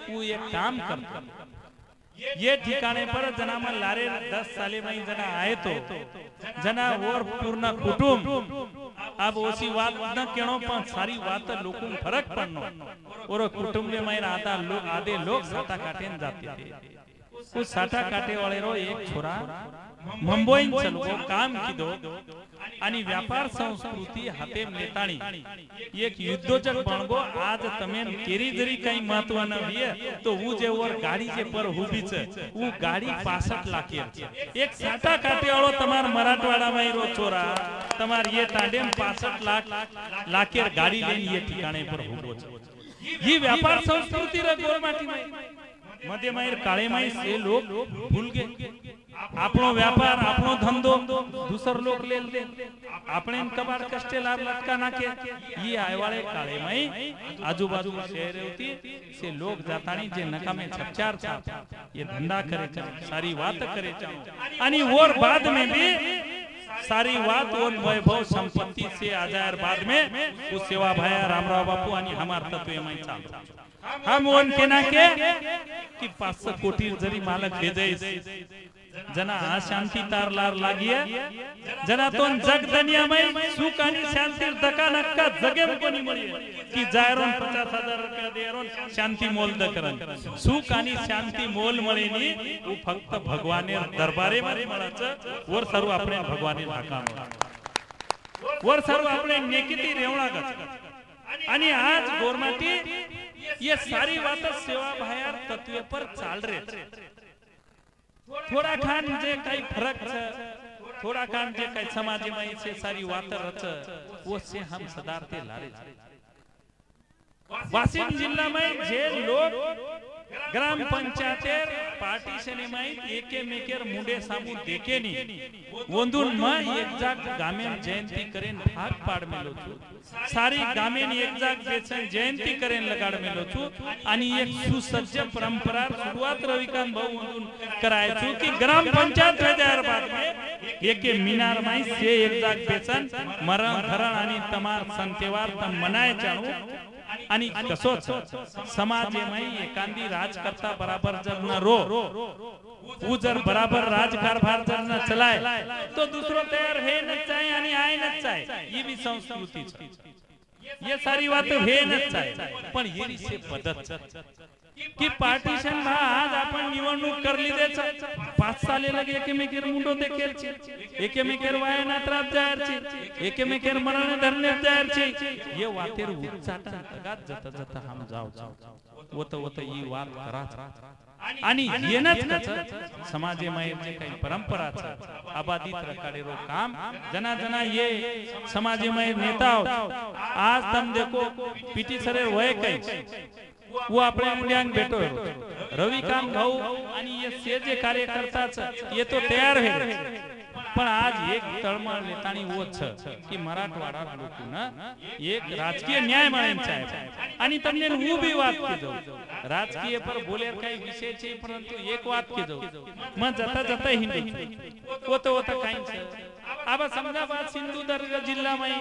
Speaker 8: वो एक काम करतो ये ठिकाणे पर जना में लारे 10 साले में जना आए तो जना और पूर्ण कुटुंब अब ओसी बात न केणो पण सारी बात लोकों फरक पड़नो और कुटुंब में आता लोग आधे लोग साटा काटेन जाते थे उस साटा काटे वाले रो एक छोरा मुंबई चलो काम कीधो आणि व्यापार संस्कृती हाते नेताणी एक उद्योजक बनगो आज तमेन केरी जरी काही महत्व न विये तो वो जे वर गाड़ी जे पर हुबी छे वो गाड़ी 65 लाख एक साटा काटे वाळो तमार मराठवाडा में रो छोरा तमार ये तांडेम 65 लाखेर गाड़ी लेन ये ठिकाणे पर हुबो छे ये व्यापार संस्कृती रे गोरमाटी में मध्य मायर काळे माई से लोग भूल गए आपनो व्यापार आपनो धंधो दूसर लोग ले ले आपने कबाड़ कष्टे लाभ लटका नाके ये आए वाले काळे माई आजू बाजू शहर होती से लोग जातानी जे नकामे छपचार था ये धंधा करे चा सारी बात करे चा आणि और बाद में भी सारी बात और वैभव संपत्ति से आजार बाद में उस सेवा भाया रामराव बापू आणि हमार तत्व में चालू हम ओन केना के कि 500 कोटी जरी मालक भेजायस जना अशांती तारलार लागिये जना तोन जग दुनियामय सुख आणि शांती धक्का नक्का जगेम कोणी मळीये की जायरोन 50,000 रुपया देरोन शांती मोल दकरन सुख आणि शांती मोल मळेनी उ फक्त भगवानेर दरबारे मध्ये मळाच वर सर्व आपले भगवाने हाका वर सर्व आपले नेकिती रेवणा गच आणि आज गोरमाटी ये सारी बात सेवा भायार तत्व पर चाल रहे थोड़ा खान जे काही फरक छ थोड़ा खान जे काही समाज में से सारी बात रच वो से हम सदारते लारे वाशिम जिल्ला में जे लोग ग्राम पंचायतेर पार्टीशन में एके मेकेर मुंडे सामू देके नी वंदुन में एक जाग गामेन जयंती करेन भाग पाड मेलो छु सारी गामेन एक जाग बेसन जयंती करेन लगाड मेलो छु आणि एक सुसज्ज परंपरा सुरुवात रविकांत भाऊ वंदुन कराय छु की ग्राम पंचायत हैदराबाद में एके मीनार में से एक जाग बेसन मरण धरण आणि तमार संतेवार तम मनाय चाणू आणि कसोच समाजेमय एकांदी राजकर्ता बराबर जर न रो वो जर बराबर राजकारभार जर न चलाए तो दूसरो तयार है न चाहे आणि आय न चाहे ये भी संस्कृती ये सारी बात है न चाहे पण ये से पद्धत की पार्टीशन भा आज आपण निवडणूक करली देच 5 साले लगे एकेमेकेर मुंडो देखेल छे एकेमेकेर वायना त्रास जायर छे एकेमेकेर मरण धरणे जायर छे ये वातेर उच्चाटन तगात जत जत हम जाव वत ही वात करा आणि येनच कच समाजेमय जे काही परंपरा छ आबादित रकाडेरो काम जना जना ये समाजेमय नेता आज तुम देखो पीटी सरे वय काही वो अपने मुल्यांक बेटो रविकांत भाऊ आणि ये से जे कार्यकर्ता छ ये तो तयार है पण आज एक तळमळ लेतानी वो छ की मराठवाडा लोकना एक राजकीय न्याय मानेन चाहे आणि तमने वो भी बात के दो राजकीय पर बोलेर काही विषय छे परंतु एक बात के दो म जता जता हिंदू वो तो काही छ अब समजाबाद सिंधुदुर्ग जिल्हा में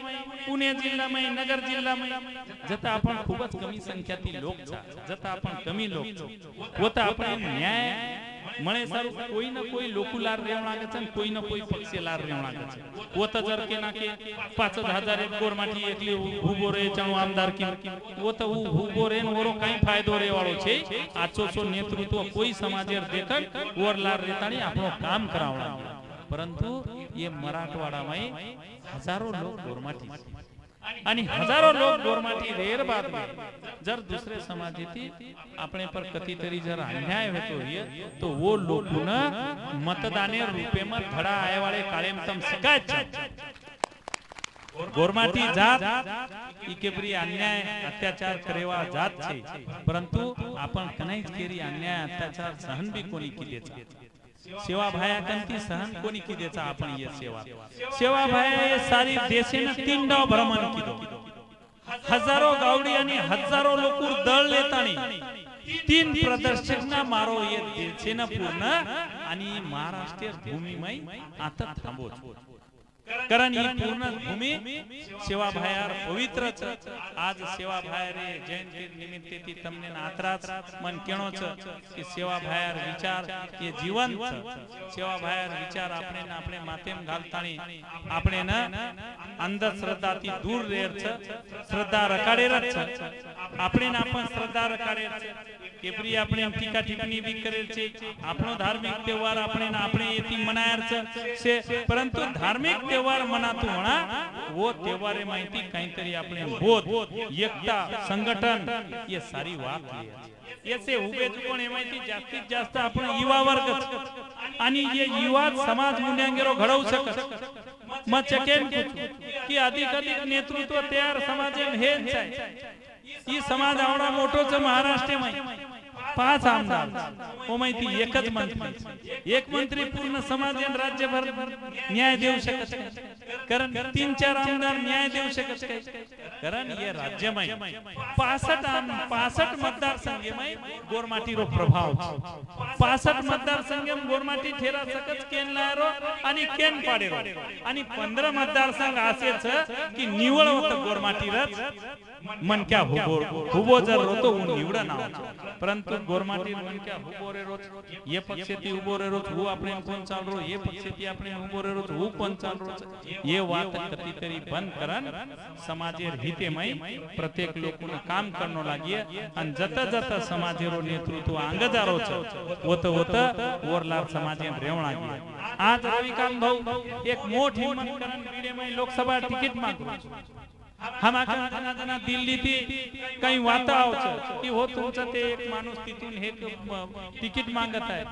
Speaker 8: पुणे जिल्हा में नगर जिल्हा में जता आपण खूपच कमी संख्याती लोक छा जता आपण कमी लोक छो होता आपण न्याय मळे सारू कोई न कोई लोकुलार रेवणा गचन कोई न कोई पक्षीलार रेवणा गचन होता जर के ना के 5,000 एक गोरमाटी एकली उभो रे चाणू आमदार की होता उभो रे वरो काही फायदो रे वाळो छे आचो सो नेतृत्व कोई समाजेर देखन वरलार रेताणी आपनो काम करावणा परंतु ये मराठवाडा में हजारों लोग गोरमाटी आणि हजारों लोग गोरमाटी रेर बाद में जर दूसरे समाजेती अपने पर कतीतरी जर अन्याय होतो ये तो वो लोकना मतदाने रूपे में धड़ा आए वाले काळेम तम शिकायत गोरमाटी जात इकेबरी अन्याय अत्याचार करेवा जात छे परंतु आपण कनाई केरी अन्याय अत्याचार सहन भी कोणी किदे छे सेवा भाया कंती सहन कोणी की देचा आपण ये सेवा भाया ये सारी देशेने 3 डाव भ्रमण किदो हजारों गावडी आणि हजारों लोकूर दळ लेतानी 3 प्रदर्शकना मारो ये देशेने पूर्ण आणि महाराष्ट्रीय भूमीमय आता थांबो कारण ही पूर्ण भूमी सेवा भायार पवित्र छ आज सेवा भायरे जयंती निमित्ते ती तमने आत्राच मन केणो छ कि सेवा भायर विचार ये जीवन छ सेवा भायर विचार आपने न अपने मातेम घालतानी आपने न अंधश्रद्धाती दूर रेर छ श्रद्धा रकाडेर छ आपने न अपन श्रद्धा रकाडेर छ केपरी आपने टीका टिप्पणी भी करेल छे आपनो धार्मिक त्योहार आपने न अपने येती मनायर छ से परंतु धार्मिक त्योहार मनातो होना वो त्योहारे माहिती काहीतरी आपने बोध एकता संगठन ये सारी बात है ऐसे उभे चुकोण एमायती जास्तीत जास्त आपण युवा वर्ग आणि ये युवा समाज मुल्यांगेरो घडवू शकत म चकेन की अधिक अधिक नेतृत्व तयार समाजेम हेच आहे ई समाज आवडा मोठो छ महाराष्ट्रमध्ये 5 आमदार ओ माहिती एकच मंत्री एक मंत्री पूर्ण समाजेन राज्यभर न्याय देऊ शकत कारण 3-4 आमदार न्याय देऊ शकत कारण ये राज्यमय 65 मतदार संघेमय गोरमाटी रो प्रभाव 65 मतदार संघेम गोरमाटी ठेरा सकत केन लायरो आणि केन पाडेरो आणि 15 मतदार संघ असे छ की निवळ होत गोरमाटी रच मनक्या हुबो जर रोतो હું નીવડા ના આવું પરંતુ ગોરમાટી मनक्या હુબો રે રોજ એ પક્ષેથી ઉભો રે રોજ હું આપણે કોણ ચાલ રો એ પક્ષેથી આપણે ઉભો રે રોજ હું કોણ ચાલ રો એ વાત કતી તરી બંધ કરન સમાજેર હિતેમય પ્રત્યેક લોકોને કામ કરનો લાગીએ અને જતા જતા સમાજેરો નેતૃત્વ આંગજારો છે ઓત ઓત ઓરલાર સમાજે રેવણા ગયે आज रविकांत भाऊ एक मोठ हिम्मत करून बीडे लोकसभा टिकीट मागू हम जना दिल्ली थी काही वाता आवचं की हो तुमचं ते एक माणूस तिथून हे तिकीट मागत आहे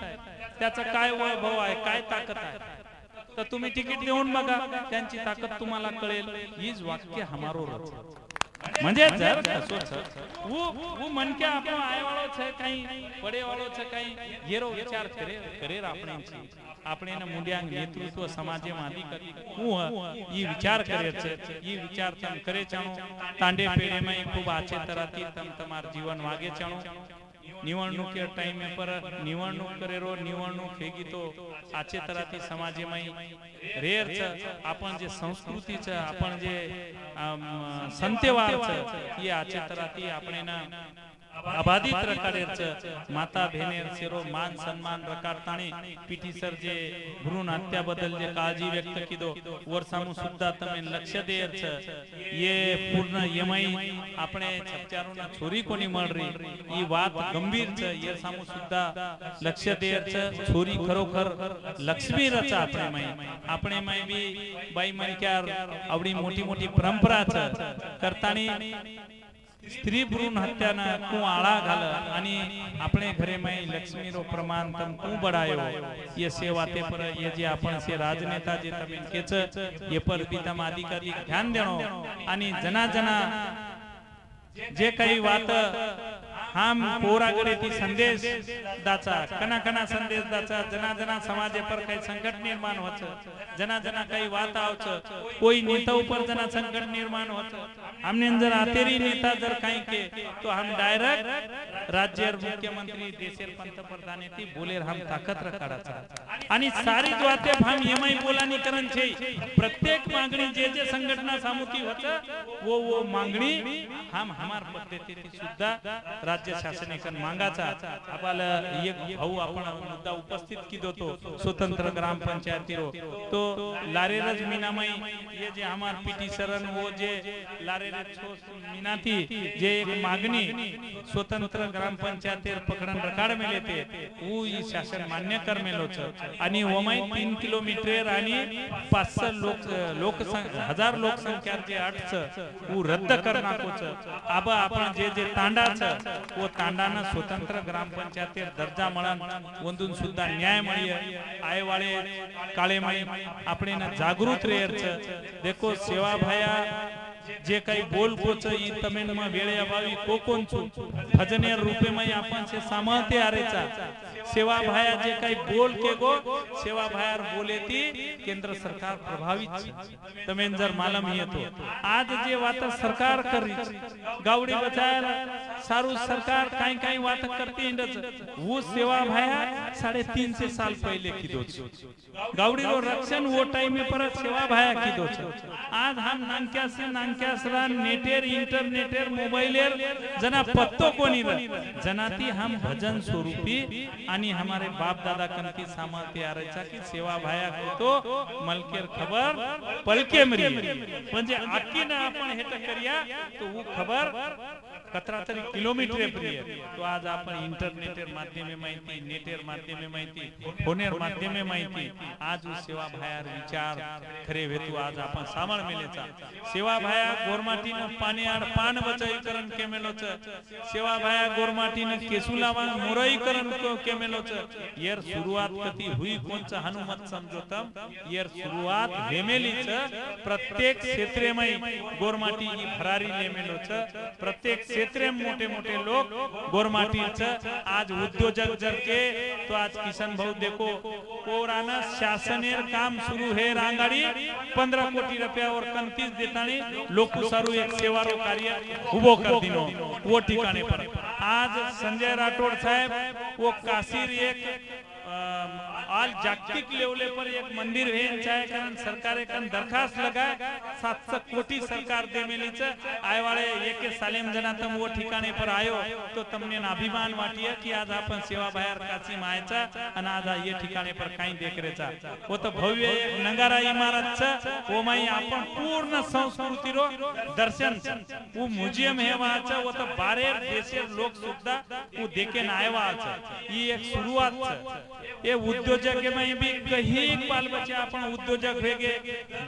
Speaker 8: त्याचा काय वैभव आहे काय ताकद आहे तर तुम्ही तिकीट देऊन बघा त्यांची ताकद तुम्हाला कळेल हीच वाक्य हमारो रच म्हणजे जर कसो वो मन के आपनो आय वाळो छे काही पडे वाळो छे काही येरो विचार करे આપણે આપણે ના મુંડિયાંગ નેતૃત્વ સમાજે માંથી કરી હું ઈ વિચાર કરે છે ઈ વિચાર તમ કરે ચાણો તાંડે પેડે માં ખૂબ આછે તરાતી તમ તમાર જીવન વાગે ચાણો निवडणूक के टाइम पर निवडणूक करेरो निवडणूक हेगी तो आचे तराती समाजे में रेर छ आपण जे संस्कृती छ आपण जे संतेवार छ ये आचे तराती आपणे ना अबाधित रकाडेर छ माता बहनेर सेरो मान सम्मान रकाडताणी पीटी सर जे भ्रूण हत्या बदल जे काळजी व्यक्त कीधो वर्षामु सुद्धा तमे लक्ष देर छ ये पूर्ण यमई આપણે છપચારોના છોરી કોની મળરી ઈ વાત ગંભીર છે ये સામુ સુદ્धा લક્ષ્ય દેર છે છોરી ખરોખર લક્ષ્મી રચા આપણે માં બી બાઈ મનક્યાર આવડી મોટી મોટી પરંપરા છે કરતાની स्त्री भ्रूण हत्याना कु आळा घाल आणि आपणे घरे में लक्ष्मी रो प्रमाण तम कु बढ़ायो ये सेवा ते पर ये जे आपण से राजनेता जे तमें केच ये पर बी तम अधिकारी ध्यान देणो आणि जना जना जे काही वात हम पोरागडे ती संदेश दाचा कना कना संदेश दाचा जना जना समाजे पर काही संकट निर्माण होच जना जना काही वात आवच कोई नेता ऊपर जना संकट निर्माण होच हमने जर आतेरी नेता जर काही के तो हम डायरेक्ट राज्य मुख्यमंत्री देशेर पंतप्रधान ती बोलेर हम ताकत रखाडाचा आणि सारी वाते हम यमई बोलानी करन छे प्रत्येक मागणी जे जे संघटना सामुती होत वो मागणी हम हमार पद्धतीने सुद्धा राज्य शासनेकन मांगाचा आपला एक भाऊ आपण मुद्दा उपस्थित कीधो तो स्वतंत्र ग्राम पंचायतीरो तो लारेरज मीनामई ये जे हमार पीटी सरन वो जे लारेरज मीनाथी जे एक मागणी स्वतंत्र ग्राम पंचायतेर पकडन रकाड मेले ते वो ई शासन मान्य कर मेलो छ आणि ओमई 3 किलोमीटर आणि 500 लोक हजार लोकसंख्या जे अट छ वो रद्द कर नाको छ आबा आपण जे जे तांडा छ वो तांडाना स्वतंत्र ग्राम पंचायतेर दर्जा मळन वंदून सुद्धा न्याय मळिये आयवाळे काळेमाई આપણે ના જાગૃત રહેર છે देखो सेवा भाया जे काही बोल कोच ई तमेन में वेळे अभावी कोकोन छु भजनेर रूपे में आपण से सामते आरेचा सेवा भाया जे काही बोल के गो सेवा भायार बोलेती केंद्र सरकार प्रभावित तमेन जर मालूम ही तो आज जे वात सरकार करी गावडी बचायला सारू सरकार काही काही वात करती इंडच वो सेवा भाया 350 साल पहले कीधो गावडी रो रक्षण वो टाइम में पर सेवा भाया कीधो आज हम नानक्यासरा नेटेर इंटरनेटेर मोबाइलेर जना पत्तो कोनी जनाती हम भजन स्वरूपी आणि हमारे बाप दादा कनकी सामर्थ्य आरेचा की सेवा भाया तो मलकेर खबर पलके मरी म्हणजे आकीना आपण हेट करिया तो वो खबर कतरा तरी किलोमीटर प्रिय तो आज आपण इंटरनेटेर माध्यमे माहिती नेटेर माध्यमे माहिती फोनेर माध्यमे माहिती आज सेवा भायार विचार खरे हेतू आज आपण सामळ मेलेचा सेवा भाया गोरमाटीने पाणी आड पान बचाईकरण केमेलो छ सेवा भाया गोरमाटीने केसुलावा मोराईकरण केमेलो छ येर शुरुआत कती हुई कोणचा हनुमत समजोतम येर शुरुआत हेमेली छ प्रत्येक क्षेत्रे में गोरमाटी की फरारी लेमेलो छ प्रत्येक क्षेत्रे मोटे मोटे लोग गोरमाटी छ आज उद्योजक जर के तो आज किशन भाऊ देखो कोराना शासनेर काम शुरू है रांगाड़ी 15 कोटी रुपया और 31 देतानी लोक सारू एक सेवारो कार्य उभो कर दिनो वो ठिकाणे पर आज संजय राठोड साहेब वो काशीर एक आज जागतिक लेवल पर एक मंदिर है चाहे कारण सरकार एक दरखास्त लगाए 700 कोटी सरकार दे मेलीच आय वाले एक सालेम जना तम वो ठिकाणे पर आयो तो तमने अभिमान वाटिया की आज आपण सेवा बाहेर काची मायचा आणि आज ये ठिकाणे पर काही देखरेचा वो तो भव्य एक नगारा इमारत छ वो माई आपण पूर्ण संस्कृती रो दर्शन वो म्युझियम है वहां छ वो तो बारे देशे लोक सुद्धा वो देखे ना आया छ ये एक शुरुआत छ ये उद्योजक में भी कहीं बाल बच्चे अपन उद्योजक वेगे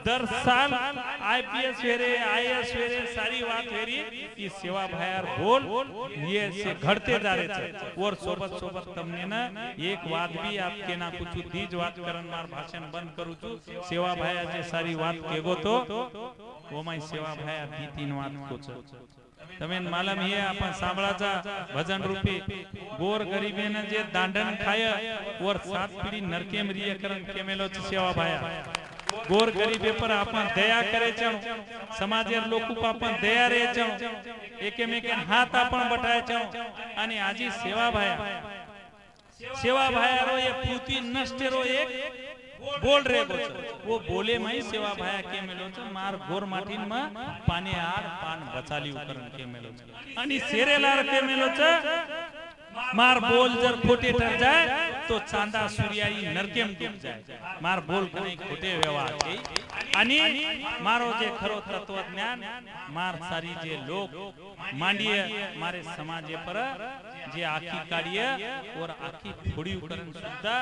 Speaker 8: दर साल आईपीएस वेरे आईएएस वेरे सारी बात वेरी ये सेवा भायर बोल ये से घटते जा रहे थे और सोबत सोबत तमने ना एक बात भी आपके ना कुछ दीज बात करन मार भाषण बंद करू छु सेवा भाया जे सारी बात केगो तो वो माई सेवा भाया दी तीन बात को छ तमें मालूम ये अपन सांभळाचा भजन रूपी गोर गरीबेने जे दांडन खाय और 7 पीढ़ी नरके में रिय करन केमेलो सेवा भाया गोर गरीबे पर अपन दया करे छण समाजेर लोक पर अपन दया रे छण एकेमेके हाथ अपन बटाय छण आणि आजी सेवा भाया रो ये पूती नष्ट रो एक बोल रे वो बोले मई सेवा भाया के मेलो छ मार गोर माटीन में पानी आर पान बचाली उपकरण के मेलो छ आणि सेरेलार के मेलो छ मार बोल जर खोटे ठर जाए तो चांदा सूर्याई नरकेम डूब जाए मार बोल कहीं खोटे व्यवहार के आणि मारो जे खरो तत्वज्ञान मार सारी जे लोग मांडिए मारे समाजे पर जे आखी काढिए और आखी थोड़ी उपकरण सुद्धा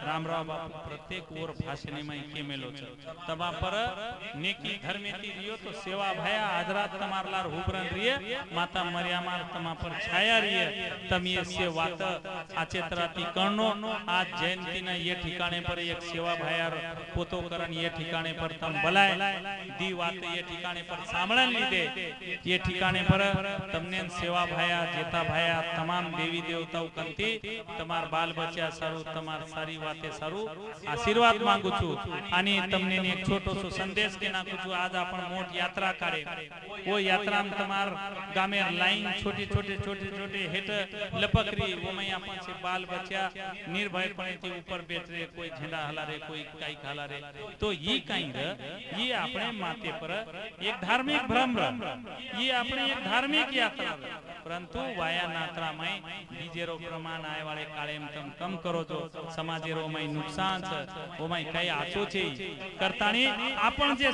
Speaker 8: रामराव बापू प्रत्येक और भाषणे में के मेलो छ तबा पर नेकी धर्मेती रियो तो सेवा भया आजरात तमारलार हुबरन रिये माता मरियामार तमा पर छाया रिये तम ये से वात आचेत्राती करनो आज जयंती ना ये ठिकाणे पर एक सेवा भयार पोतो करण ये ठिकाणे पर तम बलाय दी वात ये ठिकाणे पर सामळन लीधे ये ठिकाणे पर तमने सेवा भया जेता भया तमाम देवी देवताओं कंती तमार बाल बच्चा सारू तमार सारी वाते सारू आशीर्वाद मांगू छु आणि तमने एक छोटो सो संदेश के नाखू छु आज आपण मोट यात्रा काढे वो यात्रा में तमार गामे लाइन छोटी छोटे छोटे छोटे हेट लपकरी वो मैं अपन से बाल बच्चा निर्भयपणे थी ऊपर बैठ रहे कोई झंडा हला रे कोई काई खाला रे तो ये काई ये अपने माथे पर एक धार्मिक भ्रम ये अपने एक धार्मिक यात्रा परंतु वाया यात्रा में बीजेरो प्रमाण आए वाले काळे में तम कम करो तो समाजेरो में नुकसान छ वो में काही आचो छे करतानी आपण जे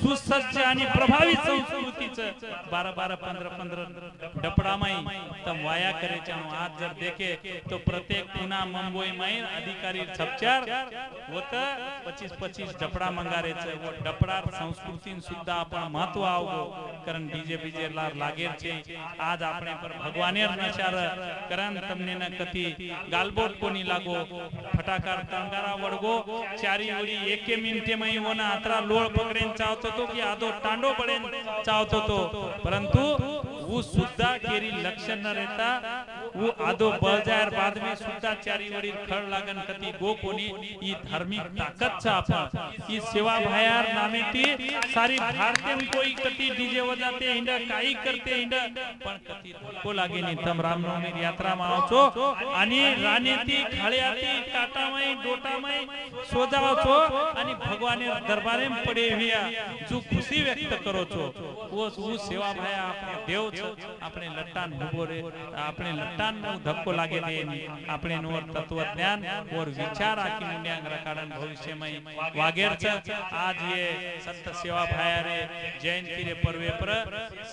Speaker 8: सुसज्ज आणि प्रभावी संस्कृती छ 12 15 15 डपडा में तम वाया करे छ आज जर देखे तो प्रत्येक पुना मुंबई में अधिकारी छपचार वो तो 25 डपडा मंगारे छे वो डपडा संस्कृती सुद्धा आपण महत्व आवो कारण बीजे लार लागेर छे आज आपने पर भगवानेर नचार करन तमने न कति गालबोट कोनी लागो फटाकार तंगारा वडगो चारी ओडी एके मिनिटे में होना अतरा लोळ पकडेन चावतो तो की आदो टांडो पडेन चावतो तो परंतु वो सुद्धा केरी लक्षण न रहता वो आदो बजार बाद में सुद्धा चारी ओडी खड़ लागन कति गो कोनी ई धार्मिक ताकत छ आपण ई सेवा भायार नामे ती सारी भारतीय कोई कति डीजे वजाते हिंडा काई करते हिंडा पण कति धक्को लागे नी तम रामनवमी यात्रा में आओ छो आणि राणीती खाळ्याती काटामय डोटामय सोजाओ छो आणि भगवाने दरबारे में पड़े हुआ जो खुशी व्यक्त करो छो वो सेवा भाया अपने देव छ अपने लट्टान हुबो रे अपने लट्टान नु धक्को लागे दे अपने नोर तत्व ज्ञान और विचार आकी मुंड्यांग रकाडन भविष्य में वागेर छ आज ये संत सेवा भाया रे जयंती रे पर्वे पर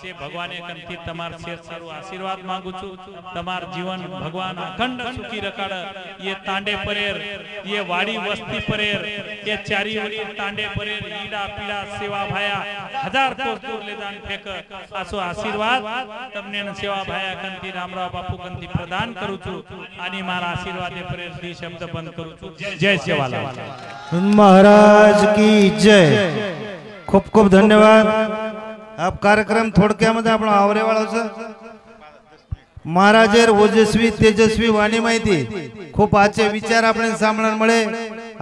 Speaker 8: से भगवाने कंती तमार शेर सारू आशीर्वाद मांगू छु तमार जीवन भगवान अखंड सुखी रकाड ये तांडे परेर ये वाड़ी वस्ती परेर ये चारी ओरी तांडे परेर ईडा पीड़ा सेवा भाया 1000 कोस दूर ले जान फेक आसो आशीर्वाद तमने न सेवा भाया कंती रामराव बापू कंती प्रदान करू छु आणि मारा आशीर्वादे परेर दी शब्द बंद करू छु जय सेवालाल
Speaker 1: महाराज की जय खूप खूप धन्यवाद आप कार्यक्रम थोडक्यामध्ये आपण आवरेवाळो छ महाराजेर ओजस्वी तेजस्वी वाणी माहिती खूप आजचे विचार आपण सांभळण मळे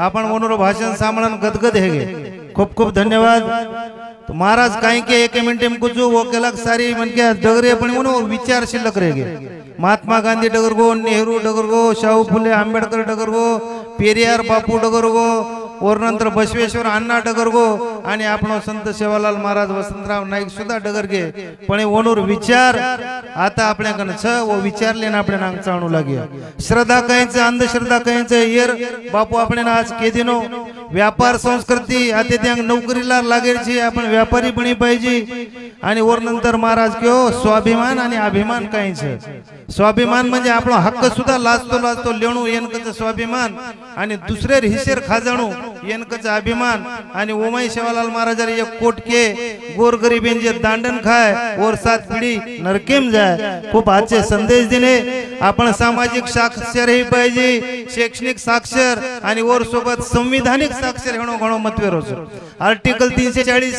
Speaker 1: आपण मनोर भाषण सांभळण गदगद हेगे खूप खूप धन्यवाद तो महाराज काई के एक मिनिट में कुछ वो केलक सारी मन के डगरे पण मनो विचार शिल्लक रहेगे महात्मा गांधी डगर गो नेहरू डगर गो शाहू फुले आंबेडकर डगर गो पेरियार बापू डगरगो और नंतर बसवेश्वर अण्णा डगरगो आणि आपण संत सेवालाल महाराज वसंतराव नाईक सुद्धा डगरगे पण ओनूर विचार आता आपल्याकडे छ वो विचारले ना આપણે નામ ચાણું લાગ્યા શ્રદ્ધા કહે છે અંધશ્રદ્ધા કહે છે યાર બાપુ આપણે आज કેદીનો व्यापार संस्कृती आता त्यांग नोकरीला लागेल છે आपण व्यापारी बनी पाहिजे आणि वर नंतर महाराज कहो स्वाभिमान आणि अभिमान काय છે स्वाभिमान म्हणजे आपला हक्क सुद्धा लाजतो लाजतो लेणू येनकच स्वाभिमान आणि दुसरे हिशेर खाजणू येनकच अभिमान आणि ओमाई सेवालाल महाराज एक कोटके गोरगरीबींचे दांडन खाय और 7 पिढी नरकेम जाय खूप आजचे संदेश दिले आपण सामाजिक साक्षर ही पाहिजे शैक्षणिक साक्षर आणि वर सोबत संविधानिक साक्षर होणं घणो महत्त्वाचं आर्टिकल 340